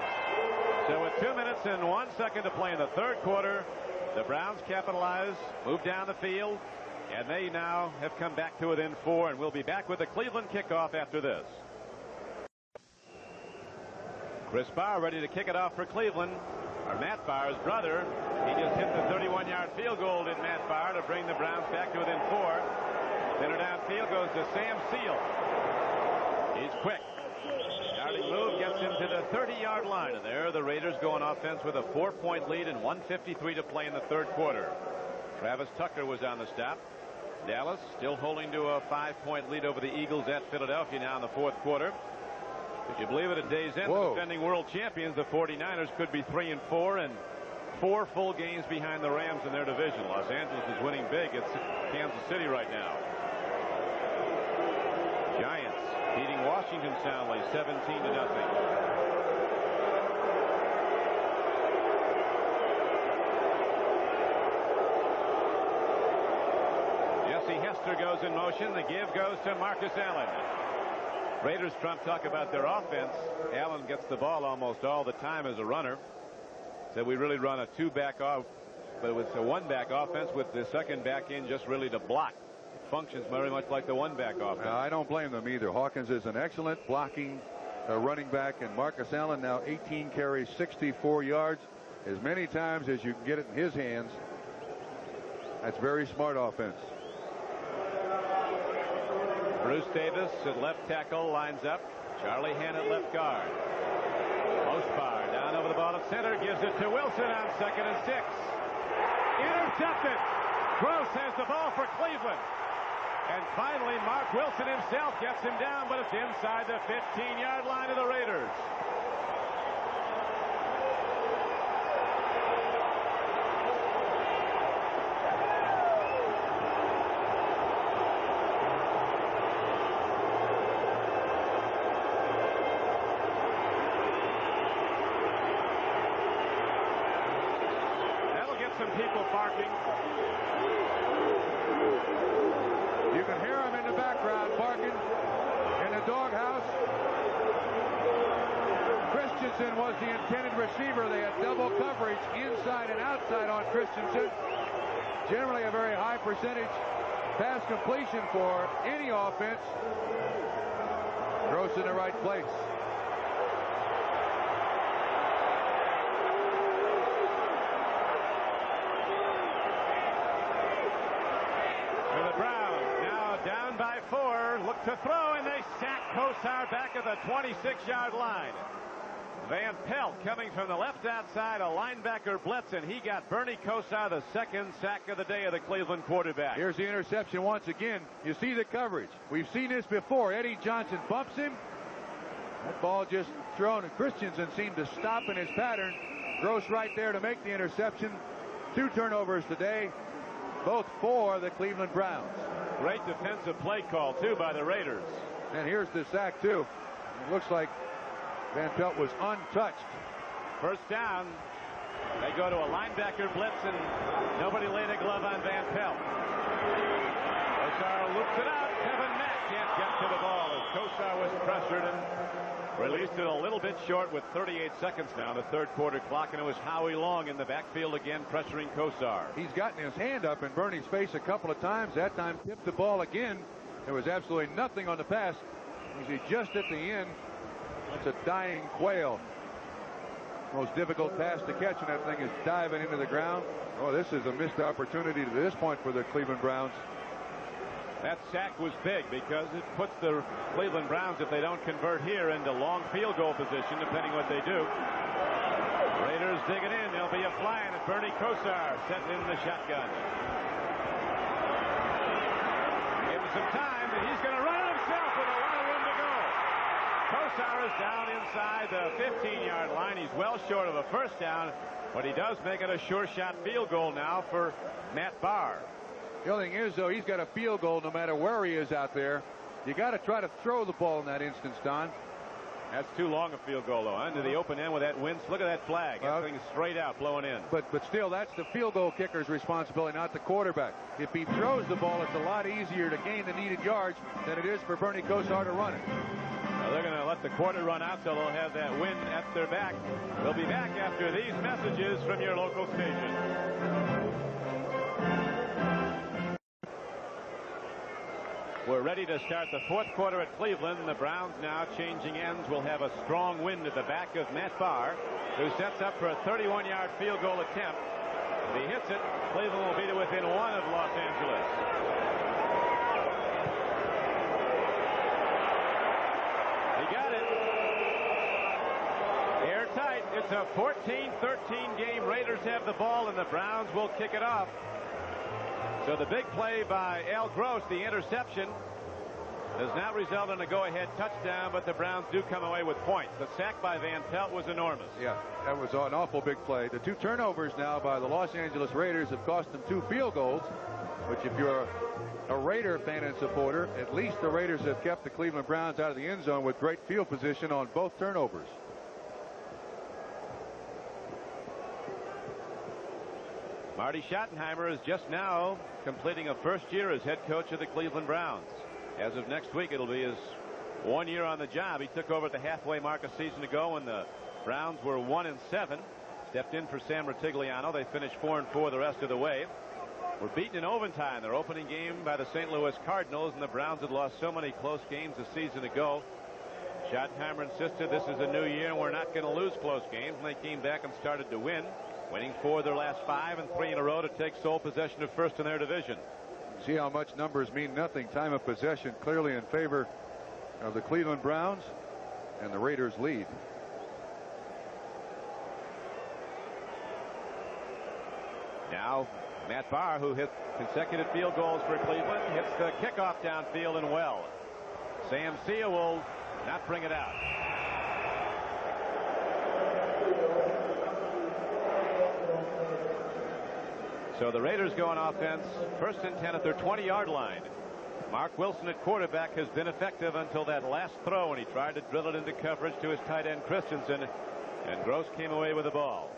So with 2 minutes and 1 second to play in the third quarter, the Browns capitalize, move down the field, and they now have come back to within 4, and we'll be back with the Cleveland kickoff after this. Chris Barr ready to kick it off for Cleveland. Or Matt Barr's brother. He just hit the 31-yard field goal, did Matt Barr, to bring the Browns back to within 4. Center downfield goes to Sam Seal. He's quick. Starting move gets him to the 30-yard line. And there the Raiders go on offense with a 4-point lead and 1:53 to play in the third quarter. Travis Tucker was on the stop. Dallas still holding to a 5-point lead over the Eagles at Philadelphia now in the fourth quarter. If you believe it, at day's end, the defending world champions, the 49ers, could be 3-4 and 4 full games behind the Rams in their division. Los Angeles is winning big at Kansas City right now. Giants beating Washington soundly 17-0. Jesse Hester goes in motion. The give goes to Marcus Allen. Raiders Trump talk about their offense. Allen gets the ball almost all the time as a runner. Said we really run a 2-back off, but it was a 1-back offense with the second back in just really to block. It functions very much like the 1-back offense. I don't blame them either. Hawkins is an excellent blocking running back, and Marcus Allen now 18 carries, 64 yards, as many times as you can get it in his hands. That's very smart offense. Bruce Davis at left tackle lines up. Charlie Henn at left guard. Mosbar down over the ball at center, gives it to Wilson on 2nd and 6. Intercepted. Gross has the ball for Cleveland. And finally, Mark Wilson himself gets him down, but it's inside the 15-yard line of the Raiders. Some people barking. You can hear them in the background barking in the doghouse. Christensen was the intended receiver. They had double coverage inside and outside on Christensen. Generally a very high percentage pass completion for any offense. Gross in the right place. By 4, look to throw, and they sack Kosar back at the 26-yard line. Van Pelt coming from the left outside, a linebacker blitz, and he got Bernie Kosar the second sack of the day of the Cleveland quarterback. Here's the interception once again. You see the coverage. We've seen this before. Eddie Johnson bumps him. That ball just thrown, and Christensen seemed to stop in his pattern. Gross right there to make the interception. 2 turnovers today, both for the Cleveland Browns. Great defensive play call, too, by the Raiders. And here's the sack, too. It looks like Van Pelt was untouched. First down. They go to a linebacker blitz, and nobody laid a glove on Van Pelt. Kosar loops it out. Kevin Mack can't get to the ball as Kosar was pressured and released it a little bit short with 38 seconds now in the third quarter clock, and it was Howie Long in the backfield again pressuring Kosar. He's gotten his hand up in Bernie's face a couple of times. That time tipped the ball again. There was absolutely nothing on the pass. You see just at the end, that's a dying quail. Most difficult pass to catch, and that thing is diving into the ground. Oh, this is a missed opportunity to this point for the Cleveland Browns. That sack was big because it puts the Cleveland Browns, if they don't convert here, into long field goal position, depending what they do. Raiders digging in. There'll be a fly in at Bernie Kosar, setting in the shotgun. Give him some time, and he's going to run it himself with a lot of room to go. Kosar is down inside the 15-yard line. He's well short of a first down, but he does make it a sure shot field goal now for Matt Barr. The only thing is, though, he's got a field goal no matter where he is out there. You got to try to throw the ball in that instance, Don. That's too long a field goal, though. Under the open end with that wind. Look at that flag. That thing's straight out, blowing in. But still, that's the field goal kicker's responsibility, not the quarterback. If he throws the ball, it's a lot easier to gain the needed yards than it is for Bernie Kosar to run it. Well, they're going to let the quarter run out, so they'll have that wind at their back. We'll be back after these messages from your local station. We're ready to start the fourth quarter at Cleveland. The Browns now changing ends. Will have a strong wind at the back of Matt Barr, who sets up for a 31-yard field goal attempt. If he hits it, Cleveland will be to within one of Los Angeles. He got it. Airtight. It's a 14-13 game. Raiders have the ball, and the Browns will kick it off. So the big play by Al Gross, the interception, does not result in a go-ahead touchdown, but the Browns do come away with points. The sack by Van Pelt was enormous. Yeah, that was an awful big play. The two turnovers now by the Los Angeles Raiders have cost them 2 field goals, which if you're a Raider fan and supporter, at least the Raiders have kept the Cleveland Browns out of the end zone with great field position on both turnovers. Marty Schottenheimer is just now completing a first year as head coach of the Cleveland Browns. As of next week, it'll be his 1 year on the job. He took over at the halfway mark a season ago when the Browns were 1-7. Stepped in for Sam Ratigliano. They finished 4-4 the rest of the way. Were beaten in overtime, their opening game, by the St. Louis Cardinals, and the Browns had lost so many close games a season ago. Schottenheimer insisted this is a new year and we're not going to lose close games, and they came back and started to win, winning 4 of their last 5 and 3 in a row to take sole possession of first in their division. See how much numbers mean nothing. Time of possession clearly in favor of the Cleveland Browns, and the Raiders lead. Now Matt Barr, who hit consecutive field goals for Cleveland, hits the kickoff downfield and well. Sam Sia will not bring it out. So the Raiders go on offense, 1st and 10 at their 20-yard line. Mark Wilson at quarterback has been effective until that last throw when he tried to drill it into coverage to his tight end Christensen, and Gross came away with the ball.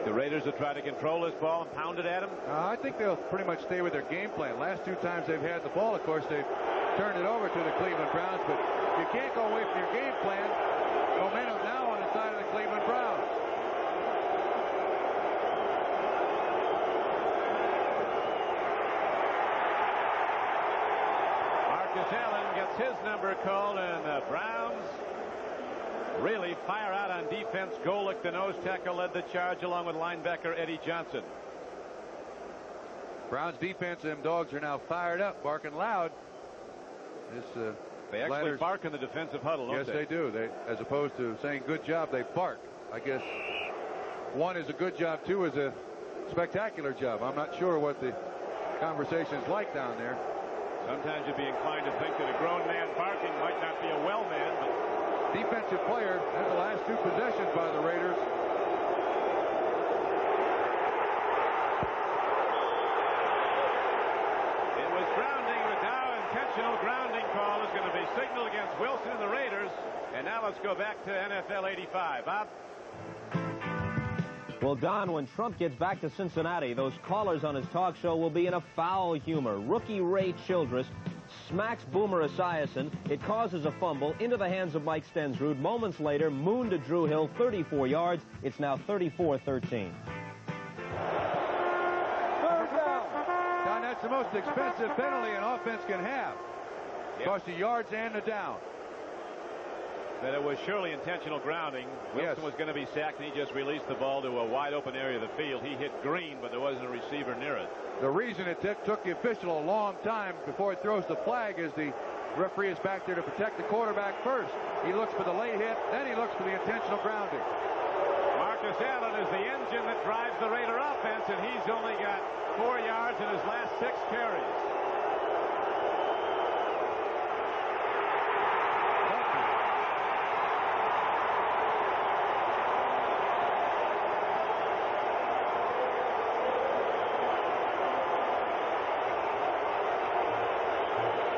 The Raiders will try to control this ball and pound it at him. I think they'll pretty much stay with their game plan. Last 2 times they've had the ball, of course, they've turned it over to the Cleveland Browns, but you can't go away from your game plan. Momentum now on the side of the Cleveland Browns. Marcus Allen gets his number called, and the Browns really fire out on defense. Golick, the nose tackle, led the charge along with linebacker Eddie Johnson. Browns defense, them dogs are now fired up, barking loud. They actually bark in the defensive huddle, don't yes, they? Yes, they do. As opposed to saying good job, they bark. I guess 1 is a good job, 2 is a spectacular job. I'm not sure what the conversation is like down there. Sometimes you'd be inclined to think that a grown man barking might not be a well man, but defensive player. That's the last 2 possessions by the Raiders. It was grounding, but now intentional grounding call is going to be signaled against Wilson and the Raiders. And now let's go back to NFL 85. Bob? Well, Don, when Trump gets back to Cincinnati, those callers on his talk show will be in a foul humor. Rookie Ray Childress smacks Boomer Esiason. It causes a fumble into the hands of Mike Stensrud. Moments later, Moon to Drew Hill, 34 yards. It's now 34-13. Don, that's the most expensive penalty an offense can have. Cost you yards and a down. That it was surely intentional grounding. Wilson was going to be sacked, and he just released the ball to a wide open area of the field. He hit green, but there wasn't a receiver near it. The reason it took the official a long time before he throws the flag is the referee is back there to protect the quarterback first. He looks for the late hit, then he looks for the intentional grounding. Mark Marcus Allen is the engine that drives the Raider offense, and he's only got 4 yards in his last 6 carries.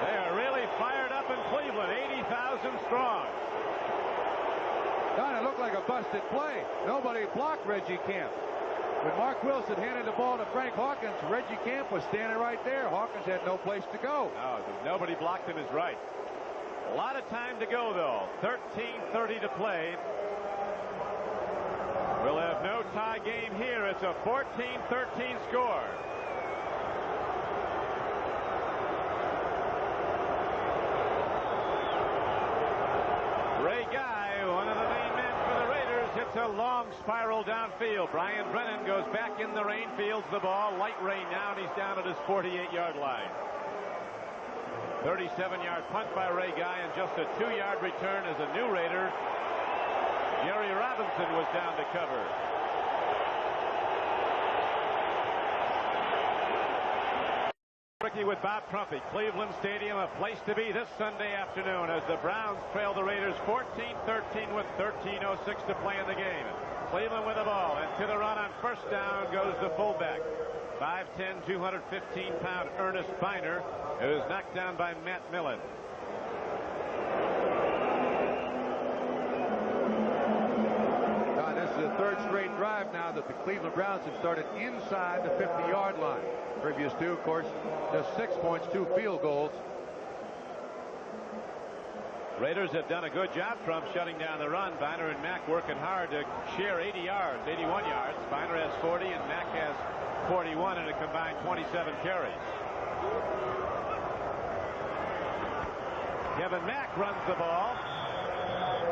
They are really fired up in Cleveland, 80,000 strong. Don, it looked like a busted play. Nobody blocked Reggie Camp. When Mark Wilson handed the ball to Frank Hawkins, Reggie Camp was standing right there. Hawkins had no place to go. No, nobody blocked him his right. A lot of time to go, though. 13:30 to play. We'll have no tie game here. It's a 14-13 score. Ray Guy, one of the main men for the Raiders, hits a long spiral downfield. Brian Brennan goes back in the rain, fields the ball. Light rain now, and he's down at his 48-yard line. 37-yard punt by Ray Guy, and just a 2-yard return as a new Raider. Jerry Robinson was down to cover. Ricky with Bob Trumpy. Cleveland Stadium, a place to be this Sunday afternoon as the Browns trail the Raiders 14-13 with 13:06 to play in the game. Cleveland with the ball, and to the run on first down goes the fullback. 5'10", 215-pound Ernest Biner, who is knocked down by Matt Millen. This is the third straight drive now that the Cleveland Browns have started inside the 50-yard line. Previous two, of course, just 6 points, 2 field goals. Raiders have done a good job, Trump, shutting down the run. Biner and Mack working hard to share 80 yards, 81 yards. Biner has 40 and Mack has 41 in a combined 27 carries. Kevin Mack runs the ball.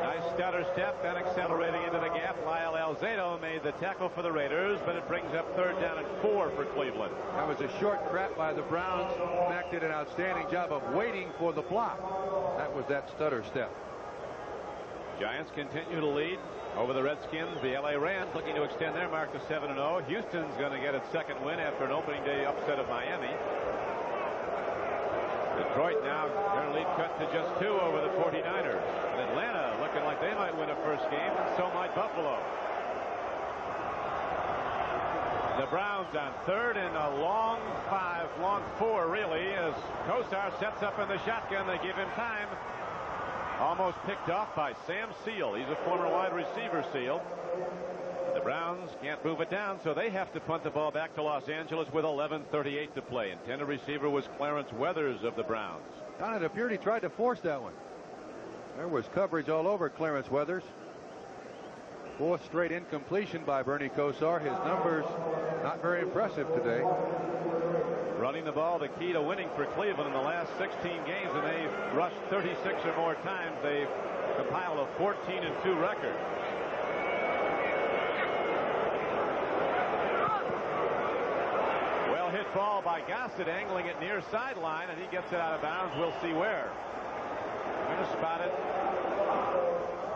Nice stutter step, then accelerating into the gap. Lyle Alzado made the tackle for the Raiders, but it brings up 3rd down and 4 for Cleveland. That was a short crap by the Browns. Mack did an outstanding job of waiting for the block. That was that stutter step. Giants continue to lead over the Redskins. The LA Rams looking to extend their mark to 7-0. Houston's going to get its 2nd win after an opening day upset of Miami. Detroit now, their lead cut to just 2 over the 49ers. And Atlanta looking like they might win a first game, and so might Buffalo. The Browns on 3rd and a long 4 really, as Kosar sets up in the shotgun. They give him time. Almost picked off by Sam Seal. He's a former wide receiver, Seal. The Browns can't move it down, so they have to punt the ball back to Los Angeles with 11:38 to play. Intended receiver was Clarence Weathers of the Browns. Down at appeared he tried to force that one. There was coverage all over Clarence Weathers. 4th straight incompletion by Bernie Kosar. His numbers not very impressive today. Running the ball, the key to winning for Cleveland in the last 16 games, and they've rushed 36 or more times. They've compiled a 14-2 record. Well hit ball by Gossett, angling it near sideline, and he gets it out of bounds. We'll see where. Going to spot it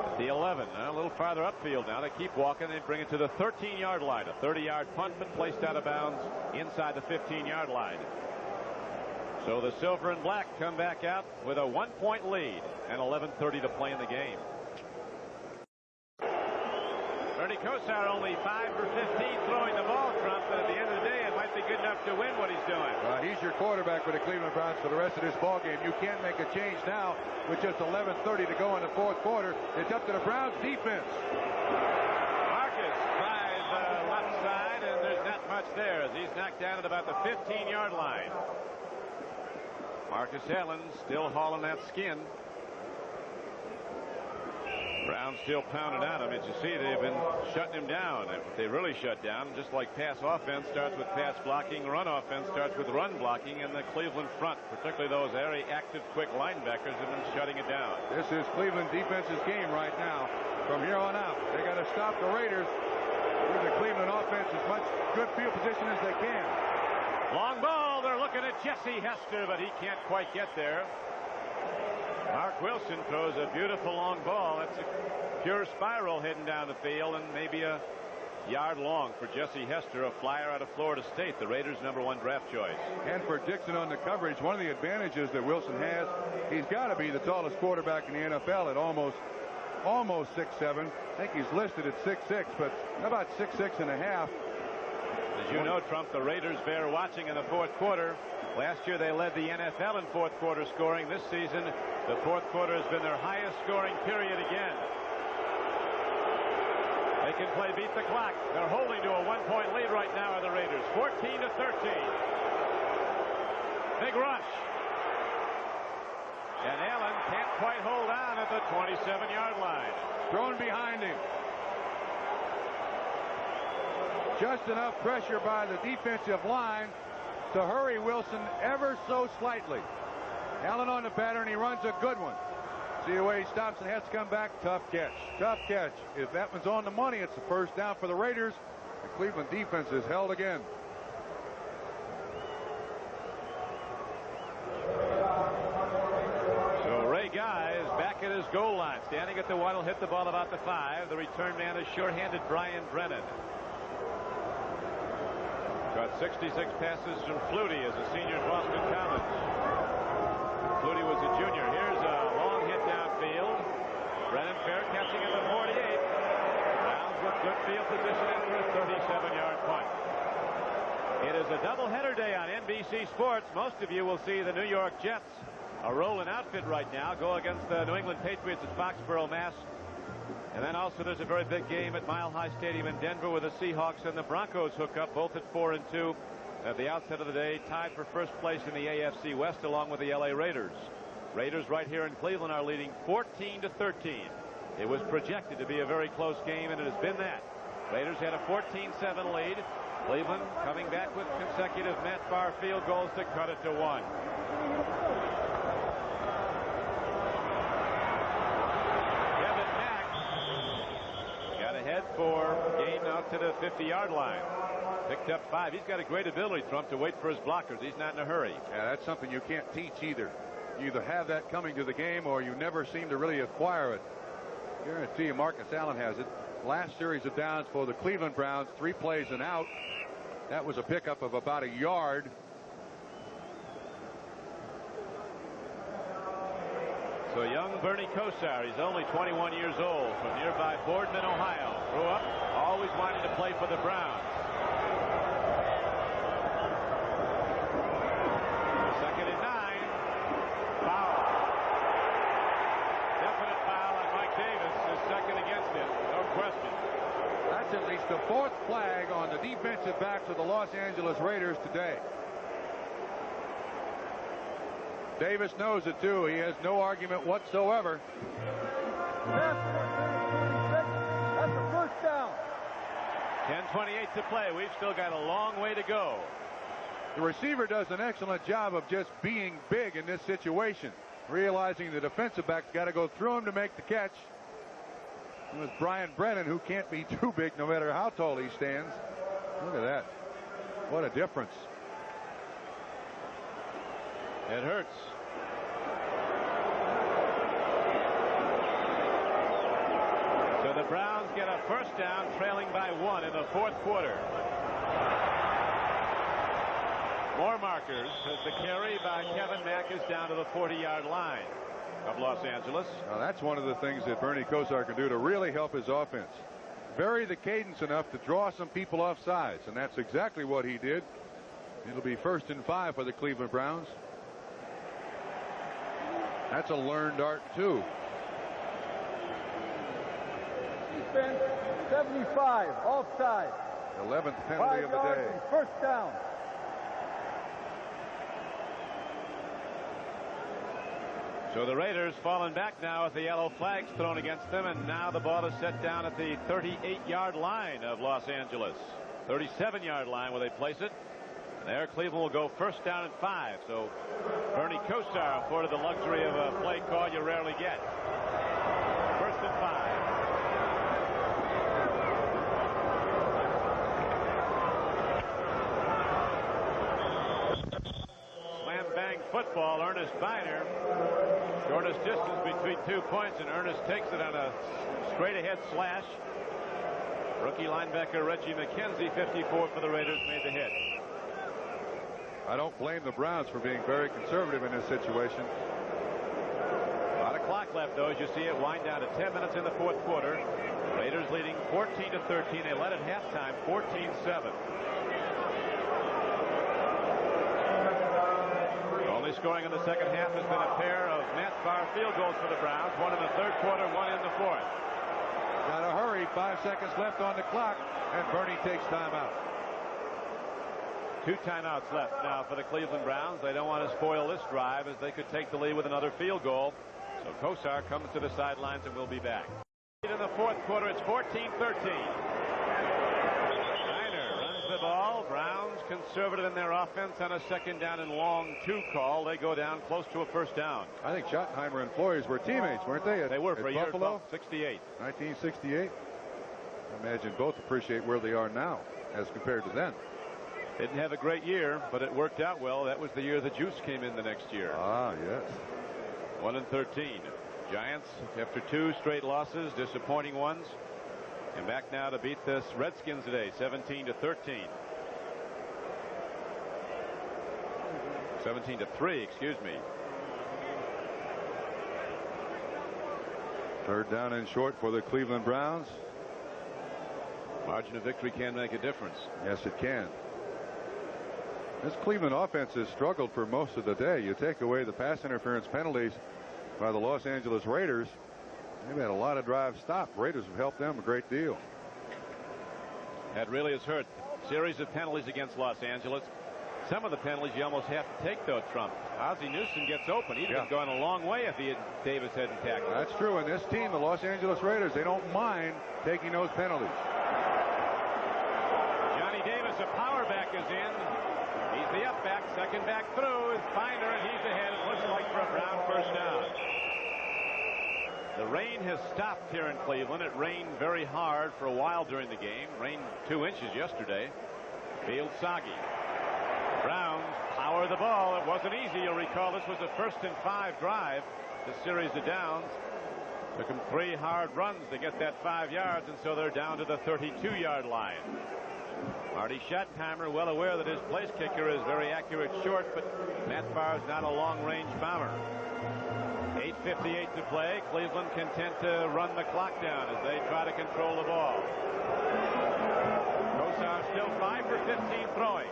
at the 11. A little farther upfield now. They keep walking. They bring it to the 13-yard line. A 30-yard punt, but placed out of bounds inside the 15-yard line. So the silver and black come back out with a 1-point lead and 11:30 to play in the game. Bernie Kosar only 5 for 15 throwing the ball, Trump, but at the end of the day it might be good enough to win what he's doing. He's your quarterback for the Cleveland Browns for the rest of this ball game. You can't make a change now with just 11:30 to go in the 4th quarter. It's up to the Browns defense. Marcus tries the left side, and there's not much there as he's knocked down at about the 15-yard line. Marcus Allen still hauling that skin. Browns still pounding at him. As you see, they've been shutting him down. If they really shut down, just like pass offense starts with pass blocking, run offense starts with run blocking, and the Cleveland front, particularly those very active, quick linebackers, have been shutting it down. This is Cleveland defense's game right now. From here on out, they got to stop the Raiders. Give the Cleveland offense as much good field position as they can. Long ball. They're looking at Jesse Hester, but he can't quite get there. Mark Wilson throws a beautiful long ball. That's a pure spiral heading down the field, and maybe a yard long for Jesse Hester, a flyer out of Florida State, the Raiders' #1 draft choice. And for Dixon on the coverage, one of the advantages that Wilson has, he's got to be the tallest quarterback in the NFL at almost 6'7". I think he's listed at 6'6", but how about 6'6 and a half? As you know, Trump, the Raiders bear watching in the fourth quarter. Last year they led the NFL in fourth quarter scoring. This season, the fourth quarter has been their highest scoring period again. They can play beat the clock. They're holding to a 1-point lead right now are the Raiders. 14-13. Big rush. And Allen can't quite hold on at the 27-yard line. Thrown behind him. Just enough pressure by the defensive line to hurry Wilson ever so slightly. Allen on the pattern. He runs a good one. See the way he stops and has to come back. Tough catch. Tough catch. If that one's on the money, it's a first down for the Raiders. The Cleveland defense is held again. So Ray Guy is back at his goal line. Standing at the 1, will hit the ball about the 5. The return man is sure-handed Brian Brennan. Got 66 passes from Flutie as a senior at Boston College. Flutie was a junior. Here's a long hit downfield. Brennan fair catching at the 48. Browns with good field position after a 37-yard punt. It is a doubleheader day on NBC Sports. Most of you will see the New York Jets, a rolling outfit right now, go against the New England Patriots at Foxborough, Mass. And then also there's a very big game at Mile High Stadium in Denver where the Seahawks and the Broncos hook up, both at 4-2 at the outset of the day, tied for first place in the AFC West along with the LA Raiders. Raiders right here in Cleveland are leading 14-13. It was projected to be a very close game, and it has been that. Raiders had a 14-7 lead. Cleveland coming back with consecutive Matt Farr field goals to cut it to 1. Ahead for gain out to the 50-yard line. Picked up 5. He's got a great ability, Trump, to wait for his blockers. He's not in a hurry. Yeah, that's something you can't teach either. You either have that coming to the game or you never seem to really acquire it. I guarantee you Marcus Allen has it. Last series of downs for the Cleveland Browns, 3 plays and out. That was a pickup of about a yard. So young Bernie Kosar, he's only 21 years old, from nearby Boardman, Ohio. Grew up, always wanted to play for the Browns. Second and 9. Foul. Definite foul on Mike Davis. His second against him. No question. That's at least the 4th flag on the defensive backs of the Los Angeles Raiders today. Davis knows it, too. He has no argument whatsoever. That's a first down. 10:28 to play. We've still got a long way to go. The receiver does an excellent job of just being big in this situation, realizing the defensive back's got to go through him to make the catch. It was Brian Brennan, who can't be too big no matter how tall he stands. Look at that. What a difference. It hurts. So the Browns get a first down, trailing by 1 in the fourth quarter. More markers as the carry by Kevin Mack is down to the 40-yard line of Los Angeles. Now that's one of the things that Bernie Kosar can do to really help his offense. Vary the cadence enough to draw some people off sides, and that's exactly what he did. It'll be 1st and 5 for the Cleveland Browns. That's a learned art, too. Defense, 75, offside. 11th penalty of the day. First down. So the Raiders falling back now with the yellow flags thrown against them, and now the ball is set down at the 38-yard line of Los Angeles. 37-yard line where they place it. There, Cleveland will go first down and 5. So Bernie Kosar afforded the luxury of a play call you rarely get. First and 5. Slam bang football. Ernest Biner. Shortest distance between 2 points, and Ernest takes it on a straight ahead slash. Rookie linebacker Reggie McKenzie, 54 for the Raiders, made the hit. I don't blame the Browns for being very conservative in this situation. A lot of clock left, though, as you see it wind down to 10 minutes in the fourth quarter. Raiders leading 14-13. They led at halftime 14-7. Only scoring in the second half has been a pair of Matt Barr field goals for the Browns. One in the third quarter, one in the fourth. Got to hurry. 5 seconds left on the clock, and Bernie takes time out. 2 timeouts left now for the Cleveland Browns. They don't want to spoil this drive as they could take the lead with another field goal. So Kosar comes to the sidelines and will be back. In the fourth quarter, it's 14-13. Steiner runs the ball. Browns conservative in their offense on a second down and long 2 call. They go down close to a first down. I think Schottenheimer and Flores were teammates, weren't they? They were for a year. Buffalo, 68. 1968. I imagine both appreciate where they are now as compared to then. Didn't have a great year, but it worked out well. That was the year the juice came in the next year. Ah, yes. 1-13. Giants, after 2 straight losses, disappointing ones, and back now to beat the Redskins today, 17-13. 17-3, excuse me. Third down and short for the Cleveland Browns. Margin of victory can make a difference. Yes, it can. This Cleveland offense has struggled for most of the day. You take away the pass interference penalties by the Los Angeles Raiders, they've had a lot of drives stopped. Raiders have helped them a great deal. That really has hurt. Series of penalties against Los Angeles. Some of the penalties you almost have to take, though, Trump. Ozzie Newsome gets open. He'd have gone a long way if Davis hadn't tackled. That's true. And this team, the Los Angeles Raiders, they don't mind taking those penalties. Johnny Davis, a power back, is in. He's the up back, second back through is Binder, and he's ahead. It looks like for a Brown first down. The rain has stopped here in Cleveland. It rained very hard for a while during the game. Rained 2 inches yesterday. Field soggy. Browns power the ball. It wasn't easy. You'll recall this was a 1st and 5 drive. The series of downs. Took them 3 hard runs to get that 5 yards, and so they're down to the 32-yard line. Marty Schottenheimer well aware that his place kicker is very accurate short, but Matt Barr's not a long-range bomber. 8:58 to play. Cleveland content to run the clock down as they try to control the ball. Kosar still 5 for 15 throwing.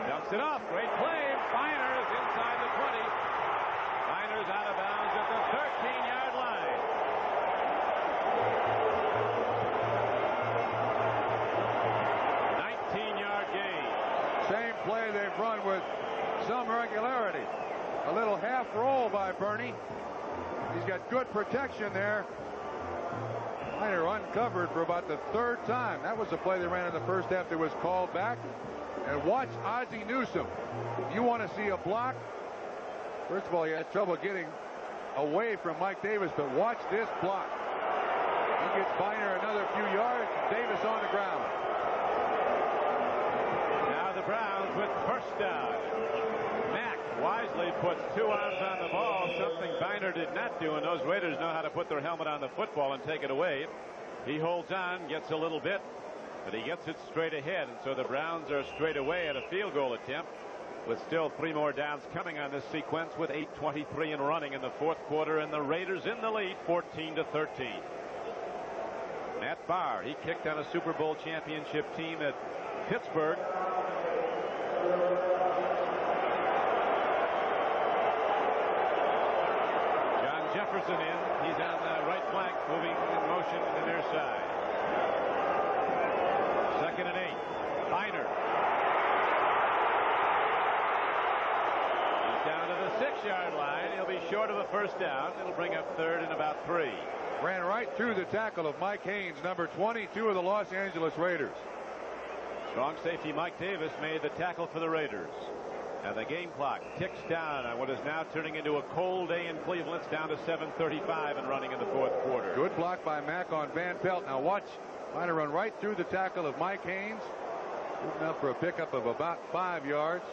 Dumps it off. Great play. Feiner is inside the 20. Feiner's out of bounds at the 13-yard line. Same play they've run with some regularity. A little half roll by Bernie. He's got good protection there. Feiner uncovered for about the 3rd time. That was the play they ran in the first half that was called back. And watch Ozzie Newsome. If you want to see a block, first of all, he had trouble getting away from Mike Davis, but watch this block. He gets Feiner another few yards. Davis on the ground. The Browns with first down. Mack wisely puts 2 arms on the ball, something Binder did not do, and those Raiders know how to put their helmet on the football and take it away. He holds on, gets a little bit, but he gets it straight ahead, and so the Browns are straight away at a field goal attempt with still 3 more downs coming on this sequence with 8:23 and running in the fourth quarter, and the Raiders in the lead 14-13. Matt Barr, he kicked on a Super Bowl championship team at Pittsburgh. John Jefferson in. He's on the right flank, moving in motion to the near side. 2nd and 8. Feiner. He's down to the 6-yard line. He'll be short of a first down. It'll bring up 3rd and about 3. Ran right through the tackle of Mike Haynes, number 22 of the Los Angeles Raiders. Strong safety Mike Davis made the tackle for the Raiders. And the game clock ticks down on what is now turning into a cold day in Cleveland. It's down to 7:35 and running in the fourth quarter. Good block by Mack on Van Pelt. Now watch Feiner run right through the tackle of Mike Haynes. Good enough for a pickup of about 5 yards.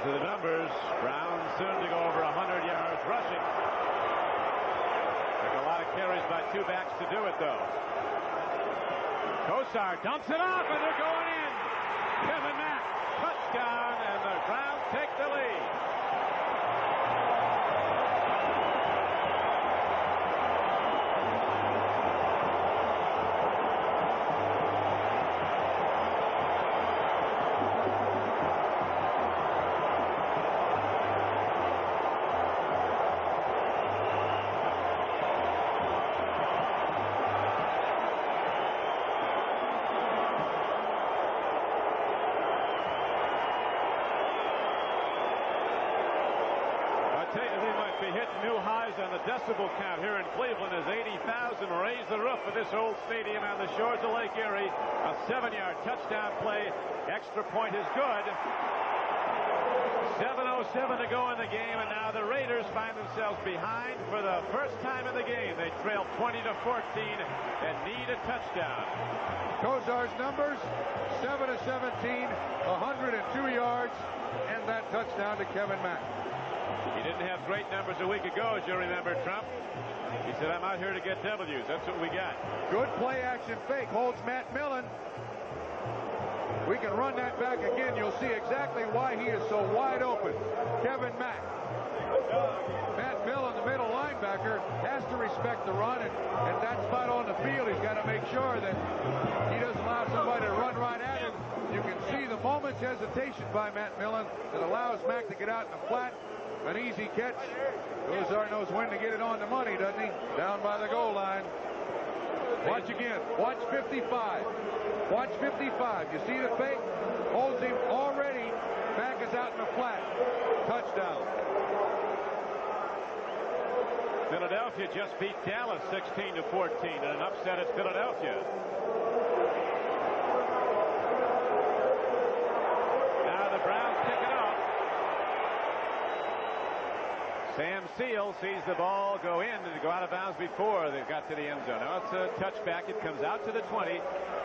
are the numbers. Brown soon to go over 100 yards rushing. Took a lot of carries by two backs to do it, though. Kosar dumps it off, and they're going in. Kevin Mack, touchdown, and the Browns take the lead. New highs on the decibel count here in Cleveland as 80,000 raise the roof of this old stadium on the shores of Lake Erie. A 7-yard touchdown play. Extra point is good. 7:07 to go in the game, and now the Raiders find themselves behind for the first time in the game. They trail 20-14 and need a touchdown. Kosar's numbers, 7-17, 102 yards, and that touchdown to Kevin Mack. He didn't have great numbers a week ago, as you remember, Trump. He said, I'm out here to get W's. That's what we got. Good play action fake. Holds Matt Millen. We can run that back again. You'll see exactly why he is so wide open. Kevin Mack. Matt Millen, the middle linebacker, has to respect the run, and that spot on the field, he's got to make sure that he doesn't allow somebody to run right at him. You can see the moment's hesitation by Matt Millen that allows Mack to get out in the flat. An easy catch. Kosar knows when to get it on the money, doesn't he? Down by the goal line. Watch again. Watch 55. Watch 55. You see the fake? Holds him already. Mack is out in the flat. Touchdown. Philadelphia just beat Dallas 16-14 in an upset at Philadelphia. Now the Browns pick it up. Sam Seal sees the ball go in and go out of bounds before they got to the end zone. Now it's a touchback. It comes out to the 20.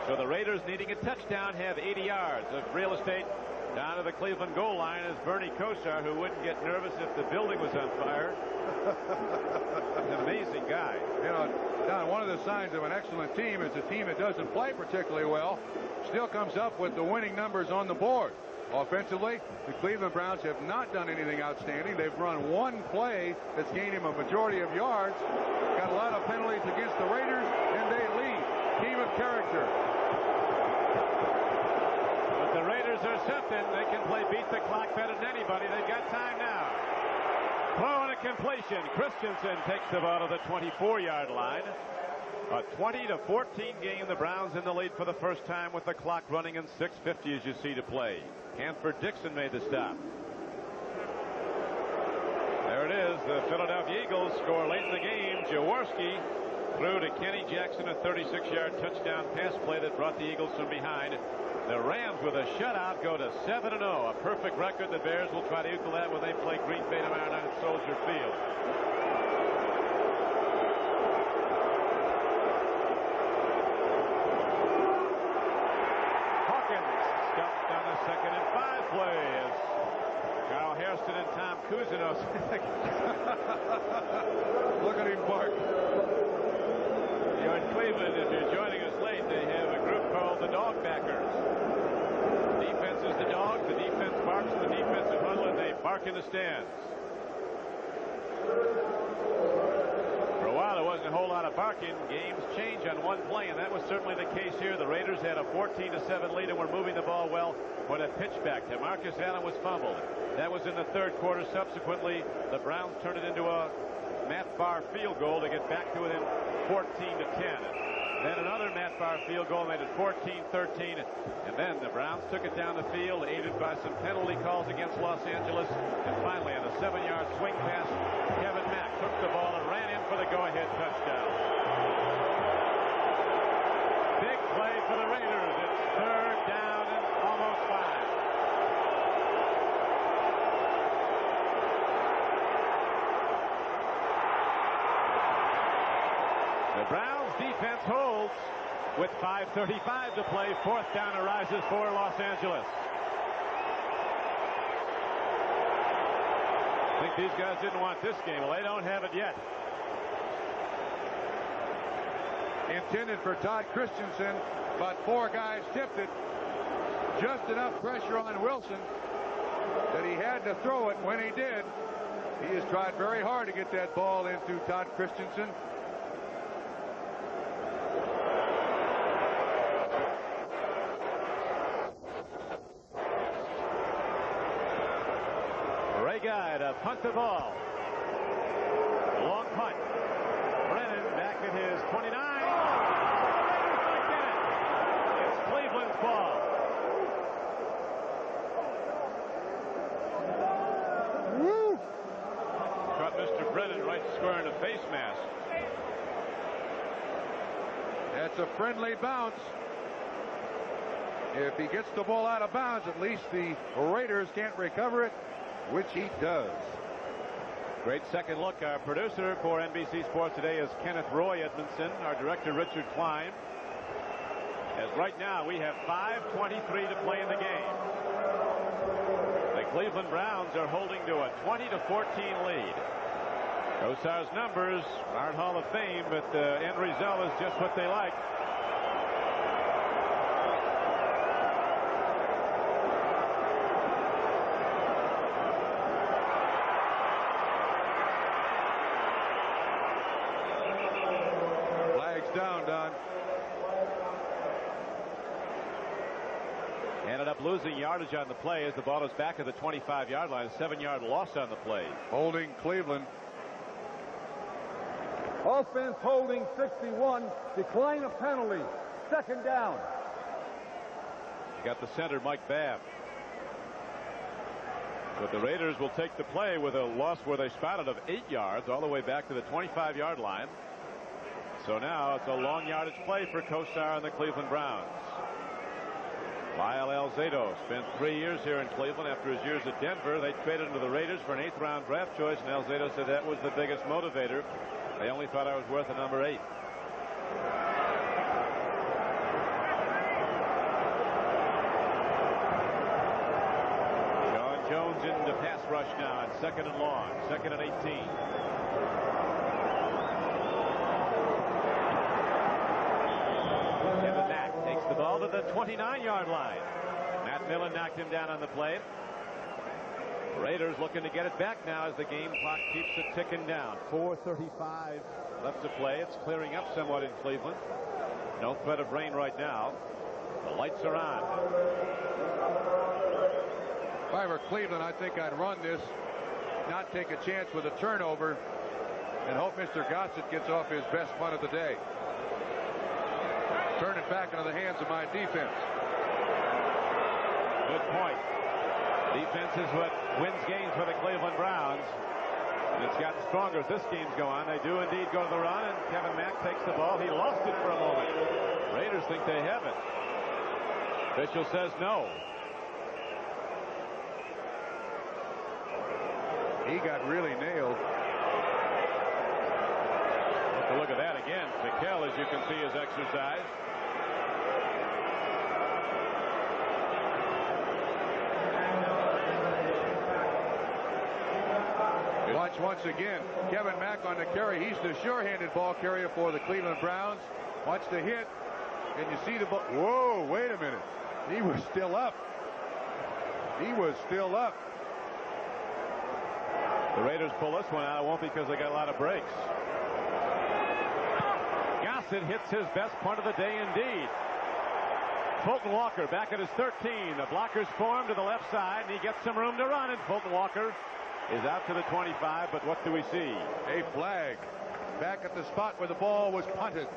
So the Raiders, needing a touchdown, have 80 yards of real estate down to the Cleveland goal line as Bernie Kosar, who wouldn't get nervous if the building was on fire. An amazing guy. You know, Don, one of the signs of an excellent team is a team that doesn't play particularly well still comes up with the winning numbers on the board. Offensively, the Cleveland Browns have not done anything outstanding. They've run one play that's gained him a majority of yards. Got a lot of penalties against the Raiders, and they lead. Team of character. But the Raiders are something. They can play beat the clock better than anybody. They've got time now. Throw and a completion. Christensen takes the ball to the 24-yard line. A 20-14 game. The Browns in the lead for the first time with the clock running and 6:50 as you see to play. Hanford Dixon made the stop. There it is. The Philadelphia Eagles score late in the game. Jaworski threw to Kenny Jackson, a 36-yard touchdown pass play that brought the Eagles from behind. The Rams, with a shutout, go to 7-0. A perfect record. The Bears will try to equal that when they play Green Bay tomorrow night at Soldier Field. Second and 5 play as Carl Hairston and Tom Cousineau. Look at him bark. You're in Cleveland. If you're joining us late, they have a group called the Dog Backers. The defense is the dog. The defense barks in the defensive huddle, and they bark in the stands. For a while, there wasn't a whole lot of barking. Games change on one play, and that was certainly the case here. The Raiders had a 14-7 lead and were moving the ball well when a pitchback to Marcus Allen was fumbled. That was in the third quarter. Subsequently, the Browns turned it into a Matt Barr field goal to get back to within 14-10. Then another Matt Barr field goal made it 14-13. And then the Browns took it down the field, aided by some penalty calls against Los Angeles. And finally, on a 7-yard swing pass, Kevin Mack took the ball and ran in for the go-ahead touchdown. Big play for the Raiders. It's third down and almost 5. The Browns defense holds with 5:35 to play. Fourth down arises for Los Angeles. I think these guys didn't want this game. Well, they don't have it yet. Intended for Todd Christensen, but 4 guys tipped it. Just enough pressure on Wilson that he had to throw it. When he did, he has tried very hard to get that ball into Todd Christensen. Ray Guy to punt the ball. Long punt. Brennan back at his 29. It's Cleveland's ball. Caught Mr. Brennan right square in the face mask. That's a friendly bounce. If he gets the ball out of bounds, at least the Raiders can't recover it, which he does. Great second look. Our producer for NBC Sports Today is Kenneth Roy Edmondson. Our director, Richard Klein. As right now, we have 5:23 to play in the game. The Cleveland Browns are holding to a 20-14 lead. Kosar's numbers aren't Hall of Fame, but the end result is just what they like. Down, Don. Ended up losing yardage on the play as the ball is back at the 25-yard line. A 7-yard loss on the play. Holding Cleveland. Offense holding 61. Decline a penalty. 2nd down. You got the center, Mike Babb. But the Raiders will take the play with a loss where they spotted of 8 yards all the way back to the 25-yard line. So now it's a long yardage play for Kosar and the Cleveland Browns. Lyle Alzado spent 3 years here in Cleveland after his years at Denver. They traded him to the Raiders for an 8th-round draft choice, and Alzado said that was the biggest motivator. They only thought I was worth a number 8. John Jones into pass rush now on 2nd and long, 2nd and 18. The ball to the 29-yard line. Matt Millen knocked him down on the play. Raiders looking to get it back now as the game clock keeps it ticking down. 4:35 left to play. It's clearing up somewhat in Cleveland. No threat of rain right now. The lights are on. If I were Cleveland, I think I'd run this, not take a chance with a turnover, and hope Mr. Gossett gets off his best punt of the day. Turn it back into the hands of my defense. Good point. Defense is what wins games for the Cleveland Browns. And it's gotten stronger as this game's go on. They do indeed go to the run, and Kevin Mack takes the ball. He lost it for a moment. Raiders think they have it. Official says no. He got really nailed. Take a look at that again. Mikel, as you can see, is exercised. Watch once again. Kevin Mack on the carry. He's the sure-handed ball carrier for the Cleveland Browns. Watch the hit. And you see the ball. Whoa, wait a minute. He was still up. He was still up. The Raiders pull this one out. It won't because they got a lot of breaks. Gossett hits his best punt of the day indeed. Fulton Walker back at his 13. The blockers form to the left side, and he gets some room to run, and Fulton Walker is out to the 25, but what do we see? A flag back at the spot where the ball was punted.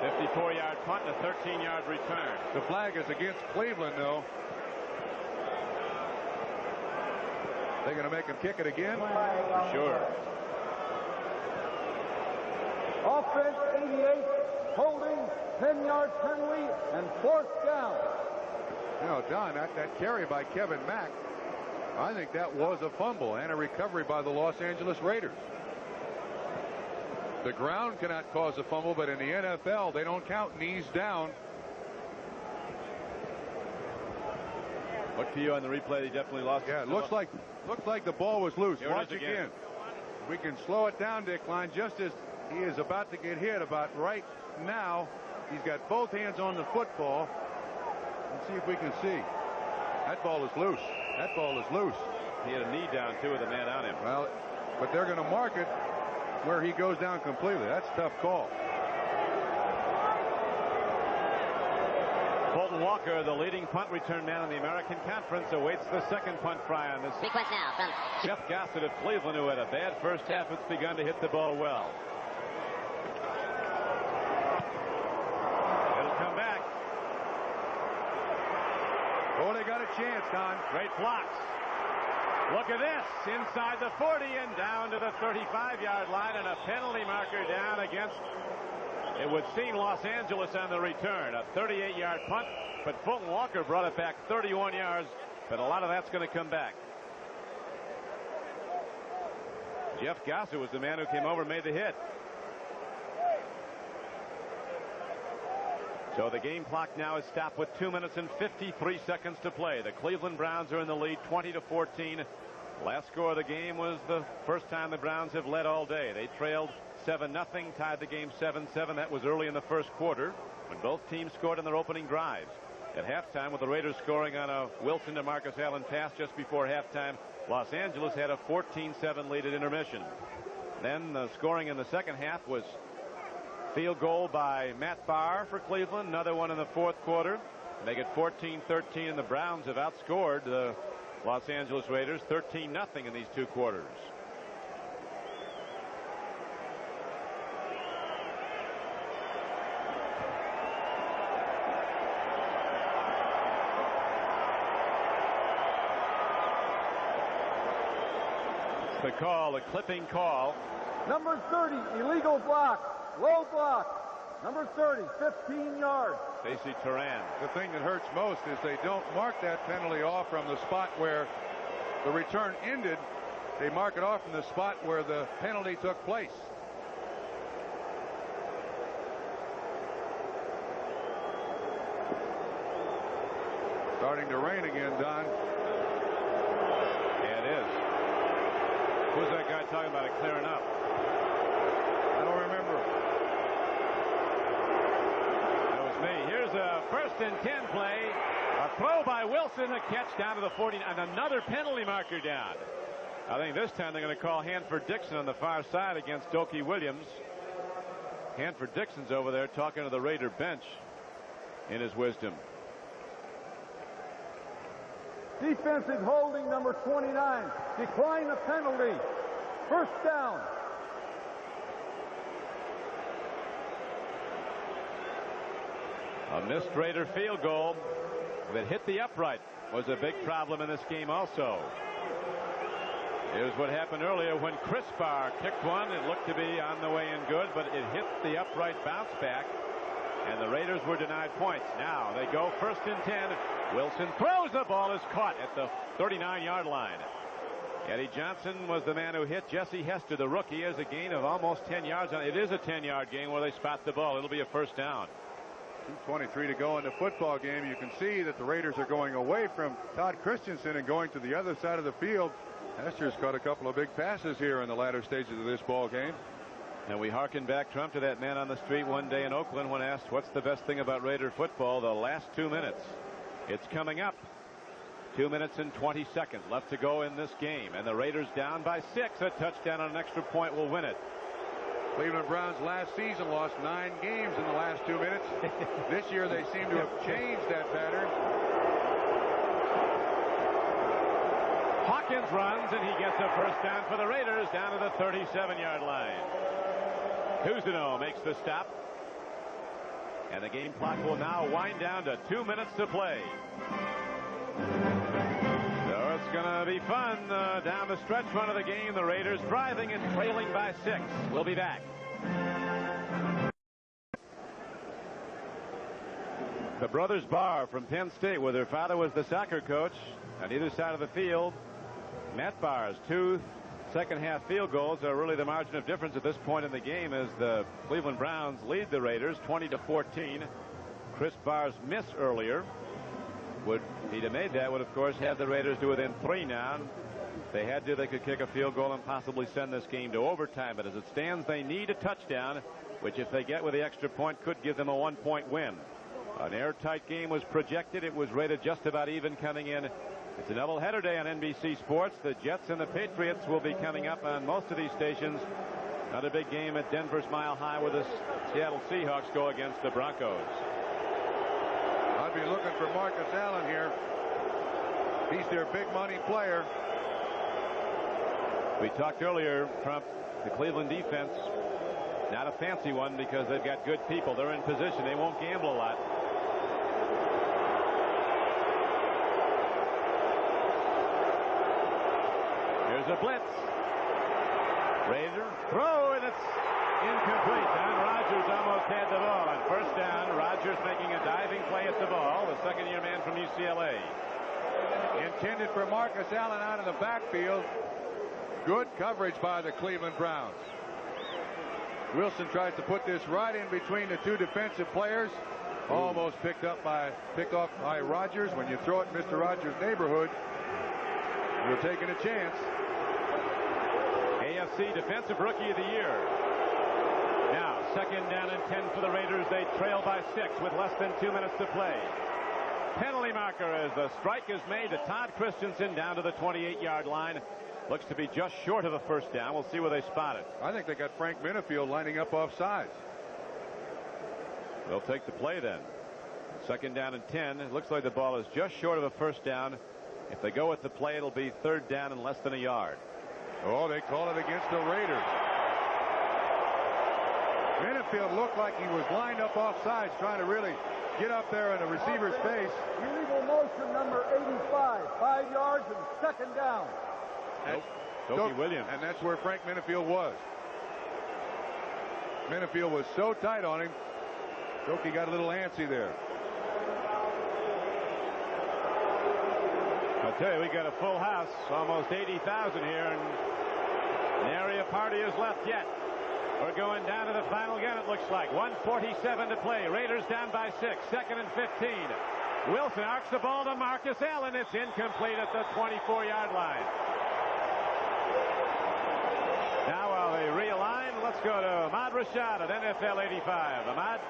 54-yard punt and a 13-yard return. The flag is against Cleveland, though. They're going to make him kick it again? For sure. Offense 88, holding, 10-yard penalty, and 4th down. You know, Don, that carry by Kevin Mack, I think that was a fumble and a recovery by the Los Angeles Raiders. The ground cannot cause a fumble, but in the NFL, they don't count knees down. Look to you on the replay. They definitely lost. Yeah, it looks like the ball was loose. Here Watch again. We can slow it down, Dick Klein, just as he is about to get hit. About right now, he's got both hands on the football. Let's see if we can see. That ball is loose. That ball is loose. He had a knee down, too, with a man on him. Well, but they're going to mark it where he goes down completely. That's a tough call. Fulton Walker, the leading punt return man in the American Conference, awaits the second punt try on this. Request now from Jeff Gossett of Cleveland, who had a bad first half, has begun to hit the ball well. It'll come back. Oh, they got a chance, Don. Great blocks. Look at this. Inside the 40 and down to the 35-yard line, and a penalty marker down against, it would seem, Los Angeles on the return. A 38-yard punt, but Fulton Walker brought it back 31 yards, but a lot of that's going to come back. Jeff Gossett was the man who came over and made the hit. So the game clock now is stopped with 2 minutes and 53 seconds to play. The Cleveland Browns are in the lead 20-14. Last score of the game was the first time the Browns have led all day. They trailed 7-0, tied the game 7-7. That was early in the first quarter when both teams scored in their opening drives. At halftime, with the Raiders scoring on a Wilson to Marcus Allen pass just before halftime, Los Angeles had a 14-7 lead at intermission. Then the scoring in the second half was field goal by Matt Barr for Cleveland, another one in the fourth quarter. Make it 14-13, and the Browns have outscored the Los Angeles Raiders 13-0 in these two quarters. The call, the clipping call. Number 30, illegal block, low block. Number 30, 15 yards. Stacey Turan. The thing that hurts most is they don't mark that penalty off from the spot where the return ended. They mark it off from the spot where the penalty took place. Starting to rain again, Don. Yeah, it is. Who's that guy talking about it clearing up? I don't remember. That was me. Here's a 1st and 10 play. A throw by Wilson, a catch down to the 40, and another penalty marker down. I think this time they're going to call Hanford Dixon on the far side against Dokie Williams. Hanford Dixon's over there talking to the Raider bench in his wisdom. Defensive holding number 29. Decline the penalty. First down. A missed Raider field goal that hit the upright was a big problem in this game also. Here's what happened earlier when Chris Barr kicked one. It looked to be on the way in good, but it hit the upright bounce back, and the Raiders were denied points. Now they go 1st and 10. Wilson throws, the ball is caught at the 39-yard line. Eddie Johnson was the man who hit Jesse Hester, the rookie, as a gain of almost 10 yards. It is a 10-yard gain where they spot the ball. It'll be a first down. 2:23 to go in the football game. You can see that the Raiders are going away from Todd Christensen and going to the other side of the field. Hester's caught a couple of big passes here in the latter stages of this ball game. And we harken back, Trump, to that man on the street one day in Oakland when asked what's the best thing about Raider football. The last 2 minutes. It's coming up. 2 minutes and 20 seconds left to go in this game, and the Raiders down by 6. A touchdown on an extra point will win it. Cleveland Browns last season lost 9 games in the last 2 minutes. This year they seem to have changed that pattern. Hawkins runs, and he gets a first down for the Raiders down to the 37-yard line. Cousineau makes the stop. And the game clock will now wind down to 2 minutes to play. So it's going to be fun down the stretch run of the game. The Raiders driving and trailing by 6. We'll be back. The brothers Barr from Penn State, where their father was the soccer coach, on either side of the field. Matt Barr's 2 second-half field goals are really the margin of difference at this point in the game as the Cleveland Browns lead the Raiders 20-14. Chris Barr's miss earlier he'd have made that, would of course have the Raiders to within 3 now. If they had to, they could kick a field goal and possibly send this game to overtime. But as it stands, they need a touchdown, which if they get with the extra point could give them a 1-point win. An airtight game was projected. It was rated just about even coming in. It's a doubleheader day on NBC Sports. The Jets and the Patriots will be coming up on most of these stations. Another big game at Denver's Mile High where the Seattle Seahawks go against the Broncos. I'd be looking for Marcus Allen here. He's their big money player. We talked earlier, Trump, the Cleveland defense, not a fancy one because they've got good people. They're in position. They won't gamble a lot. Here's a blitz. Raider throw, and it's incomplete. Don Rodgers almost had the ball. On first down, Rodgers making a diving play at the ball. The second-year man from UCLA. Intended for Marcus Allen out of the backfield. Good coverage by the Cleveland Browns. Wilson tries to put this right in between the two defensive players. Almost picked off by Rodgers. When you throw it in Mr. Rodgers' neighborhood, you're taking a chance. AFC Defensive Rookie of the Year. Now, second down and 10 for the Raiders. They trail by 6 with less than 2 minutes to play. Penalty marker as the strike is made to Todd Christensen down to the 28-yard line. Looks to be just short of a first down. We'll see where they spot it. I think they got Frank Minifield lining up offside. They'll take the play then. Second down and 10. It looks like the ball is just short of a first down. If they go with the play, it'll be third down and less than a yard. Oh, they call it against the Raiders. Minifield looked like he was lined up offsides, trying to really get up there in the receiver's face. Illegal motion number 85, 5 yards and second down. Doki Williams. And that's where Frank Minifield was. Minifield was so tight on him. Doki got a little antsy there. I'll tell you, we got a full house, almost 80,000 here, and nary a party is left yet. We're going down to the final gun, it looks like. 1:47 to play. Raiders down by 6. Second and 15. Wilson arcs the ball to Marcus Allen. It's incomplete at the 24-yard line. Now while they realign, let's go to Ahmad Rashad at NFL 85. Ahmad?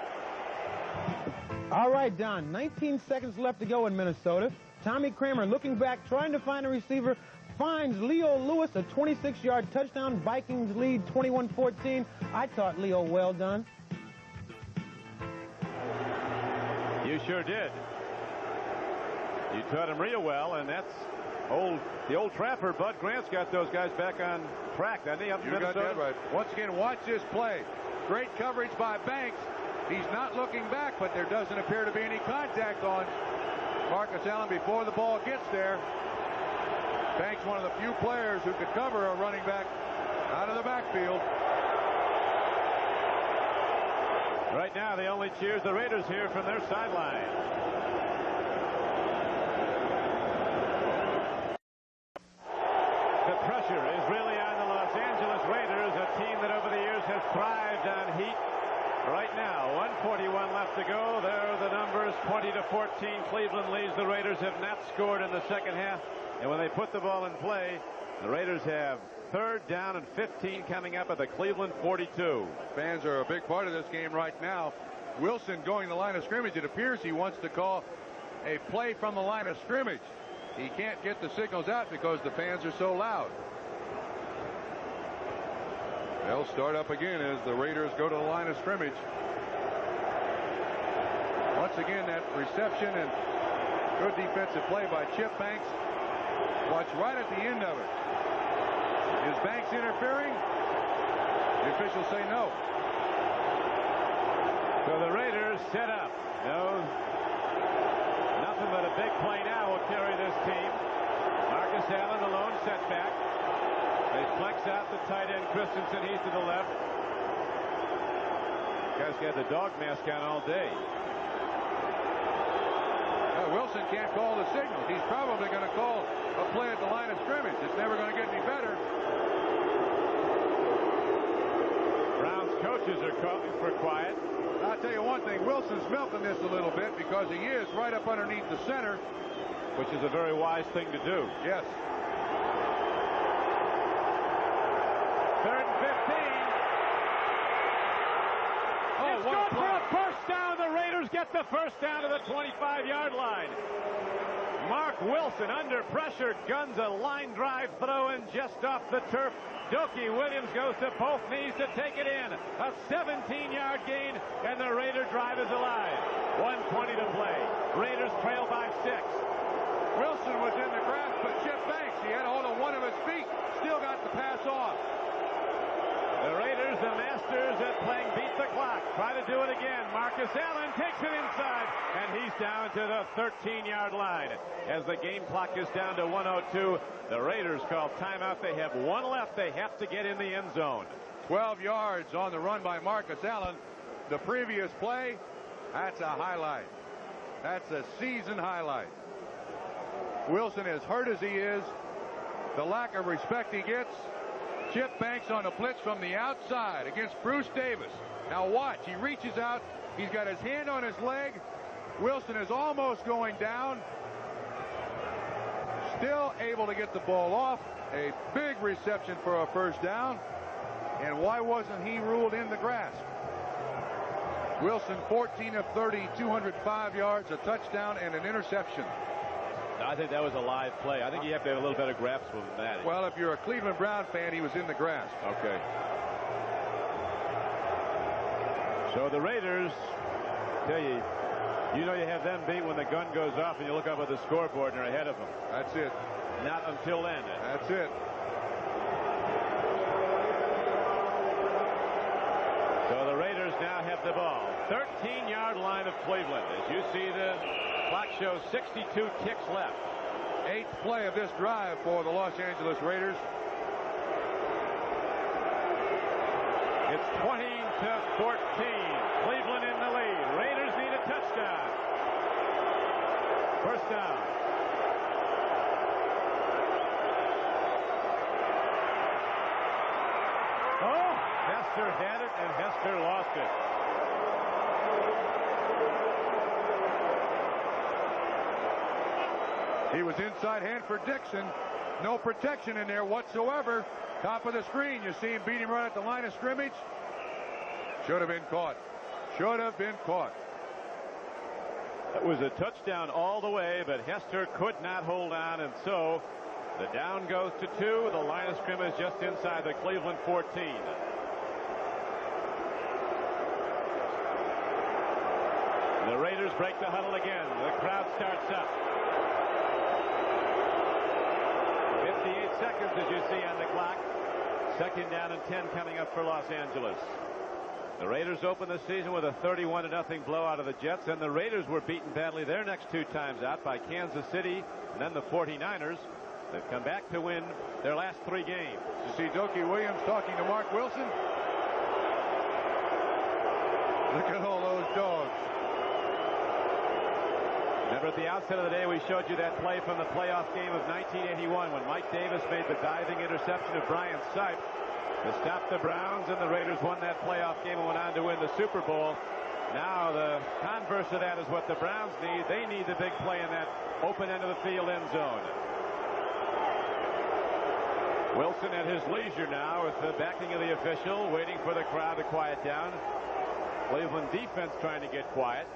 All right, Don. 19 seconds left to go in Minnesota. Tommy Kramer looking back, trying to find a receiver, finds Leo Lewis, a 26-yard touchdown. Vikings lead 21-14. I taught Leo well, Don. You sure did. You taught him real well, and that's the old trapper. Bud Grant's got those guys back on track, doesn't he? Up in Minnesota? Got that right. Once again, watch this play. Great coverage by Banks. He's not looking back, but there doesn't appear to be any contact on Marcus Allen before the ball gets there. Banks, one of the few players who could cover a running back out of the backfield. Right now, they only cheers the Raiders here from their sideline. The pressure is really on the Los Angeles Raiders, a team that over the years has thrived on heat. Right now, 1:41 left to go. There are the numbers, 20-14. Cleveland leads. The Raiders have not scored in the second half. And when they put the ball in play, the Raiders have third down and 15 coming up at the Cleveland 42. Fans are a big part of this game right now. Wilson going the line of scrimmage. It appears he wants to call a play from the line of scrimmage. He can't get the signals out because the fans are so loud. They'll start up again as the Raiders go to the line of scrimmage. Once again, that reception and good defensive play by Chip Banks. Watch right at the end of it. Is Banks interfering? The officials say no. So the Raiders set up. Nothing but a big play now will carry this team. Marcus Allen, the lone setback. They flex out the tight end Christensen. He's to the left. Guy's got the dog mask on all day. Wilson can't call the signals. He's probably going to call a play at the line of scrimmage. It's never going to get any better. Browns coaches are calling for quiet. I'll tell you one thing. Wilson's milking this a little bit because he is right up underneath the center. which is a very wise thing to do. Yes. 3rd and 15. It's good for a first down. The Raiders get the first down to the 25-yard line. Mark Wilson under pressure guns a line drive throw and just off the turf. Dokie Williams goes to both knees to take it in. A 17-yard gain, and the Raider drive is alive. 1:20 to play. Raiders trail by 6. Wilson was in the grasp of Chip Banks. He had hold of one of his feet. Still got the pass off. The Raiders, the masters at playing beat the clock. Try to do it again. Marcus Allen takes it inside, and he's down to the 13-yard line. As the game clock is down to 1:02, the Raiders call timeout. They have 1 left. They have to get in the end zone. 12 yards on the run by Marcus Allen. The previous play, that's a highlight. That's a season highlight. Wilson, as hurt as he is, the lack of respect he gets. Chip Banks on a blitz from the outside against Bruce Davis. Now watch, he reaches out. He's got his hand on his leg. Wilson is almost going down. Still able to get the ball off. A big reception for a first down. And why wasn't he ruled in the grasp? Wilson 14 of 30, 205 yards, a touchdown, and an interception. I think that was a live play. I think you have to have a little better grasp of that. Well, if you're a Cleveland Brown fan, he was in the grasp. Okay. So the Raiders, tell you, you know you have them beat when the gun goes off and you look up at the scoreboard and they're ahead of them. That's it. Not until then. That's it. So the Raiders now have the ball. 13-yard line of Cleveland. As you see, the clock shows 62 ticks left. 8th play of this drive for the Los Angeles Raiders. It's 20-14. Cleveland in the lead. Raiders need a touchdown. First down. Oh, Hester had it, and Hester lost it. He was inside Hanford Dixon. No protection in there whatsoever. Top of the screen, you see him beat him right at the line of scrimmage. Should have been caught. Should have been caught. It was a touchdown all the way, but Hester could not hold on, and so the down goes to 2. The line of scrimmage just inside the Cleveland 14. The Raiders break the huddle again. The crowd starts up. 58 seconds, as you see on the clock. 2nd down and 10 coming up for Los Angeles. The Raiders opened the season with a 31-0 blowout of the Jets, and the Raiders were beaten badly their next 2 times out by Kansas City and then the 49ers. They've come back to win their last 3 games. You see Dokie Williams talking to Mark Wilson. Look at all those dogs. Remember at the outset of the day we showed you that play from the playoff game of 1981 when Mike Davis made the diving interception of Brian Sipe to stop the Browns, and the Raiders won that playoff game and went on to win the Super Bowl. Now the converse of that is what the Browns need. They need the big play in that open end of the field end zone. Wilson at his leisure now with the backing of the official, waiting for the crowd to quiet down. Cleveland defense trying to get quiet.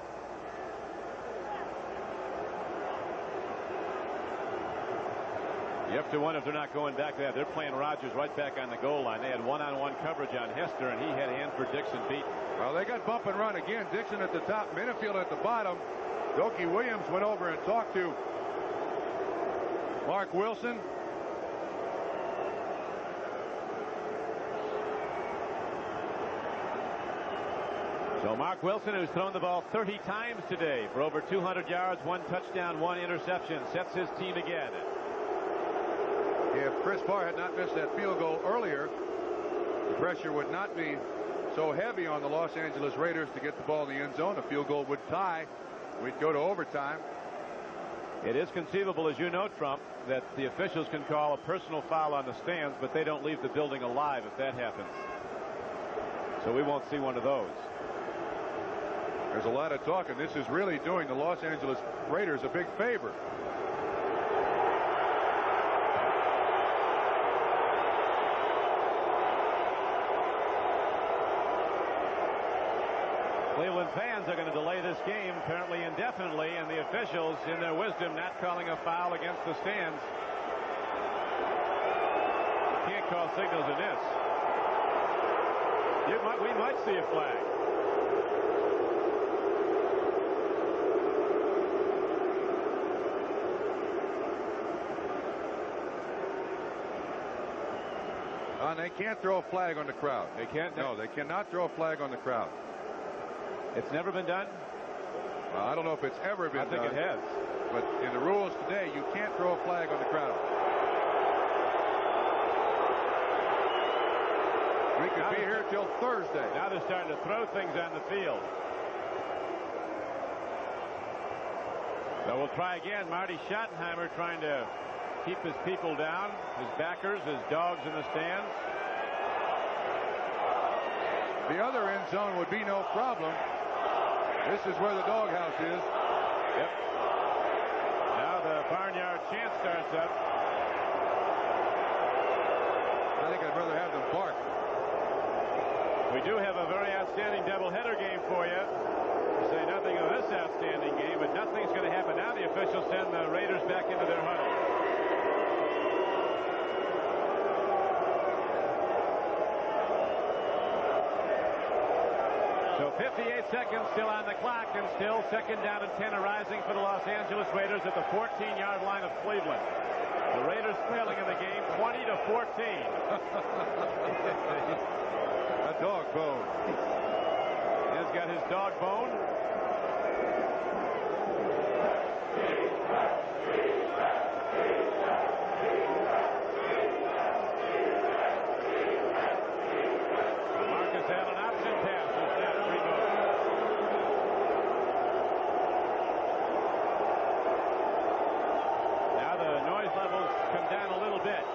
You have to wonder if they're not going back to that. They're playing Rodgers right back on the goal line. They had one-on-one coverage on Hester, and he had Hanford Dixon beaten. Well, they got bump and run again. Dixon at the top, Minifield at the bottom. Dokie Williams went over and talked to Mark Wilson. So Mark Wilson, who's thrown the ball 30 times today for over 200 yards, 1 touchdown, 1 interception, sets his team again. If Chris Barr had not missed that field goal earlier, the pressure would not be so heavy on the Los Angeles Raiders to get the ball in the end zone. A field goal would tie. We'd go to overtime. It is conceivable, as you know, Trump, that the officials can call a personal foul on the stands, but they don't leave the building alive if that happens. So we won't see one of those. There's a lot of talk, and this is really doing the Los Angeles Raiders a big favor. Cleveland fans are going to delay this game apparently indefinitely, and the officials, in their wisdom, not calling a foul against the stands. You can't call signals in this. We might see a flag. They can't throw a flag on the crowd. They can't? No, they cannot throw a flag on the crowd. It's never been done? Well, I don't know if it's ever been done. I think it has. But in the rules today, you can't throw a flag on the crowd. We could be here till Thursday. Now they're starting to throw things on the field. So we'll try again. Marty Schottenheimer trying to keep his people down, his backers, his dogs in the stands. The other end zone would be no problem. This is where the doghouse is. Yep. Now the barnyard chant starts up. I think I'd rather have them bark. We do have a very outstanding doubleheader game for you. To say nothing of this outstanding game, but nothing's going to happen now. The officials send the Raiders back into their huddle. So 58 seconds still on the clock, and still second down and 10 arising for the Los Angeles Raiders at the 14-yard line of Cleveland. The Raiders trailing in the game 20-14. A dog bone. He's got his dog bone. Marcus Allen option pass is down at 3 goals. Now the noise levels come down a little bit.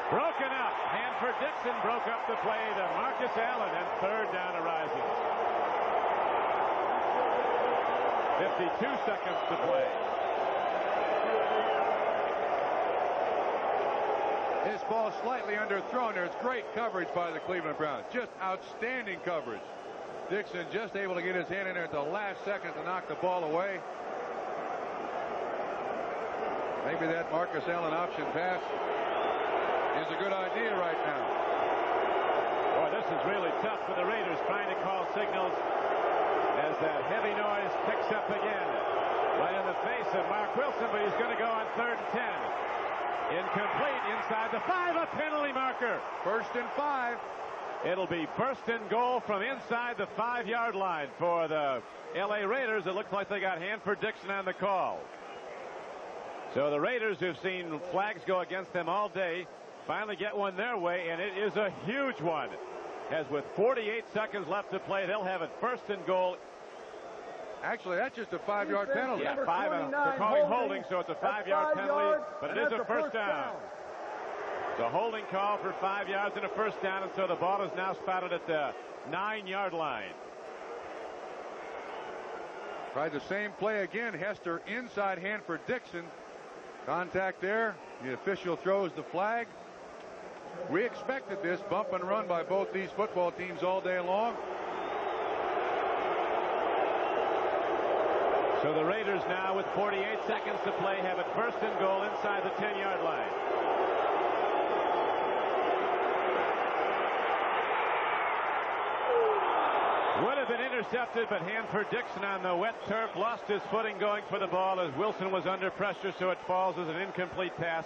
Broken up. Hanford Dixon broke up the play to Marcus Allen, and third down arising. 52 seconds to play. This ball slightly underthrown. There's great coverage by the Cleveland Browns. Just outstanding coverage. Dixon just able to get his hand in there at the last second to knock the ball away. Maybe that Marcus Allen option pass is a good idea right now. Boy, this is really tough for the Raiders, trying to call signals as that heavy noise picks up again. Right in the face of Mark Wilson, but he's going to go on 3rd and 10. Incomplete inside the 5, a penalty marker. 1st and 5. It'll be 1st and goal from inside the 5-yard line for the L.A. Raiders. It looks like they got Hanford Dixon on the call. So the Raiders, who've seen flags go against them all day, finally get one their way, and it is a huge one. As with 48 seconds left to play, they'll have it 1st and goal. Actually, that's just a 5-yard penalty. Yeah, 5. They're calling holding, so it's a 5-yard penalty, but it is a first down. It's a holding call for 5 yards and a first down, and so the ball is now spotted at the 9-yard line. Tried the same play again. Hester inside Hanford Dixon. Contact there. The official throws the flag. We expected this bump and run by both these football teams all day long. So the Raiders now, with 48 seconds to play, have it 1st and goal inside the 10-yard line. Would have been intercepted, but Hanford Dixon on the wet turf lost his footing going for the ball as Wilson was under pressure, so it falls as an incomplete pass.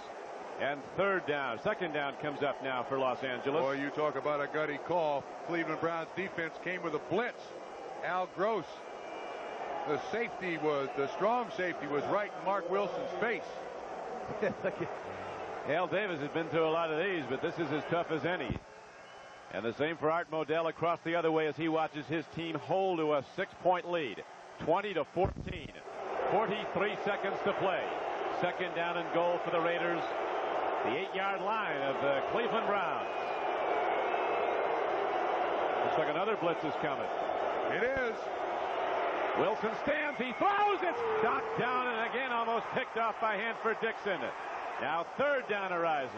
And 3rd down. 2nd down comes up now for Los Angeles. Boy, you talk about a gutty call. Cleveland Browns defense came with a blitz. Al Gross, the strong safety was right in Mark Wilson's face. Al Davis has been through a lot of these, but this is as tough as any. And the same for Art Modell across the other way as he watches his team hold to a 6-point lead. 20-14. 43 seconds to play. 2nd down and goal for the Raiders. The 8-yard line of the Cleveland Browns. Looks like another blitz is coming. It is. Wilson stands. He throws. It's knocked down and again almost picked off by Hanford Dixon. Now 3rd down arises.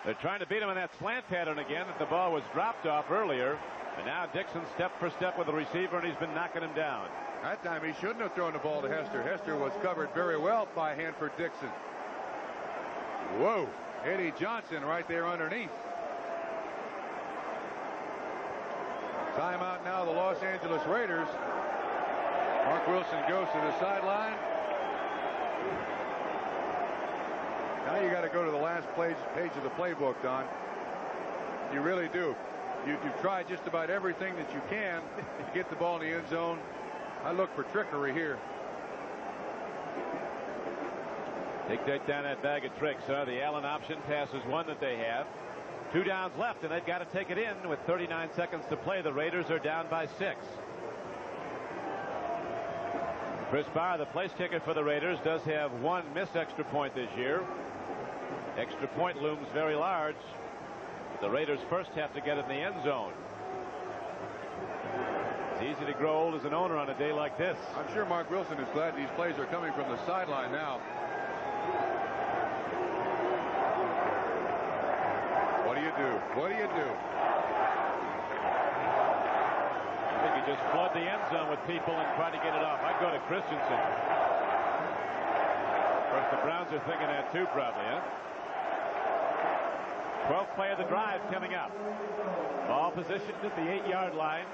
They're trying to beat him in that slant pattern again that the ball was dropped off earlier. And now Dixon step for step with the receiver, and he's been knocking him down. That time he shouldn't have thrown the ball to Hester. Hester was covered very well by Hanford Dixon. Whoa. Eddie Johnson right there underneath. Timeout now, the Los Angeles Raiders. Mark Wilson goes to the sideline. Now you got to go to the last page of the playbook, Don. You really do. You've tried just about everything that you can to get the ball in the end zone. I look for trickery here. Take that down that bag of tricks. The Allen option pass is one that they have. 2 downs left, and they've got to take it in with 39 seconds to play. The Raiders are down by 6. Chris Barr, the place kicker for the Raiders, does have 1 missed extra point this year. Extra point looms very large. The Raiders first have to get it in the end zone. It's easy to grow old as an owner on a day like this. I'm sure Mark Wilson is glad these plays are coming from the sideline now. What do you do? What do you do? I think you just flood the end zone with people and try to get it off. I'd go to Christensen. Of course, the Browns are thinking that too, probably, huh? 12th play of the drive coming up. Ball positioned at the 8-yard line.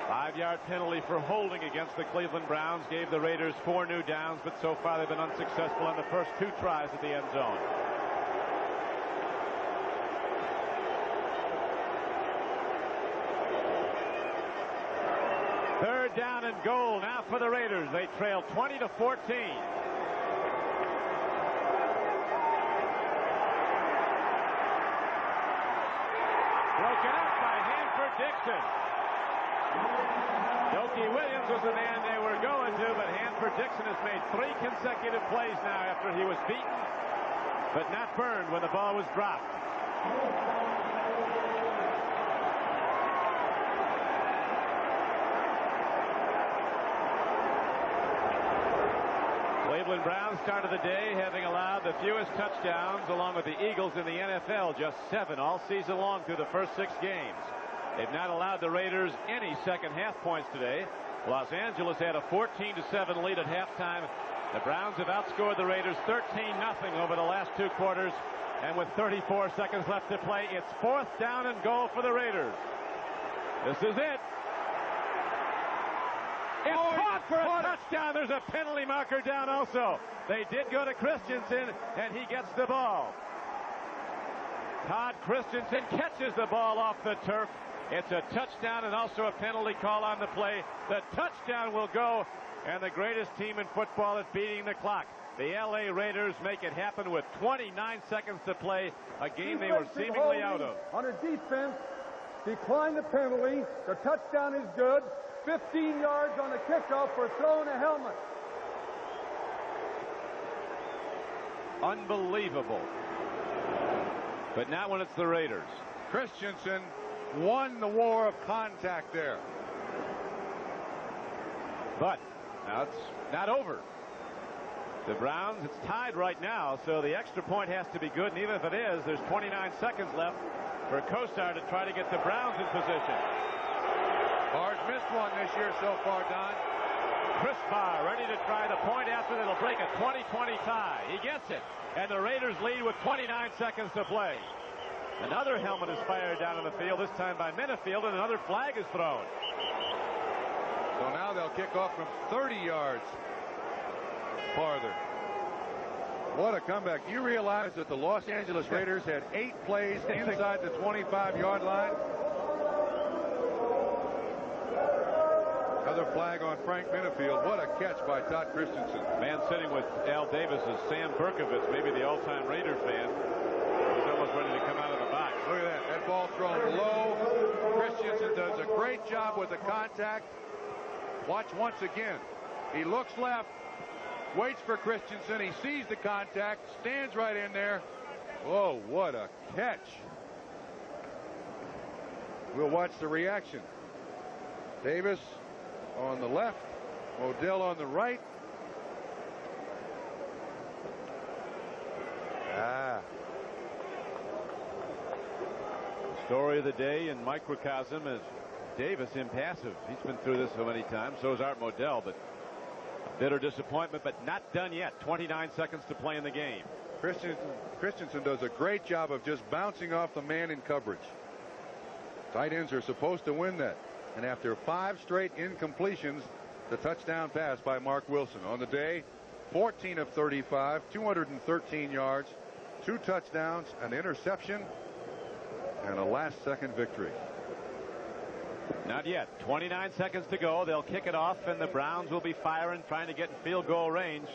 5-yard penalty for holding against the Cleveland Browns gave the Raiders 4 new downs, but so far they've been unsuccessful on the first 2 tries at the end zone. Third down and goal now for the Raiders. They trail 20-14. Broken up by Hanford Dixon. Dokie Williams was the man they were going to, but Hanford Dixon has made 3 consecutive plays now after he was beaten, but not burned when the ball was dropped. Cleveland Browns started the day having allowed the fewest touchdowns along with the Eagles in the NFL, just 7 all season long through the first 6 games. They've not allowed the Raiders any second half points today. Los Angeles had a 14-7 lead at halftime. The Browns have outscored the Raiders 13-0 over the last 2 quarters. And with 34 seconds left to play, it's 4th down and goal for the Raiders. This is it. It's caught for a touchdown. There's a penalty marker down also. They did go to Christensen, and he gets the ball. Todd Christensen catches the ball off the turf. It's a touchdown and also a penalty call on the play. The touchdown will go, and the greatest team in football is beating the clock. The L.A. Raiders make it happen with 29 seconds to play, a game they were seemingly out of. On a defense, decline the penalty. The touchdown is good. 15 yards on the kickoff for throwing a helmet. Unbelievable. But not when it's the Raiders. Christensen won the war of contact there. But now it's not over. The Browns, it's tied right now, so the extra point has to be good, and even if it is, there's 29 seconds left for Kosar to try to get the Browns in position. Barr's missed one this year so far, Don. Chris Barr ready to try the point after that'll break a 20-20 tie. He gets it, and the Raiders lead with 29 seconds to play. Another helmet is fired down on the field, this time by Minifield, and another flag is thrown. So now they'll kick off from 30 yards farther. What a comeback. You realize that the Los Angeles Raiders had 8 plays inside the 25-yard line? Another flag on Frank Minifield. What a catch by Todd Christensen. Man sitting with Al Davis is Sam Berkovitz, maybe the all-time Raiders fan. He's almost ready to come out of the box. Look at that. That ball thrown low. Christensen does a great job with the contact. Watch once again. He looks left, waits for Christensen. He sees the contact, stands right in there. Oh, what a catch. We'll watch the reaction. Davis on the left, Modell on the right. Story of the day in microcosm is Davis impassive. He's been through this so many times. So is Art Modell, but a bitter disappointment, but not done yet. 29 seconds to play in the game. Christensen does a great job of just bouncing off the man in coverage. Tight ends are supposed to win that. And after 5 straight incompletions, the touchdown pass by Mark Wilson. On the day, 14 of 35, 213 yards, 2 touchdowns, an interception, and a last-second victory. Not yet. 29 seconds to go. They'll kick it off, and the Browns will be firing, trying to get in field goal range.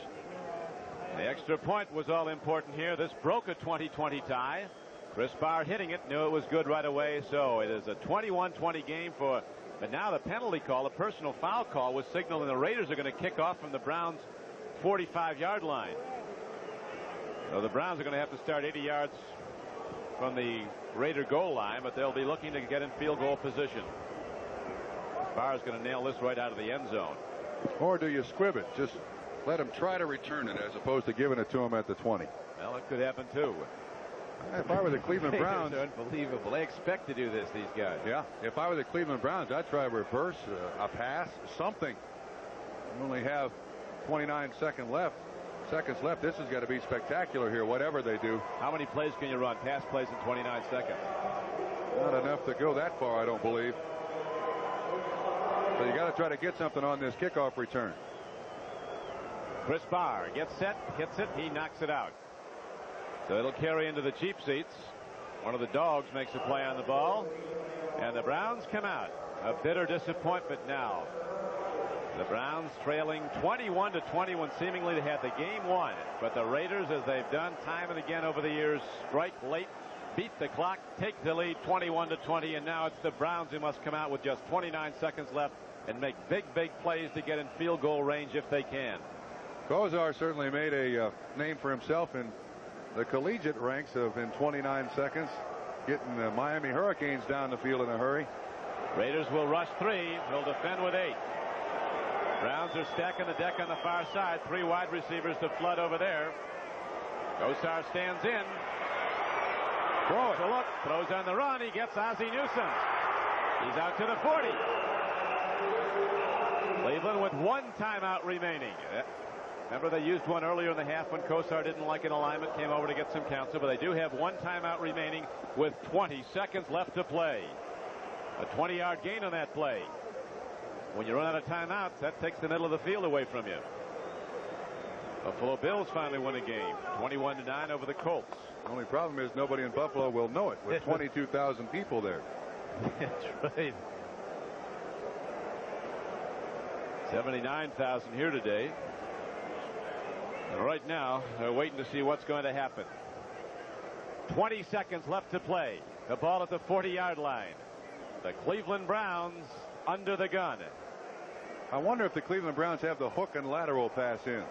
The extra point was all important here. This broke a 20-20 tie. Chris Barr hitting it, knew it was good right away, so it is a 21-20 game for. But now the penalty call, a personal foul call, was signaling the Raiders are going to kick off from the Browns' 45-yard line. So the Browns are going to have to start 80 yards from the Raider goal line, but they'll be looking to get in field goal position. Barr's going to nail this right out of the end zone. Or do you squib it? Just let him try to return it as opposed to giving it to him at the 20. Well, it could happen too. If I were the Cleveland Browns. It's unbelievable. They expect to do this, these guys. Yeah. If I were the Cleveland Browns, I'd try a reverse, a pass, something. You only have 29 seconds left. This has got to be spectacular here, whatever they do. How many plays can you run? Pass plays in 29 seconds. Not enough to go that far, I don't believe. So you got to try to get something on this kickoff return. Chris Barr gets set, hits it, he knocks it out. So it'll carry into the cheap seats. One of the dogs makes a play on the ball, and the Browns come out. A bitter disappointment now. The Browns trailing 21-20 when seemingly they had the game won. But the Raiders, as they've done time and again over the years, strike late, beat the clock, take the lead 21-20, and now it's the Browns who must come out with just 29 seconds left and make big plays to get in field goal range if they can. Kosar certainly made a name for himself in the collegiate ranks of in 29 seconds getting the Miami Hurricanes down the field in a hurry. Raiders will rush 3. They'll defend with 8. Browns are stacking the deck on the far side. 3 wide receivers to flood over there. Kosar stands in. Throws a look. Throws on the run. He gets Ozzie Newsome. He's out to the 40. Cleveland with 1 timeout remaining. Remember, they used one earlier in the half when Kosar didn't like an alignment, came over to get some counsel, but they do have 1 timeout remaining with 20 seconds left to play. A 20-yard gain on that play. When you run out of timeouts, that takes the middle of the field away from you. Buffalo Bills finally win a game, 21-9 over the Colts. The only problem is nobody in Buffalo will know it with 22,000 people there. That's right. 79,000 here today. And right now, they're waiting to see what's going to happen. 20 seconds left to play. The ball at the 40-yard line. The Cleveland Browns under the gun. I wonder if the Cleveland Browns have the hook and lateral pass in.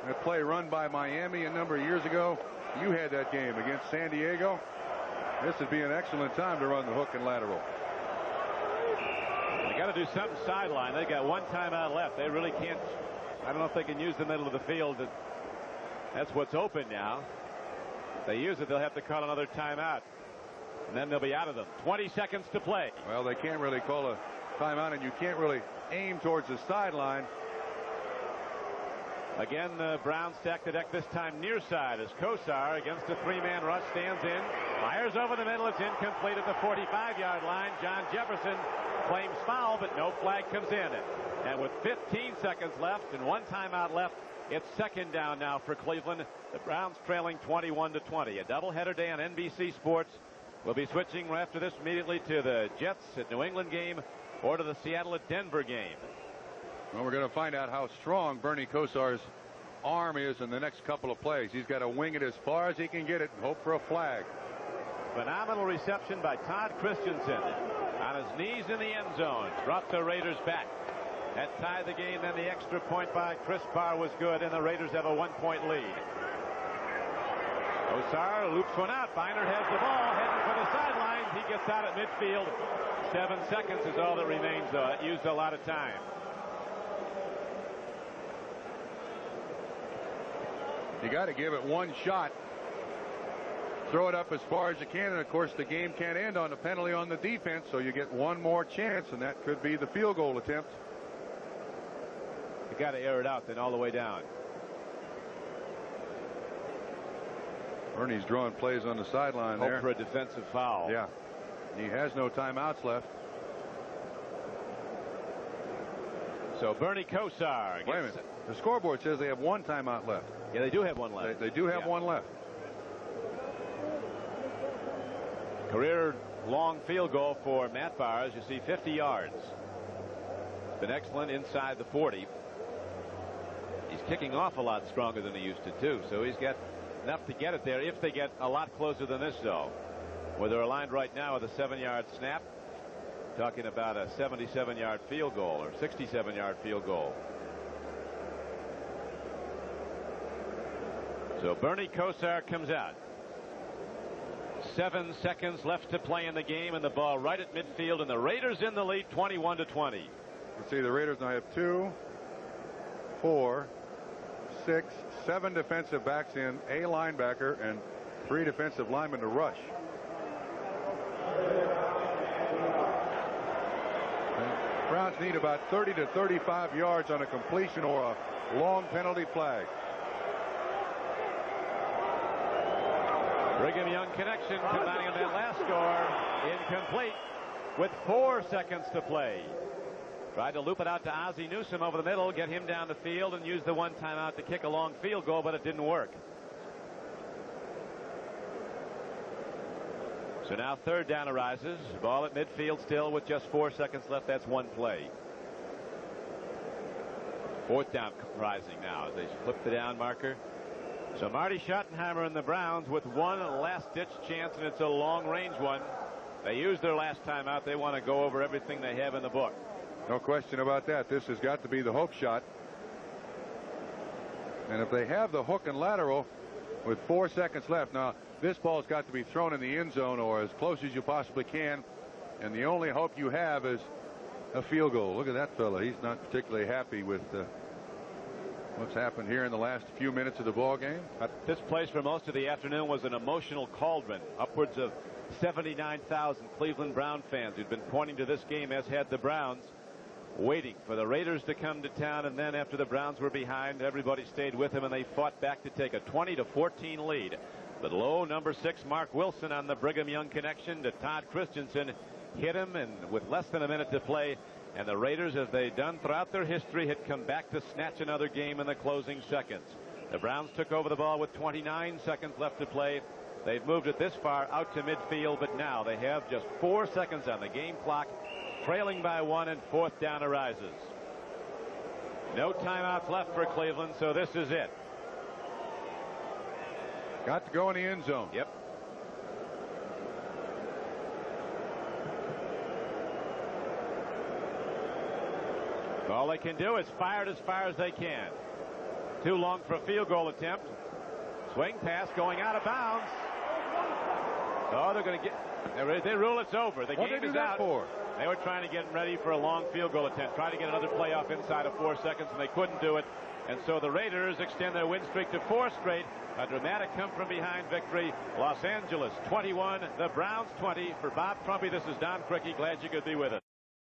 A play run by Miami a number of years ago. You had that game against San Diego. This would be an excellent time to run the hook and lateral. They got to do something sideline. They got 1 timeout left. They really can't. I don't know if they can use the middle of the field. That's what's open now. If they use it, they'll have to call another timeout. And then they'll be out of them. 20 seconds to play. Well, they can't really call a timeout, and you can't really aim towards the sideline. Again, the Browns stack the deck, this time near side, as Kosar against a 3-man rush stands in. Fires over the middle. It's incomplete at the 45-yard line. John Jefferson claims foul, but no flag comes in. And with 15 seconds left and 1 timeout left, it's 2nd down now for Cleveland. The Browns trailing 21-20. A doubleheader day on NBC Sports. We'll be switching after this immediately to the Jets at New England game or to the Seattle at Denver game. Well, we're going to find out how strong Bernie Kosar's arm is in the next couple of plays. He's got to wing it as far as he can get it and hope for a flag. Phenomenal reception by Todd Christensen on his knees in the end zone. Brought the Raiders back. That tied the game. Then the extra point by Chris Barr was good, and the Raiders have a 1-point lead. Kosar loops one out. Biner has the ball, heading for the sidelines. He gets out at midfield. 7 seconds is all that remains, though. It used a lot of time. You got to give it one shot. throw it up as far as you can, and of course the game can't end on a penalty on the defense, so you get one more chance, and that could be the field goal attempt. You got to air it out then all the way down. Bernie's drawing plays on the sideline there. Hope for a defensive foul. Yeah. He has no timeouts left. So Bernie Kosar. Wait a minute. The scoreboard says they have one timeout left. Yeah, they do have one left. They do have one left. Career long field goal for Matt Bowers. You see 50 yards. It's been excellent inside the 40. He's kicking off a lot stronger than he used to too. So he's got enough to get it there if they get a lot closer than this though. Where they're aligned right now with a 7-yard snap. Talking about a 77-yard field goal or 67-yard field goal. So Bernie Kosar comes out. 7 seconds left to play in the game, and the ball right at midfield, and the Raiders in the lead 21-20. Let's see, the Raiders now have 2, 4, 6, 7 defensive backs in, a linebacker, and 3 defensive linemen to rush. And Browns need about 30 to 35 yards on a completion or a long penalty flag. Brigham Young connection combining on that last score. Incomplete with 4 seconds to play. Tried to loop it out to Ozzie Newsome over the middle, get him down the field, and use the one timeout to kick a long field goal, but it didn't work. So now 3rd down arises. Ball at midfield still with just 4 seconds left. That's one play. 4th down rising now as they flip the down marker. So Marty Schottenheimer and the Browns with one last-ditch chance, and it's a long-range one. They used their last time out. They want to go over everything they have in the book. No question about that. This has got to be the hook shot. And if they have the hook and lateral with 4 seconds left, now this ball's got to be thrown in the end zone or as close as you possibly can. And the only hope you have is a field goal. Look at that fella. He's not particularly happy with what's happened here in the last few minutes of the ball game. This place for most of the afternoon was an emotional cauldron. Upwards of 79,000 Cleveland Brown fans who'd been pointing to this game, as had the Browns, waiting for the Raiders to come to town. And then after the Browns were behind, everybody stayed with them, and they fought back to take a 20-14 lead. But low number 6 Mark Wilson on the Brigham Young connection to Todd Christensen hit him, and with less than a minute to play, and the Raiders, as they've done throughout their history, had come back to snatch another game in the closing seconds. The Browns took over the ball with 29 seconds left to play. They've moved it this far out to midfield, but now they have just 4 seconds on the game clock, trailing by 1, and 4th down arises. No timeouts left for Cleveland, so this is it. Got to go in the end zone. Yep. All they can do is fire it as far as they can. Too long for a field goal attempt. Swing pass going out of bounds. Oh, they're going to get. They rule it's over. The game is out. They were trying to get ready for a long field goal attempt, trying to get another playoff inside of 4 seconds, and they couldn't do it. And so the Raiders extend their win streak to 4 straight. A dramatic come-from-behind victory. Los Angeles 21, the Browns 20. For Bob Trumpy, this is Don Criqui. Glad you could be with us.